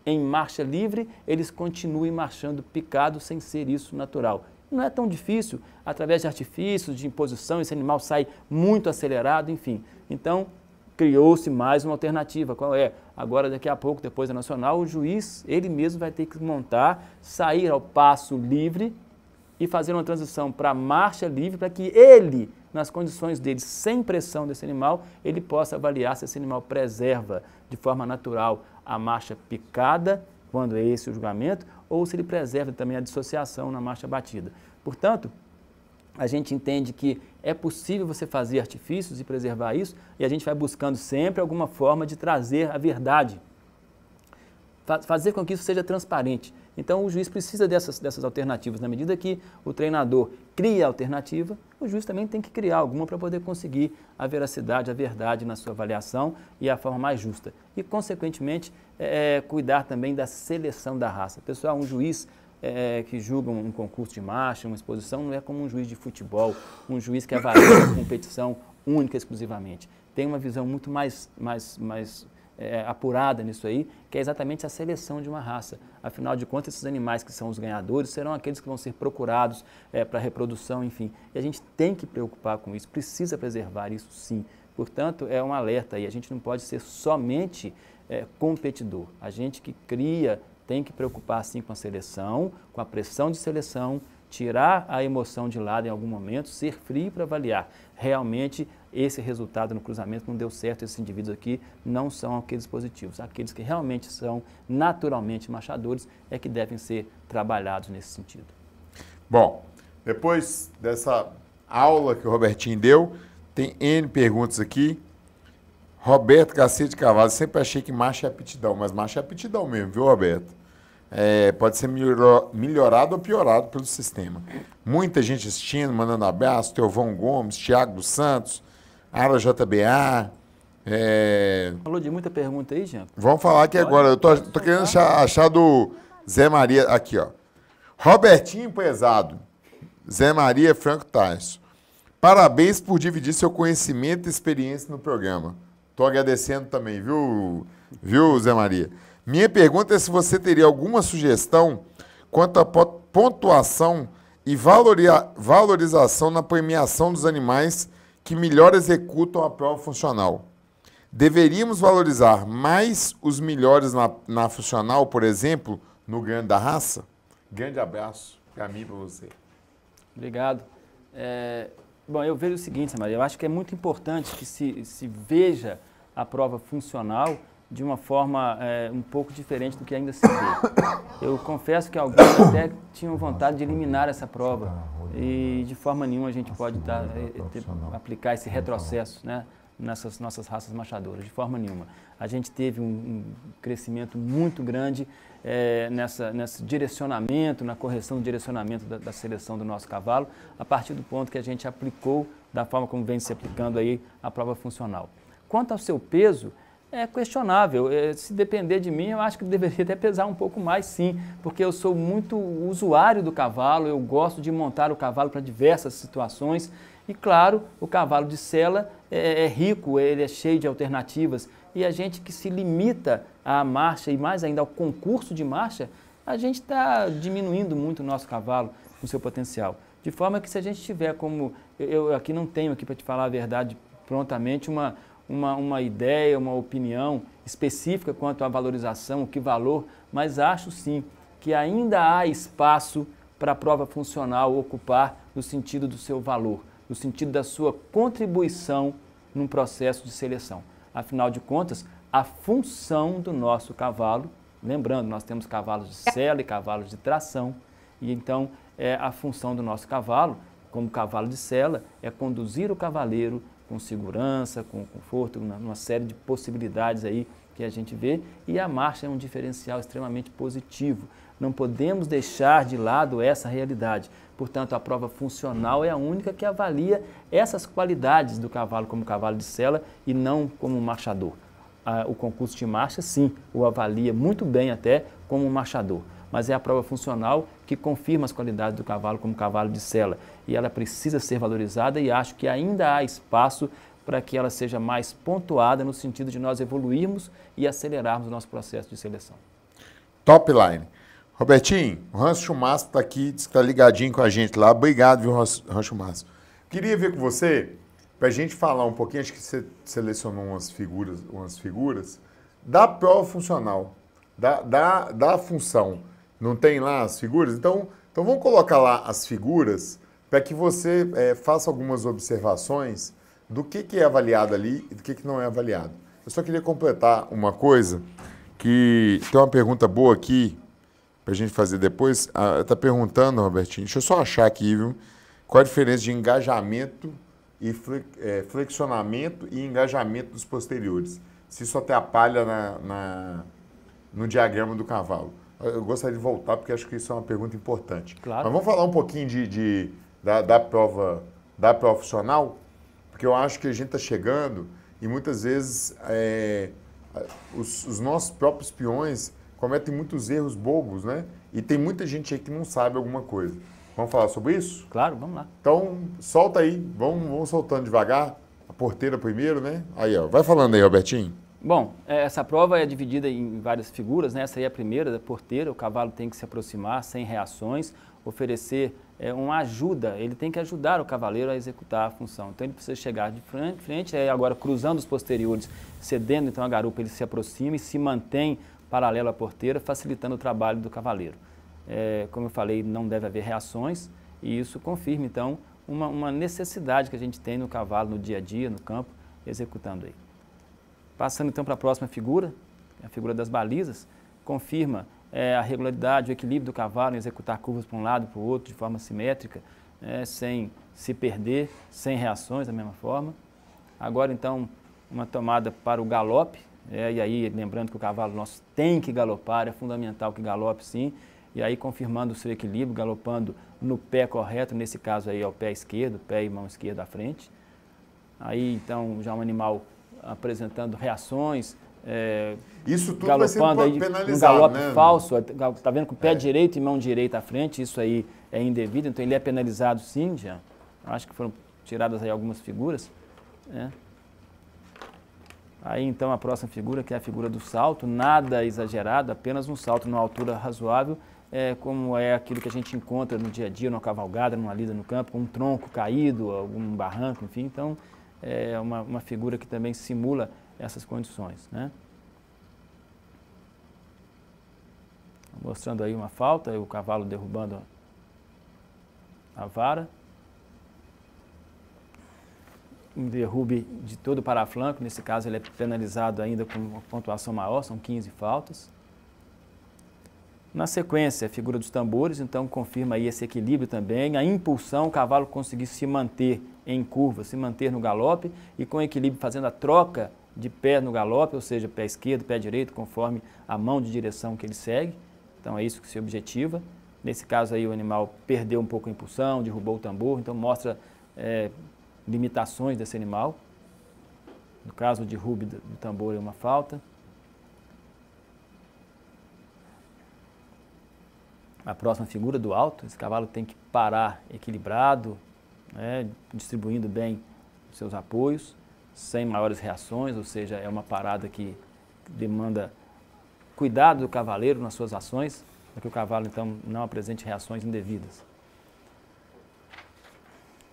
[SPEAKER 5] em marcha livre, eles continuem marchando picado sem ser isso natural. Não é tão difícil, através de artifícios, de imposição, esse animal sai muito acelerado, enfim. Então, criou-se mais uma alternativa. Qual é? Agora, daqui a pouco, depois da Nacional, o juiz, ele mesmo vai ter que montar, sair ao passo livre e fazer uma transição para marcha livre, para que ele, nas condições dele, sem pressão desse animal, ele possa avaliar se esse animal preserva de forma natural a marcha picada, quando é esse o julgamento, ou se ele preserva também a dissociação na marcha batida. Portanto, a gente entende que é possível você fazer artifícios e preservar isso, e a gente vai buscando sempre alguma forma de trazer a verdade, fazer com que isso seja transparente. Então, o juiz precisa dessas alternativas. Na medida que o treinador cria a alternativa, o juiz também tem que criar alguma para poder conseguir a veracidade, a verdade na sua avaliação e a forma mais justa. E, consequentemente, cuidar também da seleção da raça. Pessoal, um juiz que julga um concurso de marcha, uma exposição, não é como um juiz de futebol, um juiz que avalia a competição única e exclusivamente. Tem uma visão muito mais apurada nisso aí, que é exatamente a seleção de uma raça. Afinal de contas, esses animais que são os ganhadores serão aqueles que vão ser procurados para reprodução, enfim. E a gente tem que preocupar com isso, precisa preservar isso sim. Portanto, é um alerta aí, a gente não pode ser somente competidor. A gente que cria tem que preocupar sim com a seleção, com a pressão de seleção, tirar a emoção de lado em algum momento, ser frio para avaliar. Realmente, esse resultado no cruzamento não deu certo, esses indivíduos aqui não são aqueles positivos. Aqueles que realmente são naturalmente marchadores é que devem ser trabalhados nesse sentido.
[SPEAKER 3] Bom, depois dessa
[SPEAKER 4] aula que o Robertinho deu. Tem N perguntas aqui. Roberto Cacete Cavalo, sempre achei que marcha é aptidão, mas marcha é aptidão mesmo, viu, Roberto? Pode ser melhorado ou piorado pelo sistema. Muita gente assistindo, mandando abraço, Teovão Gomes, Thiago dos Santos, Ara JBA.
[SPEAKER 5] Falou de muita pergunta aí, Jean?
[SPEAKER 4] Vamos falar aqui agora. Eu tô querendo achar do Zé Maria. Aqui, ó. Robertinho Pesado. Zé Maria Franco Tarso. Parabéns por dividir seu conhecimento e experiência no programa. Estou agradecendo também, viu, Zé Maria? Minha pergunta é se você teria alguma sugestão quanto à pontuação e valorização na premiação dos animais que melhor executam a prova funcional. Deveríamos valorizar mais os melhores na funcional, por exemplo, no grande da raça? Grande abraço para mim e para você.
[SPEAKER 5] Obrigado. Bom, eu vejo o seguinte, Maria, eu acho que é muito importante que se veja a prova funcional de uma forma um pouco diferente do que ainda se vê. Eu confesso que alguns até tinham vontade de eliminar essa prova e de forma nenhuma a gente pode aplicar esse retrocesso, né, nessas nossas raças marchadoras, de forma nenhuma. A gente teve um crescimento muito grande nesse direcionamento, na correção do direcionamento da seleção do nosso cavalo, a partir do ponto que a gente aplicou, da forma como vem se aplicando aí a prova funcional. Quanto ao seu peso, é questionável. Se depender de mim, eu acho que deveria até pesar um pouco mais, sim, porque eu sou muito usuário do cavalo, eu gosto de montar o cavalo para diversas situações e, claro, o cavalo de sela é rico, ele é cheio de alternativas e a gente que se limita à marcha e mais ainda ao concurso de marcha, a gente está diminuindo muito o nosso cavalo com seu potencial. De forma que se a gente tiver como, eu aqui não tenho aqui para te falar a verdade prontamente, uma ideia, uma opinião específica quanto à valorização, que valor, mas acho sim que ainda há espaço para a prova funcional ocupar no sentido do seu valor, no sentido da sua contribuição num processo de seleção. Afinal de contas, a função do nosso cavalo, lembrando, nós temos cavalos de sela e cavalos de tração, e então a função do nosso cavalo, como cavalo de sela, é conduzir o cavaleiro com segurança, com conforto, numa série de possibilidades aí que a gente vê, e a marcha é um diferencial extremamente positivo. Não podemos deixar de lado essa realidade. Portanto, a prova funcional é a única que avalia essas qualidades do cavalo como cavalo de sela e não como marchador. O concurso de marcha, sim, o avalia muito bem até como marchador. Mas é a prova funcional que confirma as qualidades do cavalo como cavalo de sela. E ela precisa ser valorizada e acho que ainda há espaço para que ela seja mais pontuada no sentido de nós evoluirmos e acelerarmos o nosso processo de seleção.
[SPEAKER 4] Top line. Robertinho, o Rancho Márcio está aqui, diz que está ligadinho com a gente lá. Obrigado, viu, Rancho Márcio. Queria ver com você, para a gente falar um pouquinho, acho que você selecionou umas figuras da prova funcional, da função. Não tem lá as figuras? Então vamos colocar lá as figuras para que você faça algumas observações do que é avaliado ali e do que não é avaliado. Eu só queria completar uma coisa, que tem uma pergunta boa aqui, para a gente fazer depois. Está perguntando, Robertinho, deixa eu só achar aqui, viu? Qual a diferença de engajamento e flexionamento e engajamento dos posteriores? Se isso atrapalha no diagrama do cavalo. Eu gostaria de voltar, porque acho que isso é uma pergunta importante.
[SPEAKER 5] Claro.
[SPEAKER 4] Mas vamos falar um pouquinho da prova funcional, porque eu acho que a gente está chegando e muitas vezes os nossos próprios peões cometem muitos erros bobos, né? E tem muita gente aí que não sabe alguma coisa. Vamos falar sobre isso?
[SPEAKER 5] Claro, vamos lá.
[SPEAKER 4] Então, solta aí, vamos soltando devagar. A porteira primeiro, né? Aí, ó, vai falando aí, Robertinho.
[SPEAKER 5] Bom, essa prova é dividida em várias figuras, né? Essa aí é a primeira, da porteira. O cavalo tem que se aproximar sem reações, oferecer uma ajuda. Ele tem que ajudar o cavaleiro a executar a função. Então ele precisa chegar de frente, agora cruzando os posteriores, cedendo então a garupa, ele se aproxima e se mantém paralelo à porteira, facilitando o trabalho do cavaleiro. Como eu falei, não deve haver reações e isso confirma então uma necessidade que a gente tem no cavalo, no dia a dia, no campo, executando aí. Passando então para a próxima figura, a figura das balizas, confirma a regularidade, o equilíbrio do cavalo em executar curvas para um lado e para o outro de forma simétrica, sem se perder, sem reações da mesma forma. Agora, então, uma tomada para o galope, e aí lembrando que o cavalo nosso tem que galopar, é fundamental que galope sim, e aí confirmando o seu equilíbrio, galopando no pé correto, nesse caso aí é o pé esquerdo, pé e mão esquerda à frente. Aí, então, já um animal apresentando reações,
[SPEAKER 3] isso tudo
[SPEAKER 5] galopando
[SPEAKER 3] vai
[SPEAKER 5] aí
[SPEAKER 3] ser penalizado,
[SPEAKER 5] um galope
[SPEAKER 3] né?
[SPEAKER 5] falso, tá vendo com o pé direito e mão direita à frente, isso aí é indevido, então ele é penalizado sim, já. Acho que foram tiradas aí algumas figuras, né? Aí então a próxima figura, que é a figura do salto, nada exagerado, apenas um salto numa altura razoável, como é aquilo que a gente encontra no dia a dia, numa cavalgada, numa lida no campo, com um tronco caído, algum barranco, enfim. Então é uma figura que também simula essas condições, né? Mostrando aí uma falta, o cavalo derrubando a vara. Um derrube de todo o paraflanco, nesse caso ele é penalizado ainda com uma pontuação maior, são 15 faltas. Na sequência, a figura dos tambores, então confirma aí esse equilíbrio também, a impulsão, o cavalo conseguir se manter em curva, se manter no galope e com equilíbrio fazendo a troca de pé no galope, ou seja, pé esquerdo, pé direito, conforme a mão de direção que ele segue. Então é isso que se objetiva. Nesse caso aí o animal perdeu um pouco a impulsão, derrubou o tambor, então mostra limitações desse animal. No caso, o derrube do tambor é uma falta. A próxima figura do alto, esse cavalo tem que parar equilibrado, né, distribuindo bem os seus apoios, sem maiores reações, ou seja, é uma parada que demanda cuidado do cavaleiro nas suas ações, para que o cavalo então não apresente reações indevidas.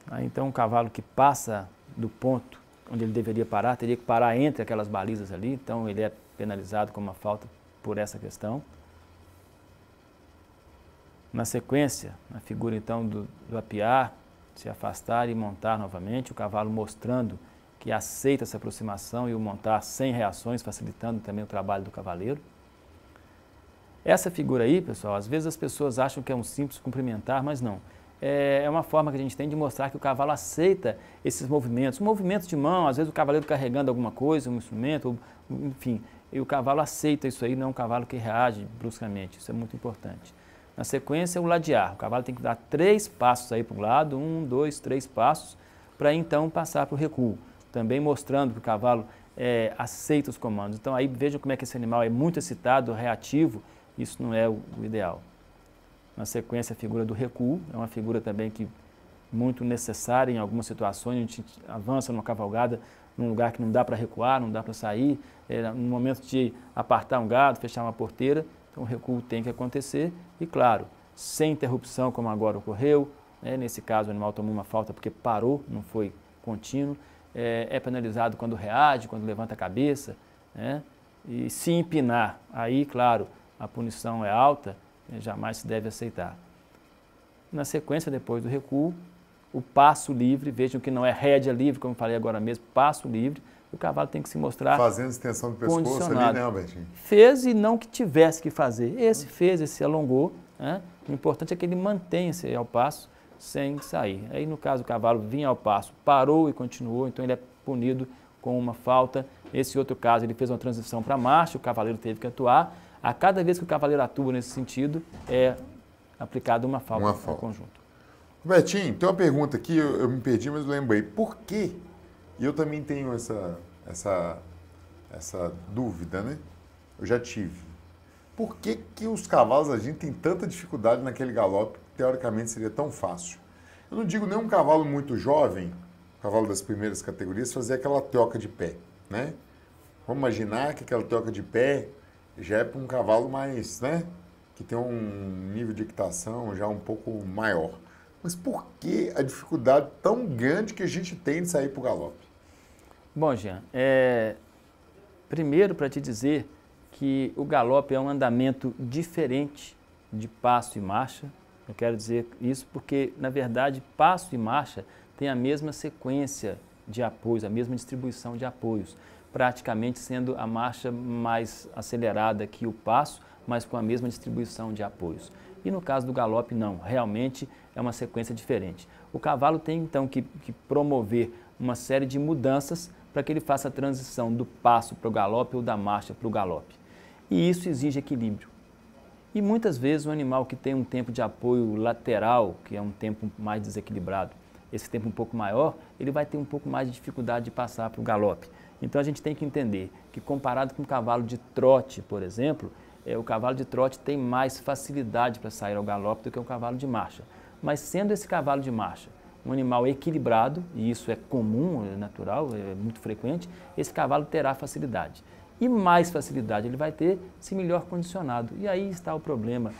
[SPEAKER 5] Aí, então, um cavalo que passa do ponto onde ele deveria parar, teria que parar entre aquelas balizas ali, então ele é penalizado com uma falta por essa questão. Na sequência, a figura então do apiar, se afastar e montar novamente, o cavalo mostrando que aceita essa aproximação e o montar sem reações, facilitando também o trabalho do cavaleiro. Essa figura aí, pessoal, às vezes as pessoas acham que é um simples cumprimentar, mas não. É uma forma que a gente tem de mostrar que o cavalo aceita esses movimentos. Movimentos de mão, às vezes o cavaleiro carregando alguma coisa, um instrumento, enfim, e o cavalo aceita isso aí, não é um cavalo que reage bruscamente, isso é muito importante. Na sequência, o ladear, o cavalo tem que dar 3 passos aí para um lado, 1, 2, 3 passos, para então passar para o recuo, também mostrando que o cavalo aceita os comandos. Então aí vejam como é que esse animal é muito excitado, reativo, isso não é o ideal. Na sequência, a figura do recuo, é uma figura também que muito necessária em algumas situações, a gente avança numa cavalgada, num lugar que não dá para recuar, não dá para sair, no momento de apartar um gado, fechar uma porteira, então o recuo tem que acontecer e, claro, sem interrupção, como agora ocorreu, nesse caso o animal tomou uma falta porque parou, não foi contínuo, é penalizado quando reage, quando levanta a cabeça, né? E se empinar, aí, claro, a punição é alta, jamais se deve aceitar. Na sequência, depois do recuo, o passo livre, vejam que não é rédea livre, como falei agora mesmo, passo livre, o cavalo tem que se mostrar
[SPEAKER 3] fazendo extensão do pescoço ali, né, Albertinho?
[SPEAKER 5] Fez e não que tivesse que fazer. Esse fez, esse alongou, né? O importante é que ele mantenha-se ao passo sem sair. Aí, no caso, o cavalo vinha ao passo, parou e continuou, então ele é punido com uma falta. Esse outro caso, ele fez uma transição para marcha, o cavaleiro teve que atuar. A cada vez que o cavaleiro atua nesse sentido, é aplicada uma falta no conjunto.
[SPEAKER 3] Betinho, tem uma pergunta aqui, eu me perdi, mas eu lembrei. Por quê? E eu também tenho essa dúvida, né? Eu já tive. Por que os cavalos, a gente tem tanta dificuldade naquele galope, que teoricamente seria tão fácil? Eu não digo nem um cavalo muito jovem, cavalo das primeiras categorias, fazer aquela troca de pé, né? Vamos imaginar que aquela troca de pé já é para um cavalo mais, né? Que tem um nível de equitação já um pouco maior. Mas por que a dificuldade tão grande que a gente tem de sair para o galope?
[SPEAKER 5] Bom, Jean, primeiro para te dizer que o galope é um andamento diferente de passo e marcha. Eu quero dizer isso porque, na verdade, passo e marcha têm a mesma sequência de apoios, a mesma distribuição de apoios, praticamente sendo a marcha mais acelerada que o passo, mas com a mesma distribuição de apoios. E no caso do galope, não. Realmente é uma sequência diferente. O cavalo tem então que promover uma série de mudanças para que ele faça a transição do passo para o galope ou da marcha para o galope. E isso exige equilíbrio. E muitas vezes o animal que tem um tempo de apoio lateral, que é um tempo mais desequilibrado, esse tempo um pouco maior, ele vai ter um pouco mais de dificuldade de passar para o galope. Então a gente tem que entender que comparado com o cavalo de trote, por exemplo, o cavalo de trote tem mais facilidade para sair ao galope do que o cavalo de marcha. Mas sendo esse cavalo de marcha um animal equilibrado, e isso é comum, é natural, é muito frequente, esse cavalo terá facilidade. E mais facilidade ele vai ter se melhor condicionado. E aí está o problema.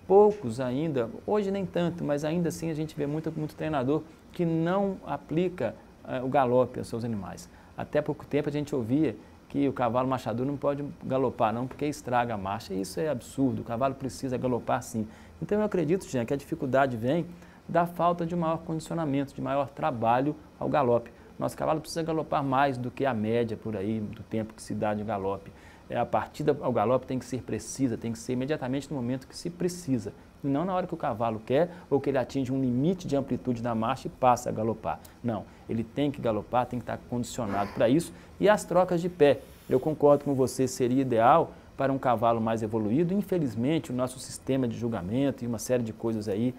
[SPEAKER 5] Poucos ainda, hoje nem tanto, mas ainda assim a gente vê muito treinador que não aplica o galope aos seus animais. Até pouco tempo a gente ouvia que o cavalo marchador não pode galopar não, porque estraga a marcha. Isso é absurdo, o cavalo precisa galopar sim. Então eu acredito, Jean, que a dificuldade vem da falta de maior condicionamento, de maior trabalho ao galope. Nosso cavalo precisa galopar mais do que a média por aí, do tempo que se dá de galope. A partida ao galope tem que ser precisa, tem que ser imediatamente no momento que se precisa. E não na hora que o cavalo quer ou que ele atinge um limite de amplitude da marcha e passa a galopar. Não, ele tem que galopar, tem que estar condicionado para isso. E as trocas de pé, eu concordo com você, seria ideal para um cavalo mais evoluído. Infelizmente, o nosso sistema de julgamento e uma série de coisas aí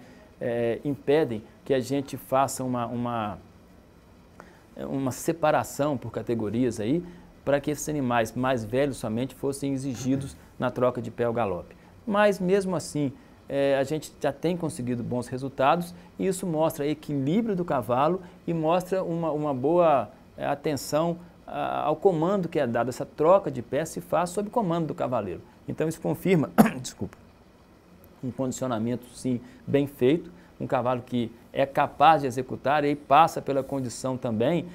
[SPEAKER 5] impedem que a gente faça uma separação por categorias aí, para que esses animais mais velhos somente fossem exigidos na troca de pé ao galope. Mas mesmo assim, a gente já tem conseguido bons resultados e isso mostra equilíbrio do cavalo e mostra uma boa atenção ao comando que é dado. Essa troca de pé se faz sob comando do cavaleiro. Então isso confirma, desculpa, um condicionamento sim bem feito, um cavalo que é capaz de executar e passa pela condição também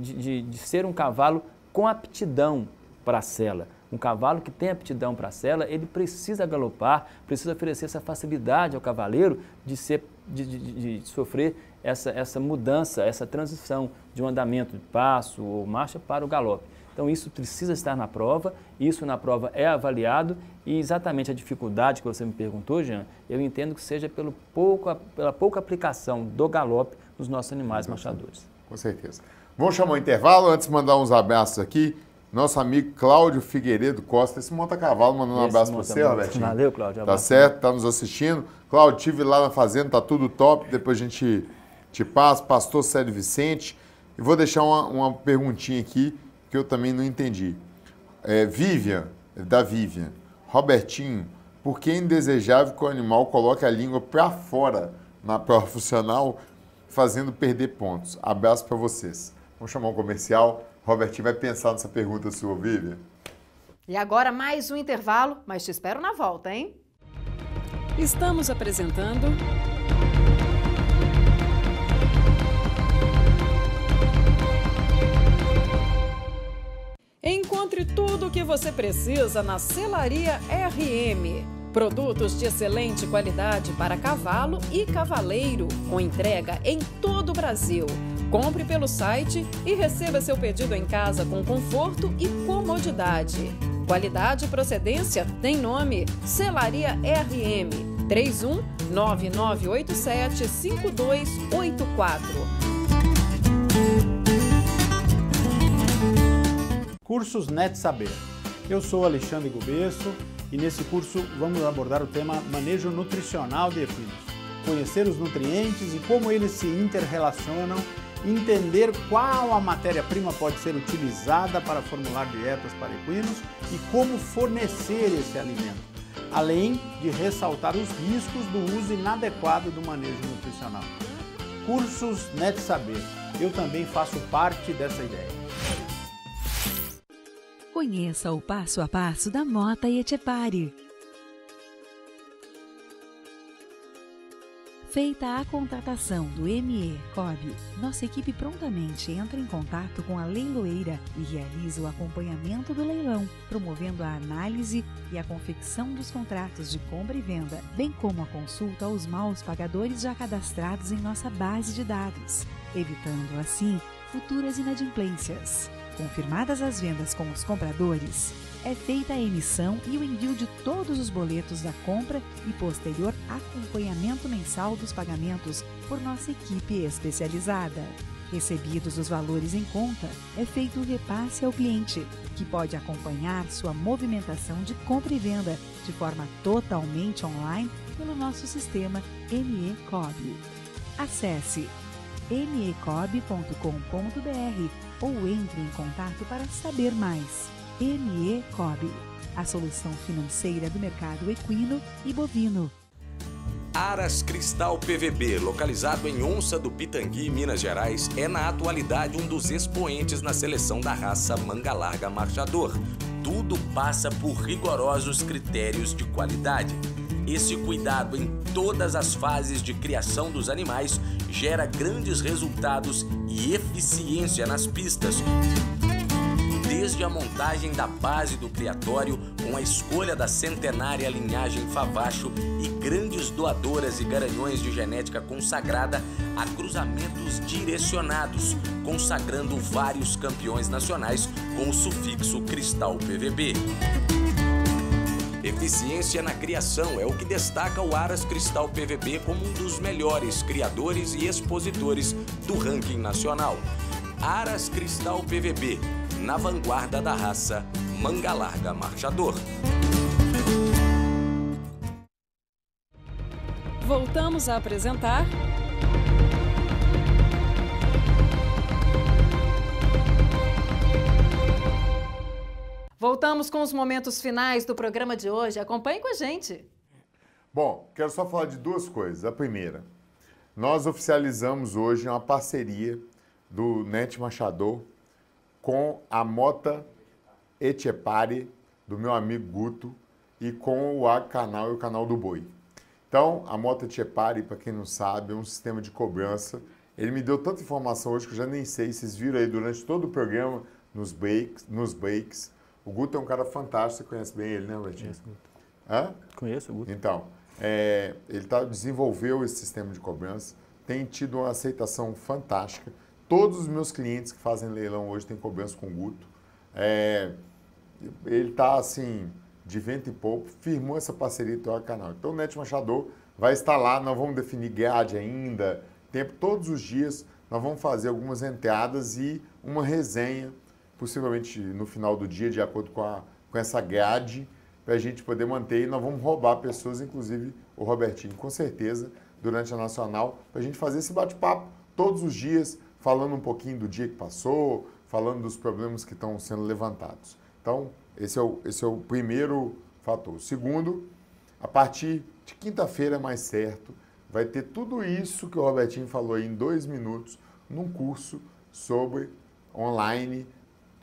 [SPEAKER 5] de ser um cavalo com aptidão para a sela. Um cavalo que tem aptidão para a sela, ele precisa galopar, precisa oferecer essa facilidade ao cavaleiro de sofrer essa mudança, essa transição de um andamento de passo ou marcha para o galope. Então isso precisa estar na prova, isso na prova é avaliado e exatamente a dificuldade que você me perguntou, Jean, eu entendo que seja pela pouca aplicação do galope nos nossos animais marchadores.
[SPEAKER 3] Com certeza. Vamos chamar o intervalo, antes de mandar uns abraços aqui. Nosso amigo Cláudio Figueiredo Costa, esse monta-cavalo, mandando um abraço para você, Robertinho.
[SPEAKER 5] Valeu, Cláudio.
[SPEAKER 3] Tá certo, tá nos assistindo. Cláudio, estive lá na fazenda, tá tudo top, depois a gente te passa, pastor Célio Vicente. E vou deixar uma perguntinha aqui, que eu também não entendi. Vivian, Robertinho, por que é indesejável que o animal coloque a língua para fora na prova funcional, fazendo perder pontos? Abraço para vocês. Vamos chamar um comercial. Robertinho vai pensar nessa pergunta sua, Vivian.
[SPEAKER 2] E agora mais um intervalo, mas te espero na volta, hein? Estamos apresentando... Encontre tudo o que você precisa na Selaria RM. Produtos de excelente qualidade para cavalo e cavaleiro, com entrega em todo o Brasil. Compre pelo site e receba seu pedido em casa com conforto e comodidade. Qualidade e procedência tem nome: Selaria RM. 31 9987 5284.
[SPEAKER 10] Cursos Net Saber. Eu sou Alexandre Gobesso e nesse curso vamos abordar o tema Manejo Nutricional de Equinos. Conhecer os nutrientes e como eles se interrelacionam, entender qual a matéria-prima pode ser utilizada para formular dietas para equinos e como fornecer esse alimento, além de ressaltar os riscos do uso inadequado do manejo nutricional. Cursos Net Saber. Eu também faço parte dessa ideia.
[SPEAKER 11] Conheça o passo a passo da Mota Etepare. Feita a contratação do ME-COB, nossa equipe prontamente entra em contato com a leiloeira e realiza o acompanhamento do leilão, promovendo a análise e a confecção dos contratos de compra e venda, bem como a consulta aos maus pagadores já cadastrados em nossa base de dados, evitando assim futuras inadimplências. Confirmadas as vendas com os compradores, É feita a emissão e o envio de todos os boletos da compra e posterior acompanhamento mensal dos pagamentos por nossa equipe especializada. Recebidos os valores em conta, é feito o repasse ao cliente, que pode acompanhar sua movimentação de compra e venda de forma totalmente online pelo nosso sistema MECOB. Acesse mecob.com.br ou entre em contato para saber mais. MECOB, a solução financeira do mercado equino e bovino.
[SPEAKER 6] Aras Cristal PVB, localizado em Onça do Pitangui, Minas Gerais, é na atualidade um dos expoentes na seleção da raça manga larga marchador. Tudo passa por rigorosos critérios de qualidade. Esse cuidado em todas as fases de criação dos animais gera grandes resultados e eficiência nas pistas. Desde a montagem da base do criatório, com a escolha da centenária linhagem Favacho e grandes doadoras e garanhões de genética consagrada, a cruzamentos direcionados, consagrando vários campeões nacionais com o sufixo Cristal PVB. Eficiência na criação é o que destaca o Aras Cristal PVB como um dos melhores criadores e expositores do ranking nacional. Aras Cristal PVB, na vanguarda da raça manga larga marchador.
[SPEAKER 2] Voltamos a apresentar Voltamos com os momentos finais do programa de hoje. Acompanhe com a gente.
[SPEAKER 3] Bom, quero só falar de duas coisas. A primeira, nós oficializamos hoje uma parceria do NET Marchador com a Mota Etchepare, do meu amigo Guto, e com o Canal e o Canal do Boi. Então, a Mota Etchepare, para quem não sabe, é um sistema de cobrança. Ele me deu tanta informação hoje que eu já nem sei. Vocês viram aí durante todo o programa, nos breaks. O Guto é um cara fantástico, você conhece bem ele, né, Robertinho?
[SPEAKER 5] Conheço o Guto.
[SPEAKER 3] Hã?
[SPEAKER 5] Conheço o Guto.
[SPEAKER 3] Então, ele desenvolveu esse sistema de cobrança, tem tido uma aceitação fantástica. Todos os meus clientes que fazem leilão hoje têm cobrança com o Guto. Ele está, assim, de vento em polpa, firmou essa parceria com o canal. Então, o NET Marchador vai estar lá, nós vamos definir grade ainda, todos os dias, nós vamos fazer algumas entradas e uma resenha, possivelmente no final do dia, de acordo com essa grade, para a gente poder manter, e nós vamos roubar pessoas, inclusive o Robertinho, com certeza, durante a Nacional, para a gente fazer esse bate-papo todos os dias, falando um pouquinho do dia que passou, falando dos problemas que estão sendo levantados. Então, esse é o primeiro fator. O segundo, a partir de quinta-feira, mais certo, vai ter tudo isso que o Robertinho falou aí em 2 minutos, num curso sobre online.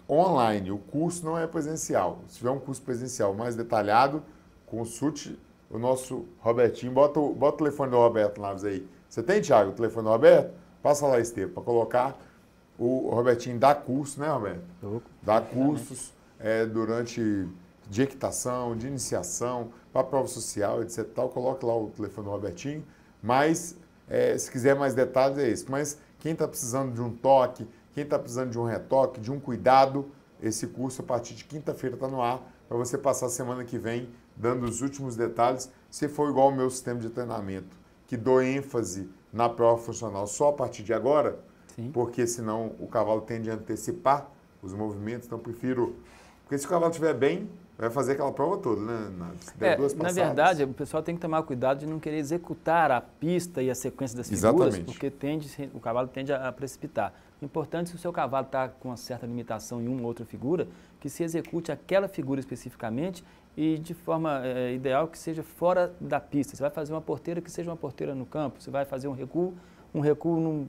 [SPEAKER 3] O curso não é presencial. Se tiver um curso presencial mais detalhado, consulte o nosso Robertinho. Bota o telefone do Roberto Naves aí. Você tem, Thiago, o telefone do Roberto? Passa lá, Estevam, para colocar. O Robertinho dá curso, né, Roberto? Dá cursos durante de equitação, de iniciação, para prova social, etc. Coloque lá o telefone do Robertinho. Mas, se quiser mais detalhes, é isso. Mas quem está precisando de um toque, quem está precisando de um retoque, de um cuidado, esse curso a partir de quinta-feira está no ar, para você passar a semana que vem dando os últimos detalhes. Se for igual ao meu sistema de treinamento, que dou ênfase na prova funcional só a partir de agora, sim, porque senão o cavalo tende a antecipar os movimentos, então prefiro... Porque se o cavalo estiver bem, vai fazer aquela prova toda, né?
[SPEAKER 5] Na verdade, o pessoal tem que tomar cuidado de não querer executar a pista e a sequência das figuras, porque o cavalo tende a precipitar. O importante, se o seu cavalo está com uma certa limitação em uma ou outra figura, que se execute aquela figura especificamente e de forma ideal que seja fora da pista. Você vai fazer uma porteira que seja uma porteira no campo, você vai fazer um recuo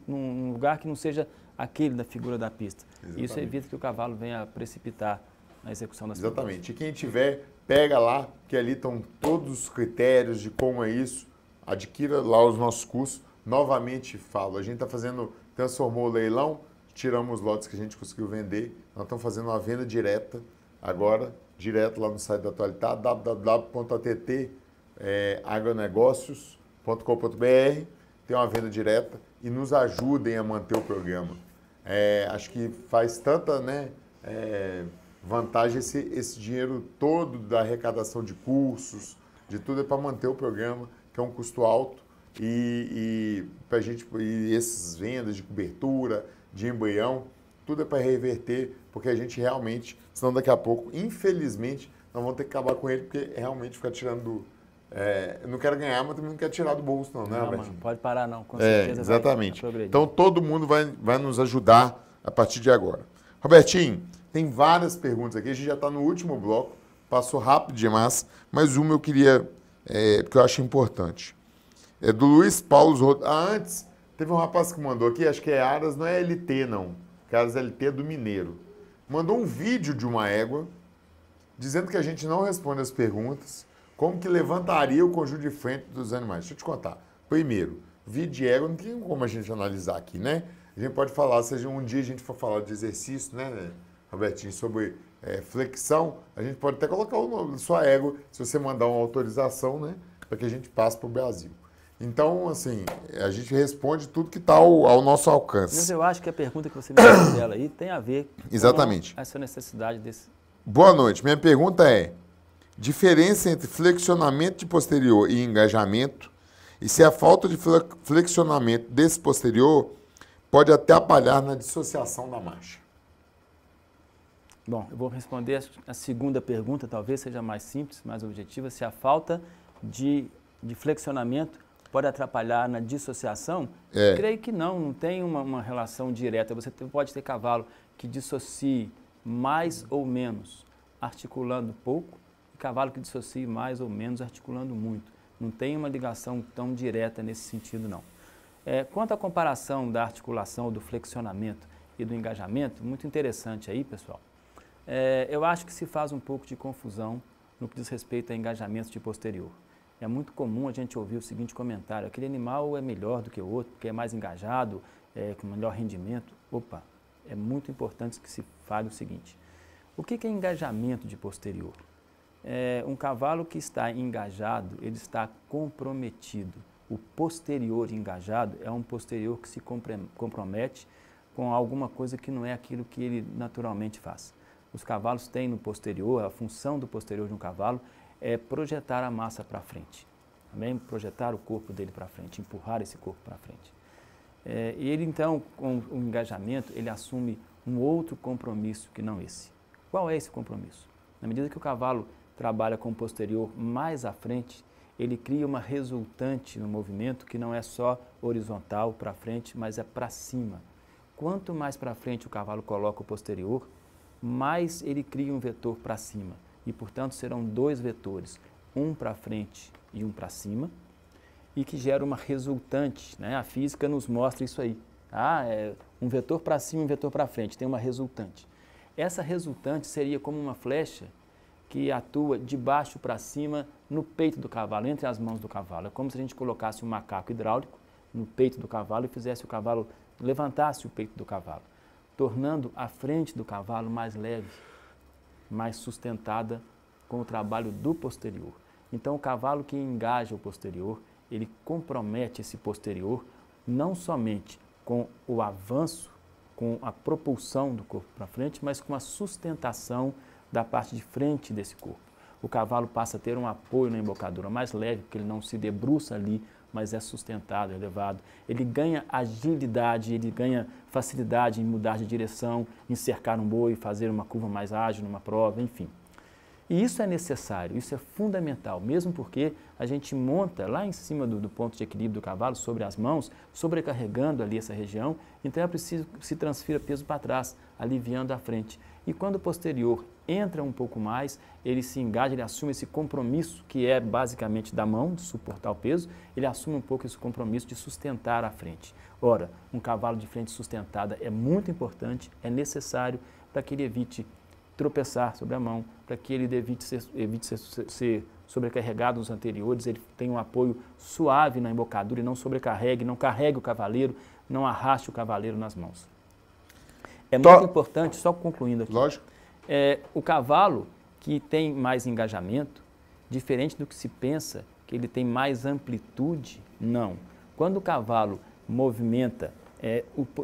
[SPEAKER 5] num lugar que não seja aquele da figura da pista. Exatamente. Isso evita que o cavalo venha a precipitar na execução das figuras.
[SPEAKER 3] Exatamente. E quem tiver, pega lá, que ali estão todos os critérios de como é isso, adquira lá os nossos cursos. Novamente falo, a gente está transformou o leilão, tiramos os lotes que a gente conseguiu vender, nós estamos fazendo uma venda direta agora, direto lá no site da Atualidade, www.att-agronegócios.com.br, tem uma venda direta e nos ajudem a manter o programa. Acho que faz tanta, vantagem, esse dinheiro todo da arrecadação de cursos, de tudo é para manter o programa, que é um custo alto, e para a gente, e essas vendas de cobertura, de embrião, tudo é para reverter, porque a gente realmente, senão daqui a pouco, infelizmente, nós vamos ter que acabar com ele, porque realmente ficar tirando eu não quero ganhar, mas também não quero tirar do bolso, não, né, Robertinho?
[SPEAKER 5] Não pode parar, não. Com certeza
[SPEAKER 3] exatamente.
[SPEAKER 5] Vai progredir.
[SPEAKER 3] Então, todo mundo vai nos ajudar a partir de agora. Robertinho, tem várias perguntas aqui. A gente já está no último bloco. Passou rápido demais, mas uma eu queria, porque eu acho importante. É do Luiz Paulo. Antes, teve um rapaz que mandou aqui, acho que é Aras, não é LT, não. Que é Aras LT do Mineiro. Mandou um vídeo de uma égua, dizendo que a gente não responde as perguntas. Como que levantaria o conjunto de frente dos animais? Deixa eu te contar. Primeiro, vídeo de égua não tem como a gente analisar aqui, né? A gente pode falar, seja um dia a gente for falar de exercício, né, Robertinho, sobre flexão, a gente pode até colocar o nome da sua égua, se você mandar uma autorização, né, para que a gente passe para o Brasil. Então, assim, a gente responde tudo que está ao nosso alcance.
[SPEAKER 5] Mas eu acho que a pergunta que você me fez dela aí tem a ver
[SPEAKER 3] Exatamente.
[SPEAKER 5] com essa necessidade desse...
[SPEAKER 3] Boa noite. Minha pergunta é: diferença entre flexionamento de posterior e engajamento, e se a falta de flexionamento desse posterior pode atrapalhar na dissociação da marcha.
[SPEAKER 5] Bom, eu vou responder a segunda pergunta, talvez seja mais simples, mais objetiva. Se a falta de flexionamento pode atrapalhar na dissociação? Creio que não tem uma relação direta. Você pode ter cavalo que dissocie mais ou menos, articulando pouco, e cavalo que dissocie mais ou menos, articulando muito. Não tem uma ligação tão direta nesse sentido, não. Quanto à comparação da articulação, do flexionamento e do engajamento, muito interessante aí, pessoal. Eu acho que se faz um pouco de confusão no que diz respeito a engajamento de posterior. É muito comum a gente ouvir o seguinte comentário: aquele animal é melhor do que o outro, porque é mais engajado, com melhor rendimento. Opa, é muito importante que se fale o seguinte: o que é engajamento de posterior? Um cavalo que está engajado, ele está comprometido. O posterior engajado é um posterior que se compromete com alguma coisa que não é aquilo que ele naturalmente faz. Os cavalos têm no posterior, a função do posterior de um cavalo é projetar a massa para frente, também projetar o corpo dele para frente, empurrar esse corpo para frente. E ele então, com o engajamento, ele assume um outro compromisso que não esse. Qual é esse compromisso? Na medida que o cavalo trabalha com o posterior mais à frente, ele cria uma resultante no movimento que não é só horizontal para frente, mas é para cima. Quanto mais para frente o cavalo coloca o posterior, mais ele cria um vetor para cima. E, portanto, serão dois vetores, um para frente e um para cima, e que gera uma resultante, né? A física nos mostra isso aí. Um vetor para cima e um vetor para frente, tem uma resultante. Essa resultante seria como uma flecha que atua de baixo para cima no peito do cavalo, entre as mãos do cavalo. É como se a gente colocasse um macaco hidráulico no peito do cavalo e fizesse o cavalo, levantasse o peito do cavalo, tornando a frente do cavalo mais leve, mais sustentada com o trabalho do posterior. Então, o cavalo que engaja o posterior, ele compromete esse posterior não somente com o avanço, com a propulsão do corpo para frente, mas com a sustentação da parte de frente desse corpo. O cavalo passa a ter um apoio na embocadura mais leve, porque ele não se debruça ali, mas é sustentado, elevado. Ele ganha agilidade, ele ganha facilidade em mudar de direção, em cercar um boi, fazer uma curva mais ágil numa prova, enfim. E isso é necessário, isso é fundamental, mesmo porque a gente monta lá em cima do ponto de equilíbrio do cavalo, sobre as mãos, sobrecarregando ali essa região, então é preciso que se transfira peso para trás, aliviando a frente. E quando o posterior entra um pouco mais, ele se engaja, ele assume esse compromisso, que é basicamente da mão, de suportar o peso, ele assume um pouco esse compromisso de sustentar a frente. Ora, um cavalo de frente sustentada é muito importante, é necessário para que ele evite tropeçar sobre a mão, para que ele evite ser sobrecarregado nos anteriores, ele tenha um apoio suave na embocadura e não sobrecarregue, não carregue o cavaleiro, não arraste o cavaleiro nas mãos. É muito importante, só concluindo aqui,
[SPEAKER 3] lógico.
[SPEAKER 5] O cavalo que tem mais engajamento, diferente do que se pensa, que ele tem mais amplitude, não. Quando o cavalo movimenta,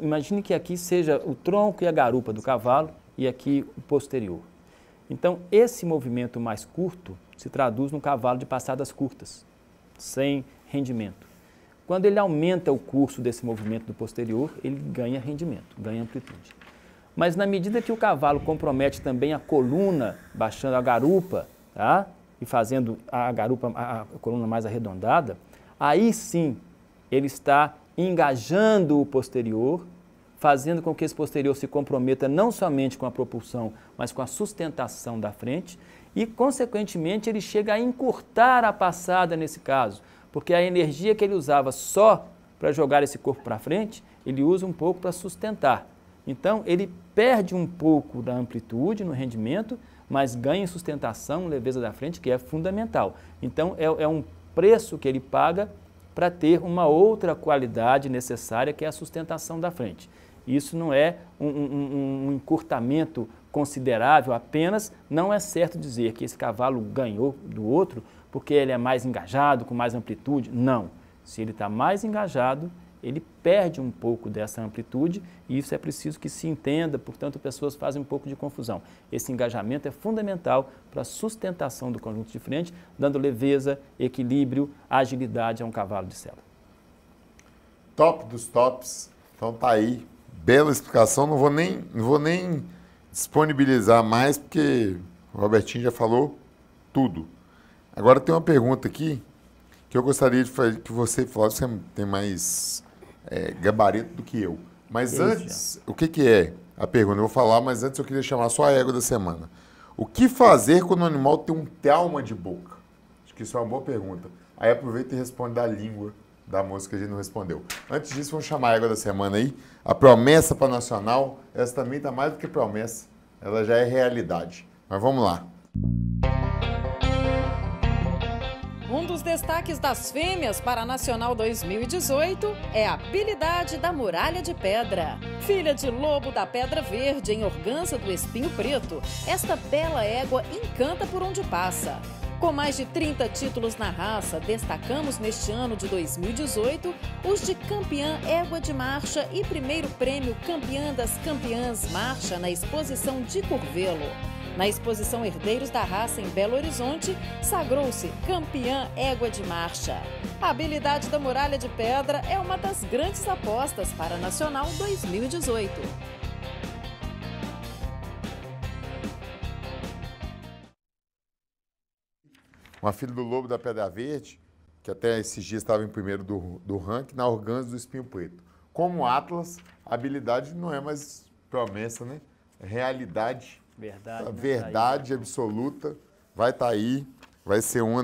[SPEAKER 5] imagine que aqui seja o tronco e a garupa do cavalo, e aqui o posterior. Então, esse movimento mais curto se traduz num cavalo de passadas curtas, sem rendimento. Quando ele aumenta o curso desse movimento do posterior, ele ganha rendimento, ganha amplitude. Mas na medida que o cavalo compromete também a coluna, baixando a garupa, tá? E fazendo a garupa, a coluna mais arredondada, aí sim ele está engajando o posterior, fazendo com que esse posterior se comprometa não somente com a propulsão, mas com a sustentação da frente e, consequentemente, ele chega a encurtar a passada nesse caso, porque a energia que ele usava só para jogar esse corpo para frente, ele usa um pouco para sustentar. Então, ele perde um pouco da amplitude no rendimento, mas ganha em sustentação, leveza da frente, que é fundamental. Então, é um preço que ele paga para ter uma outra qualidade necessária, que é a sustentação da frente. Isso não é um encurtamento considerável apenas, não é certo dizer que esse cavalo ganhou do outro porque ele é mais engajado, com mais amplitude. Não. Se ele está mais engajado, ele perde um pouco dessa amplitude e isso é preciso que se entenda, portanto, pessoas fazem um pouco de confusão. Esse engajamento é fundamental para a sustentação do conjunto de frente, dando leveza, equilíbrio, agilidade a um cavalo de sela.
[SPEAKER 4] Top dos tops. Então tá aí. Bela explicação. Não vou nem disponibilizar mais, porque o Robertinho já falou tudo. Agora tem uma pergunta aqui que eu gostaria de fazer, que você falasse, você tem mais gabarito do que eu. Mas antes, o que é a pergunta? Eu vou falar, mas antes eu queria chamar só a égua da semana. O que fazer quando o animal tem um trauma de boca? Acho que isso é uma boa pergunta. Aí aproveita e responde da língua da moça que a gente não respondeu. Antes disso, vamos chamar a égua da semana aí. A promessa para Nacional, essa também está mais do que promessa. Ela já é realidade. Mas vamos lá.
[SPEAKER 2] Um dos destaques das fêmeas para a Nacional 2018 é a habilidade da Muralha de Pedra. Filha de Lobo da Pedra Verde em Organza do Espinho Preto, esta bela égua encanta por onde passa. Com mais de 30 títulos na raça, destacamos neste ano de 2018 os de campeã égua de marcha e primeiro prêmio campeã das campeãs marcha na exposição de Curvelo. Na exposição Herdeiros da Raça em Belo Horizonte, sagrou-se campeã égua de marcha. A habilidade da Muralha de Pedra é uma das grandes apostas para a Nacional 2018.
[SPEAKER 4] Uma filha do Lobo da Pedra Verde, que até esses dias estava em primeiro do ranking, na Organza do Espinho Preto. Como Atlas, a habilidade não é mais promessa, né? É realidade. Verdade absoluta. Vai estar aí, vai ser uma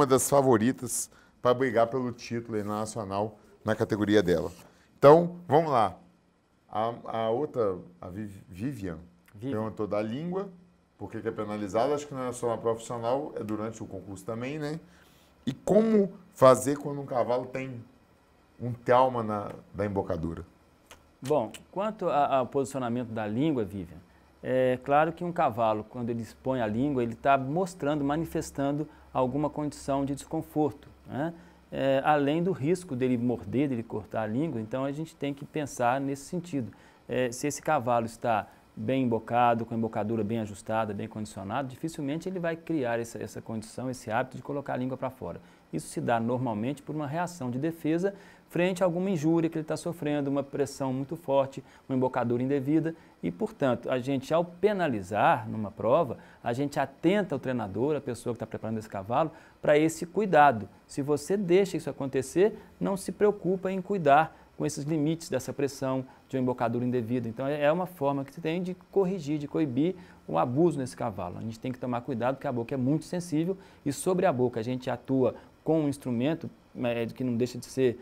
[SPEAKER 4] das favoritas para brigar pelo título aí na Nacional, na categoria dela. Então, vamos lá. A outra, a Vivian, perguntou da língua, por que é penalizado. Acho que não é só uma profissional, é durante o concurso também, né? E como fazer quando um cavalo tem um trauma da embocadura?
[SPEAKER 5] Bom, quanto ao posicionamento da língua, Vivian, é claro que um cavalo, quando ele expõe a língua, ele está mostrando, manifestando alguma condição de desconforto, né? Além do risco dele morder, dele cortar a língua, então a gente tem que pensar nesse sentido. Se esse cavalo está bem embocado, com a embocadura bem ajustada, bem condicionada, dificilmente ele vai criar essa condição, esse hábito de colocar a língua para fora. Isso se dá normalmente por uma reação de defesa frente a alguma injúria que ele está sofrendo, uma pressão muito forte, uma embocadura indevida e, portanto, a gente, ao penalizar numa prova, a gente atenta o treinador, a pessoa que está preparando esse cavalo, para esse cuidado. Se você deixa isso acontecer, não se preocupa em cuidar com esses limites dessa pressão, de uma embocadura indevida. Então, é uma forma que você tem de corrigir, de coibir o abuso nesse cavalo. A gente tem que tomar cuidado, porque a boca é muito sensível e sobre a boca a gente atua com um instrumento que não deixa de ser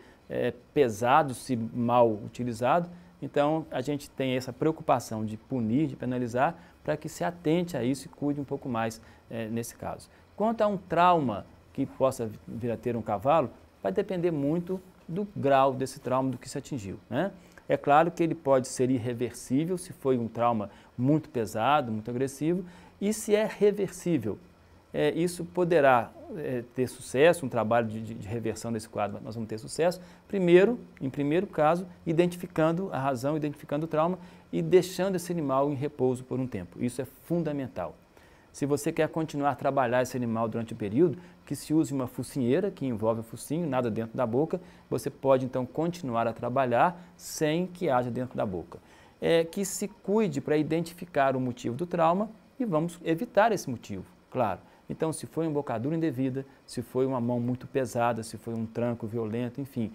[SPEAKER 5] pesado se mal utilizado. Então, a gente tem essa preocupação de punir, de penalizar, para que se atente a isso e cuide um pouco mais nesse caso. Quanto a um trauma que possa vir a ter um cavalo, vai depender muito do grau desse trauma, do que se atingiu, né? É claro que ele pode ser irreversível, se foi um trauma muito pesado, muito agressivo, e se é reversível. isso poderá ter sucesso, um trabalho de reversão desse quadro, nós vamos ter sucesso, em primeiro caso, identificando a razão, identificando o trauma e deixando esse animal em repouso por um tempo. Isso é fundamental. Se você quer continuar a trabalhar esse animal durante o período, que se use uma focinheira, que envolve o focinho, nada dentro da boca, você pode então continuar a trabalhar sem que haja dentro da boca. Que se cuide para identificar o motivo do trauma e vamos evitar esse motivo, claro. Então, se foi uma embocadura indevida, se foi uma mão muito pesada, se foi um tranco violento, enfim,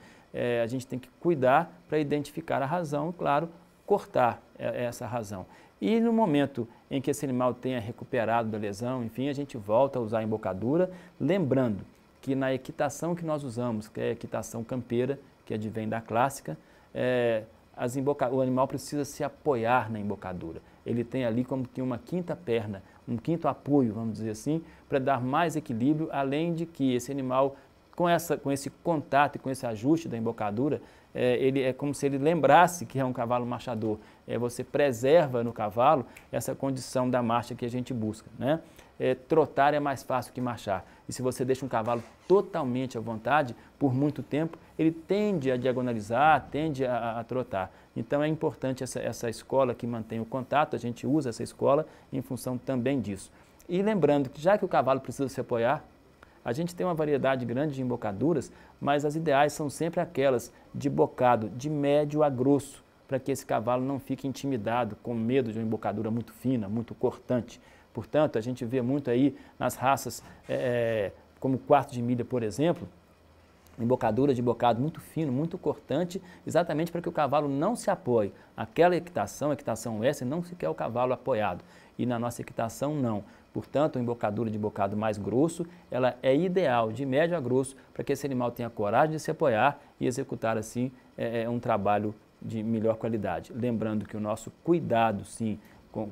[SPEAKER 5] a gente tem que cuidar para identificar a razão e, claro, cortar essa razão. E no momento em que esse animal tenha recuperado da lesão, enfim, a gente volta a usar a embocadura, lembrando que na equitação que nós usamos, que é a equitação campeira, que advém da clássica, o animal precisa se apoiar na embocadura. Ele tem ali como que uma quinta perna, um quinto apoio, vamos dizer assim, para dar mais equilíbrio, além de que esse animal, com esse contato e com esse ajuste da embocadura, ele é como se ele lembrasse que é um cavalo marchador. Você preserva no cavalo essa condição da marcha que a gente busca, né? Trotar é mais fácil que marchar. E se você deixa um cavalo totalmente à vontade, por muito tempo, ele tende a diagonalizar, tende a trotar. Então é importante essa escola que mantém o contato, a gente usa essa escola em função também disso. E lembrando que já que o cavalo precisa se apoiar, a gente tem uma variedade grande de embocaduras, mas as ideais são sempre aquelas de bocado de médio a grosso, para que esse cavalo não fique intimidado, com medo de uma embocadura muito fina, muito cortante. Portanto, a gente vê muito aí nas raças, como quarto de milha, por exemplo, embocadura de bocado muito fino, muito cortante, exatamente para que o cavalo não se apoie. Aquela equitação, a equitação S, não se quer o cavalo apoiado. E na nossa equitação, não. Portanto, a embocadura de bocado mais grosso, ela é ideal, de médio a grosso, para que esse animal tenha coragem de se apoiar e executar, assim, um trabalho de melhor qualidade. Lembrando que o nosso cuidado, sim,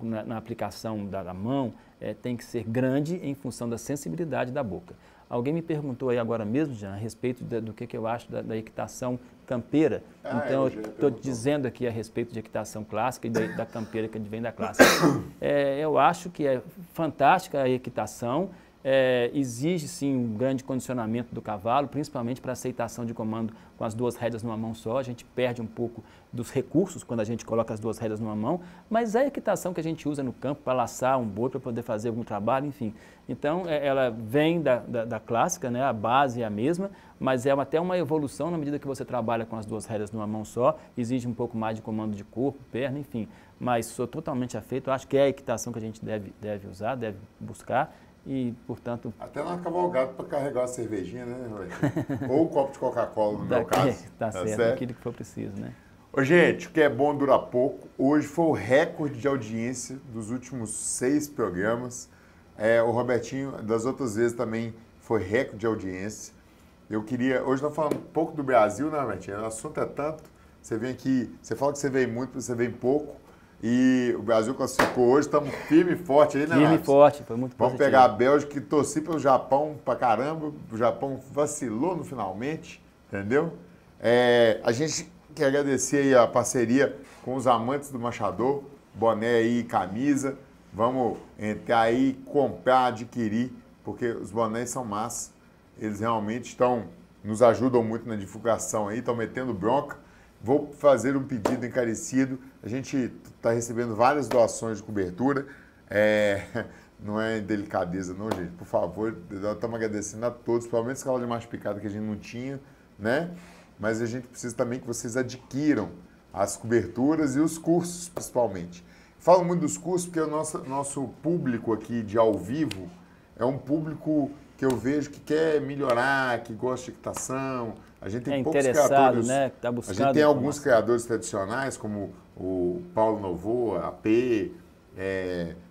[SPEAKER 5] na aplicação da mão, tem que ser grande em função da sensibilidade da boca. Alguém me perguntou aí agora mesmo, Jean, a respeito do que eu acho da equitação campeira. Então, eu estou dizendo aqui a respeito de equitação clássica e da campeira que vem da clássica. Eu acho que é fantástica a equitação, exige sim um grande condicionamento do cavalo, principalmente para aceitação de comando com as duas rédeas numa mão só. A gente perde um pouco dos recursos quando a gente coloca as duas rédeas numa mão, mas a equitação que a gente usa no campo para laçar um boi, para poder fazer algum trabalho, enfim. Então, ela vem da clássica, né? A base é a mesma, mas é até uma evolução na medida que você trabalha com as duas rédeas numa mão só, exige um pouco mais de comando de corpo, perna, enfim. Mas sou totalmente afeito, acho que é a equitação que a gente deve usar, deve buscar. E, portanto...
[SPEAKER 3] Até na cavalgada para carregar a cervejinha, né? Ou um copo de Coca-Cola, no meu caso.
[SPEAKER 5] Tá certo, aquilo que for preciso, né?
[SPEAKER 3] Ô, gente, o que é bom dura pouco. Hoje foi o recorde de audiência dos últimos 6 programas. O Robertinho, das outras vezes também foi recorde de audiência. Eu queria... Hoje nós falamos um pouco do Brasil, né, Robertinho? O assunto é tanto. Você vem aqui, você fala que você vem muito, você vem pouco. E o Brasil classificou hoje, estamos firme e forte aí, né,
[SPEAKER 5] Firme e forte, foi muito
[SPEAKER 3] Vamos
[SPEAKER 5] positivo.
[SPEAKER 3] pegar a Bélgica e torcer pelo Japão pra caramba. O Japão vacilou no finalmente, entendeu? A gente quer agradecer aí a parceria com os amantes do Marchador, boné aí e camisa. Vamos entrar aí, comprar, adquirir, porque os bonés são massa. Eles realmente nos ajudam muito na divulgação aí, estão metendo bronca. Vou fazer um pedido encarecido. A gente está recebendo várias doações de cobertura. Não é delicadeza, não, gente. Por favor, estamos agradecendo a todos, principalmente esse cavalo de macho picado que a gente não tinha, né? Mas a gente precisa também que vocês adquiram as coberturas e os cursos, principalmente. Falo muito dos cursos porque o nosso público aqui de ao vivo é um público que eu vejo que quer melhorar, que gosta de equitação. A gente tem poucos criadores,
[SPEAKER 5] né? Tá buscando
[SPEAKER 3] a gente tem alguns criadores tradicionais, como o Paulo Novoa, a P,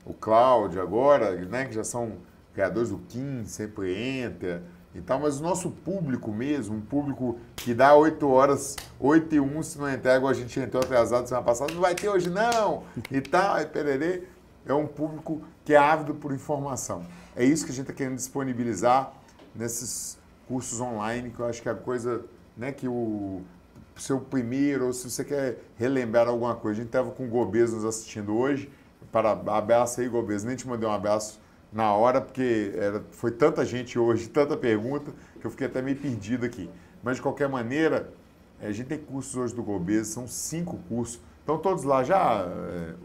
[SPEAKER 3] o Cláudio agora, né? Que já são criadores do Kim, sempre entra e tal, mas o nosso público mesmo, um público que dá 8 horas, 8 e 1, se não entrar, igual a gente entrou atrasado semana passada, não vai ter hoje não, e tal, e pererê, é um público que é ávido por informação. É isso que a gente está querendo disponibilizar nesses cursos online, que eu acho que é a coisa, né, que o seu primeiro, ou se você quer relembrar alguma coisa. A gente estava com o Gobês nos assistindo hoje, abraço aí, Gobês, nem te mandei um abraço na hora, porque foi tanta gente hoje, tanta pergunta, que eu fiquei até meio perdido aqui. Mas, de qualquer maneira, a gente tem cursos hoje do Gobeso, são 5 cursos. Estão todos lá já,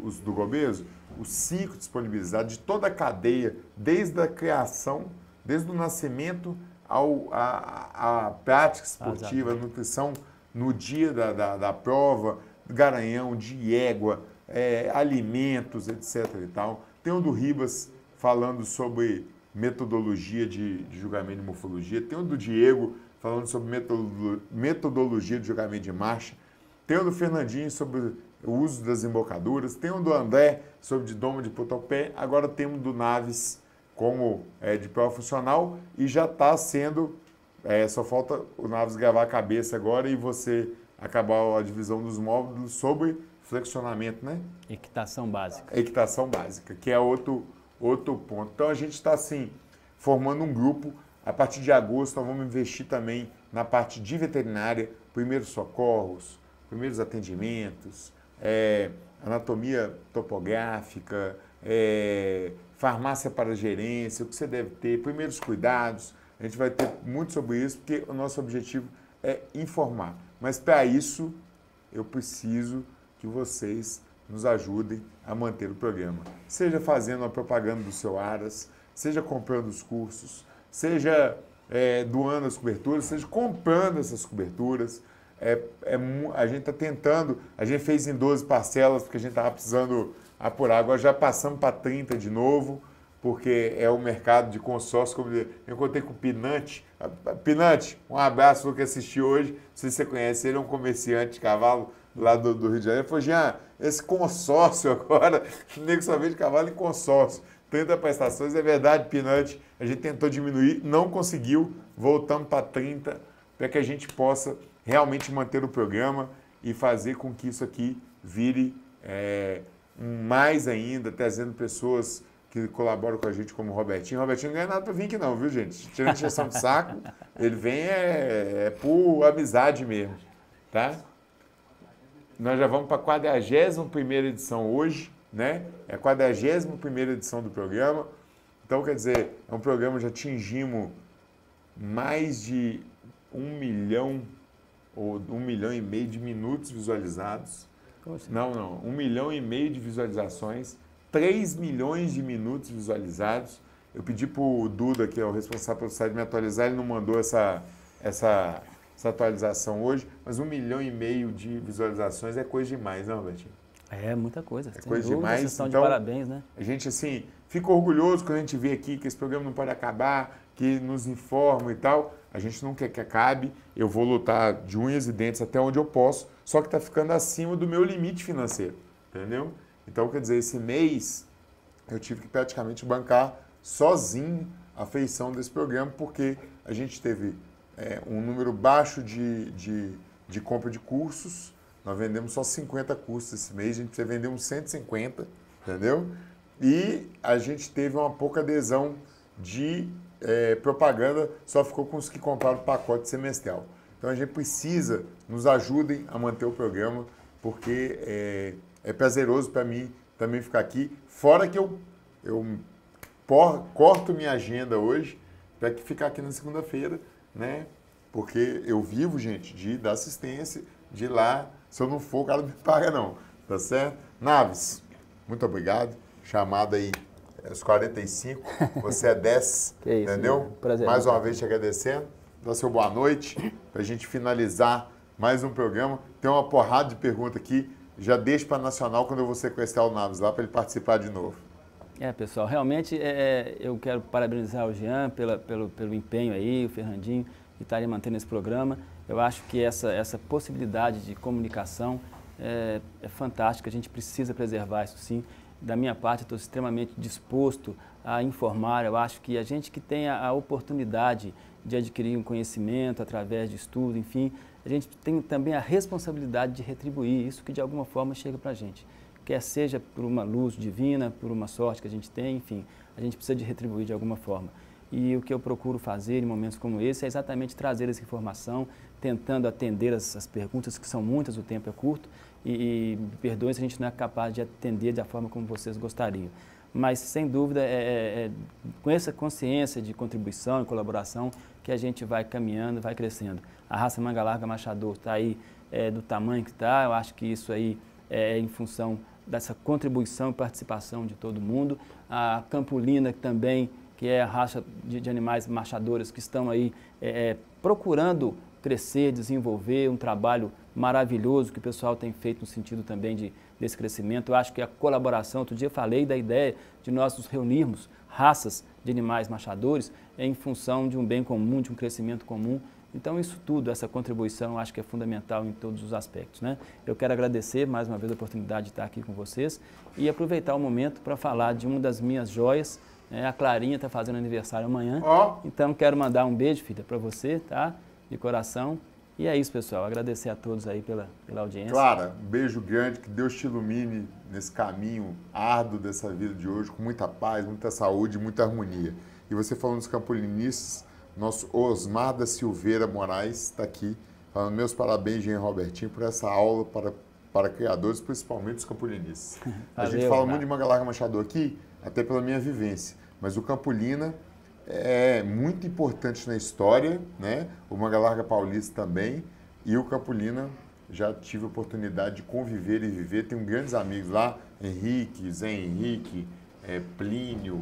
[SPEAKER 3] os do Gobeso? Os 5 disponibilizados de toda a cadeia, desde a criação, desde o nascimento à prática esportiva, a nutrição no dia da prova, garanhão, de égua, alimentos, etc. e tal. Tem um do Ribas falando sobre metodologia de julgamento de morfologia. Tem um do Diego falando sobre metodologia de julgamento de marcha. Tem um do Fernandinho sobre o uso das embocaduras. Tem um do André sobre doma de potopé. Agora tem um do Naves como de prova funcional e já está sendo, só falta o Naves gravar a cabeça agora e você acabar a divisão dos módulos sobre flexionamento, né?
[SPEAKER 5] Equitação básica.
[SPEAKER 3] Equitação básica, que é outro ponto. Então, a gente está, assim, formando um grupo. A partir de agosto, nós vamos investir também na parte de veterinária, primeiros socorros, primeiros atendimentos, anatomia topográfica, farmácia para gerência, o que você deve ter, primeiros cuidados. A gente vai ter muito sobre isso, porque o nosso objetivo é informar. Mas, para isso, eu preciso que vocês nos ajudem a manter o programa. Seja fazendo a propaganda do seu Aras, seja comprando os cursos, seja doando as coberturas, seja comprando essas coberturas. A gente está tentando, a gente fez em 12 parcelas, porque a gente estava precisando apurar. Agora já passamos para 30 de novo, porque é o mercado de consórcio. Como eu encontrei com o Pinante. Pinante, um abraço para que assistiu hoje. Não sei se você conhece, ele é um comerciante de cavalo lá do Rio de Janeiro. Ele falou, Jean, esse consórcio agora, o nego só vende cavalo em consórcio. 30 prestações, é verdade, Pinante. A gente tentou diminuir, não conseguiu, voltamos para 30, para que a gente possa realmente manter o programa e fazer com que isso aqui vire mais ainda, trazendo pessoas que colaboram com a gente, como o Robertinho. O Robertinho não ganha nada para vir aqui não, viu, gente? Tirando injeção de saco, ele vem por amizade mesmo, tá? Nós já vamos para a 41ª edição hoje, né? É a 41ª edição do programa. Então, quer dizer, é um programa, já atingimos mais de 1 milhão ou 1,5 milhão de minutos visualizados. Não, 1,5 milhão de visualizações, 3 milhões de minutos visualizados. Eu pedi para o Duda, que é o responsável pelo site, me atualizar, ele não mandou essa atualização hoje, mas 1,5 milhão de visualizações é coisa demais, não, Betinho?
[SPEAKER 5] É muita coisa.
[SPEAKER 3] É coisa demais.
[SPEAKER 5] Vocês estão
[SPEAKER 3] então,
[SPEAKER 5] de parabéns, né?
[SPEAKER 3] A gente, assim, fica orgulhoso quando a gente vê aqui que esse programa não pode acabar, que nos informa e tal. A gente não quer que acabe. Eu vou lutar de unhas e dentes até onde eu posso, só que está ficando acima do meu limite financeiro, entendeu? Então, quer dizer, esse mês eu tive que praticamente bancar sozinho a feição desse programa, porque a gente teve um número baixo de compra de cursos. Nós vendemos só 50 cursos esse mês, a gente precisa vender uns 150, entendeu? E a gente teve uma pouca adesão de propaganda, só ficou com os que compraram o pacote semestral. Então a gente precisa, nos ajudem a manter o programa, porque é prazeroso para mim também ficar aqui, fora que eu corto minha agenda hoje para ficar aqui na segunda-feira, né? Porque eu vivo, gente, de dar assistência, de ir lá. Se eu não for, o cara não me paga, não. Tá certo? Naves, muito obrigado. Chamada aí, os 45. Você é 10, que isso, entendeu?
[SPEAKER 5] Prazer.
[SPEAKER 3] Mais uma vez te agradecendo. Dá seu boa noite, para a gente finalizar mais um programa. Tem uma porrada de pergunta aqui. Já deixo para Nacional quando eu vou sequestrar o Naves lá, para ele participar de novo.
[SPEAKER 5] Pessoal, realmente eu quero parabenizar o Jean pelo empenho aí, o Fernandinho, que estaria mantendo esse programa. Eu acho que essa possibilidade de comunicação é fantástica, a gente precisa preservar isso sim. Da minha parte, estou extremamente disposto a informar. Eu acho que a gente que tem a oportunidade de adquirir um conhecimento através de estudo, enfim, a gente tem também a responsabilidade de retribuir isso que de alguma forma chega para a gente. Quer seja por uma luz divina, por uma sorte que a gente tem, enfim, a gente precisa de retribuir de alguma forma. E o que eu procuro fazer em momentos como esse é exatamente trazer essa informação, tentando atender as perguntas, que são muitas, o tempo é curto, e me perdoem se a gente não é capaz de atender da forma como vocês gostariam. mas sem dúvida com essa consciência de contribuição e colaboração que a gente vai caminhando, vai crescendo. A raça Manga Larga Marchador está aí do tamanho que está, eu acho que isso aí é em função dessa contribuição e participação de todo mundo. A Campolina também, que é a raça de animais marchadores que estão aí procurando crescer, desenvolver um trabalho maravilhoso que o pessoal tem feito no sentido também desse crescimento. Eu acho que a colaboração, outro dia eu falei da ideia de nós nos reunirmos raças de animais marchadores em função de um bem comum, de um crescimento comum. Então isso tudo, essa contribuição, eu acho que é fundamental em todos os aspectos, né? Eu quero agradecer mais uma vez a oportunidade de estar aqui com vocês e aproveitar o momento para falar de uma das minhas joias, né? A Clarinha está fazendo aniversário amanhã, então quero mandar um beijo, filha, para você, tá? De coração. E é isso, pessoal. Agradecer a todos aí pela audiência.
[SPEAKER 3] Clara, um beijo grande, que Deus te ilumine nesse caminho árduo dessa vida de hoje, com muita paz, muita saúde, muita harmonia. E você falando dos campolinistas, nosso Osmar da Silveira Moraes está aqui, falando meus parabéns, Jean Robertinho, por essa aula para criadores, principalmente os campolinistas. A gente fala muito de Manga Larga Marchador aqui, até pela minha vivência, mas o Campolina é muito importante na história, né? O Manga Larga Paulista também, e o Campolina já tive a oportunidade de conviver e viver. Tenho grandes amigos lá, Henrique, Zé Henrique, Plínio,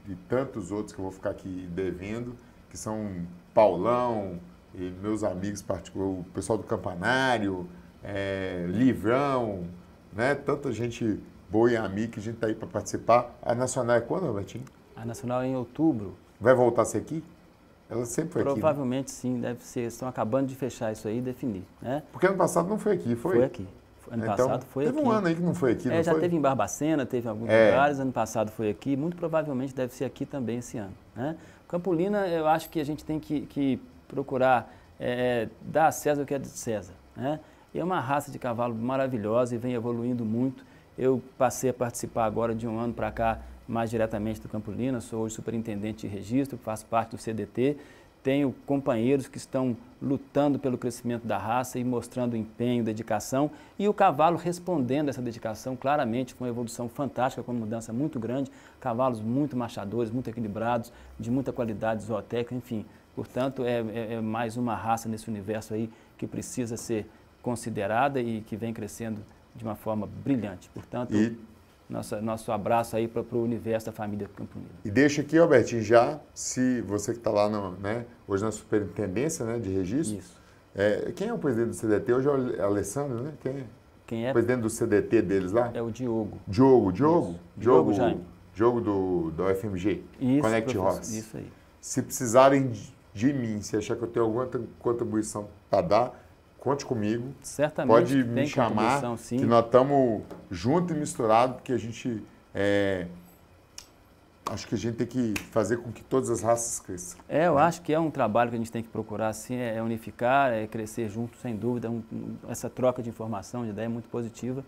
[SPEAKER 3] e tantos outros que eu vou ficar aqui devendo, que são Paulão e meus amigos particulares, o pessoal do Campanário, Livrão, né? Tanta gente boa e amiga que a gente está aí para participar. A Nacional é quando, Robertinho?
[SPEAKER 5] A Nacional é em outubro.
[SPEAKER 3] Vai voltar a ser aqui? Ela sempre foi
[SPEAKER 5] Provavelmente
[SPEAKER 3] aqui, né?
[SPEAKER 5] Sim, deve ser. Estão acabando de fechar isso aí e definir, né?
[SPEAKER 3] Porque ano passado não foi aqui, foi?
[SPEAKER 5] Foi aqui. Ano passado foi aqui.
[SPEAKER 3] Teve um ano aí que não foi aqui, não
[SPEAKER 5] já
[SPEAKER 3] foi?
[SPEAKER 5] teve em Barbacena, teve em alguns lugares, ano passado foi aqui, muito provavelmente deve ser aqui também esse ano, né? Campolina, eu acho que a gente tem que procurar dar a César o que é de César, né? E é uma raça de cavalo maravilhosa e vem evoluindo muito. Eu passei a participar agora de um ano para cá mais diretamente do Campolina, sou hoje superintendente de registro, faço parte do CDT, tenho companheiros que estão lutando pelo crescimento da raça e mostrando empenho, dedicação, e o cavalo respondendo a essa dedicação claramente, com uma evolução fantástica, com uma mudança muito grande, cavalos muito marchadores, muito equilibrados, de muita qualidade zootécnica, enfim. Portanto, é mais uma raça nesse universo aí que precisa ser considerada e que vem crescendo de uma forma brilhante. Portanto, nosso abraço aí para o universo da família Campolina.
[SPEAKER 3] E deixa aqui, Albertinho, já, se você que está lá hoje na superintendência, né, de registro. Isso. Quem é o presidente do CDT? Hoje é o Alessandro, né? Quem é? O presidente do CDT deles lá?
[SPEAKER 5] É o Diogo.
[SPEAKER 3] Diogo
[SPEAKER 5] Jaime.
[SPEAKER 3] Diogo do UFMG.
[SPEAKER 5] Isso,
[SPEAKER 3] Connect Horse.
[SPEAKER 5] Isso aí.
[SPEAKER 3] Se precisarem de mim, se achar que eu tenho alguma contribuição para dar, conte comigo.
[SPEAKER 5] Certamente.
[SPEAKER 3] Pode me chamar,
[SPEAKER 5] sim.
[SPEAKER 3] Que nós estamos juntos e misturados, porque a gente acho que a gente tem que fazer com que todas as raças cresçam.
[SPEAKER 5] Eu acho que é um trabalho que a gente tem que procurar, sim, unificar, crescer junto, sem dúvida. Essa troca de informação, de ideia é muito positiva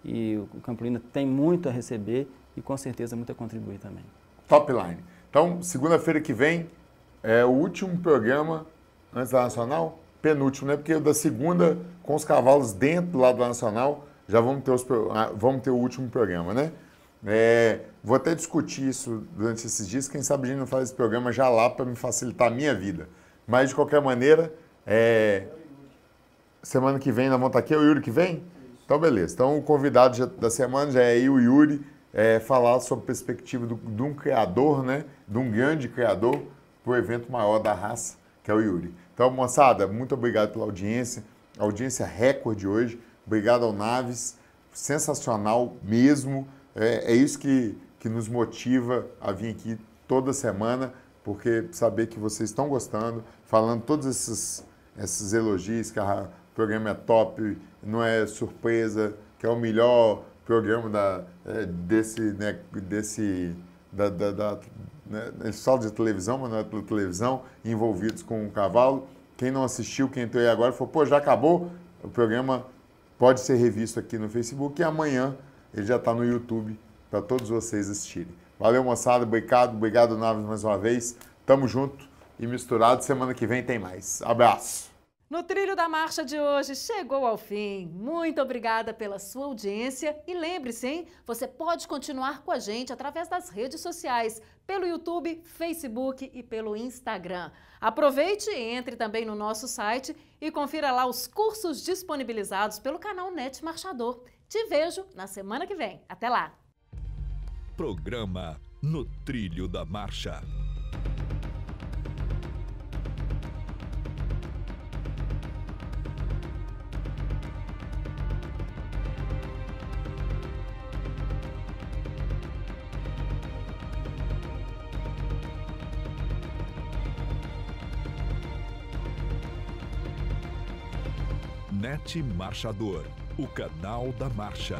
[SPEAKER 5] e o Campolina tem muito a receber e com certeza muito a contribuir também.
[SPEAKER 3] Top line. Então, segunda-feira que vem é o último programa antes da Nacional. Penúltimo, né? Porque o da segunda, com os cavalos dentro do lado da Nacional, já vamos ter o último programa, né? Vou até discutir isso durante esses dias. Quem sabe a gente não faz esse programa já lá para me facilitar a minha vida. Mas, de qualquer maneira, semana que vem nós vamos estar aqui. É o Yuri que vem? Então, beleza. Então, o convidado da semana já é aí o Yuri, falar sobre a perspectiva de um criador, né? De um grande criador para o evento maior da raça, que é o Yuri. Então, moçada, muito obrigado pela audiência. Audiência recorde hoje. Obrigado ao Naves. Sensacional mesmo. É isso que nos motiva a vir aqui toda semana, porque saber que vocês estão gostando, falando todos esses elogios, que o programa é top, não é surpresa, que é o melhor programa só de televisão, mas não é pela televisão, envolvidos com o cavalo. Quem não assistiu, quem entrou aí agora, falou, pô, já acabou? O programa pode ser revisto aqui no Facebook e amanhã ele já está no YouTube para todos vocês assistirem. Valeu, moçada, obrigado, Naves, mais uma vez. Tamo junto e misturado. Semana que vem tem mais. Abraço.
[SPEAKER 2] No Trilho da Marcha de hoje chegou ao fim. Muito obrigada pela sua audiência e lembre-se, hein? Você pode continuar com a gente através das redes sociais, pelo YouTube, Facebook e pelo Instagram. Aproveite e entre também no nosso site e confira lá os cursos disponibilizados pelo canal NET Marchador. Te vejo na semana que vem. Até lá!
[SPEAKER 1] Programa No Trilho da Marcha. NET Marchador, o canal da marcha.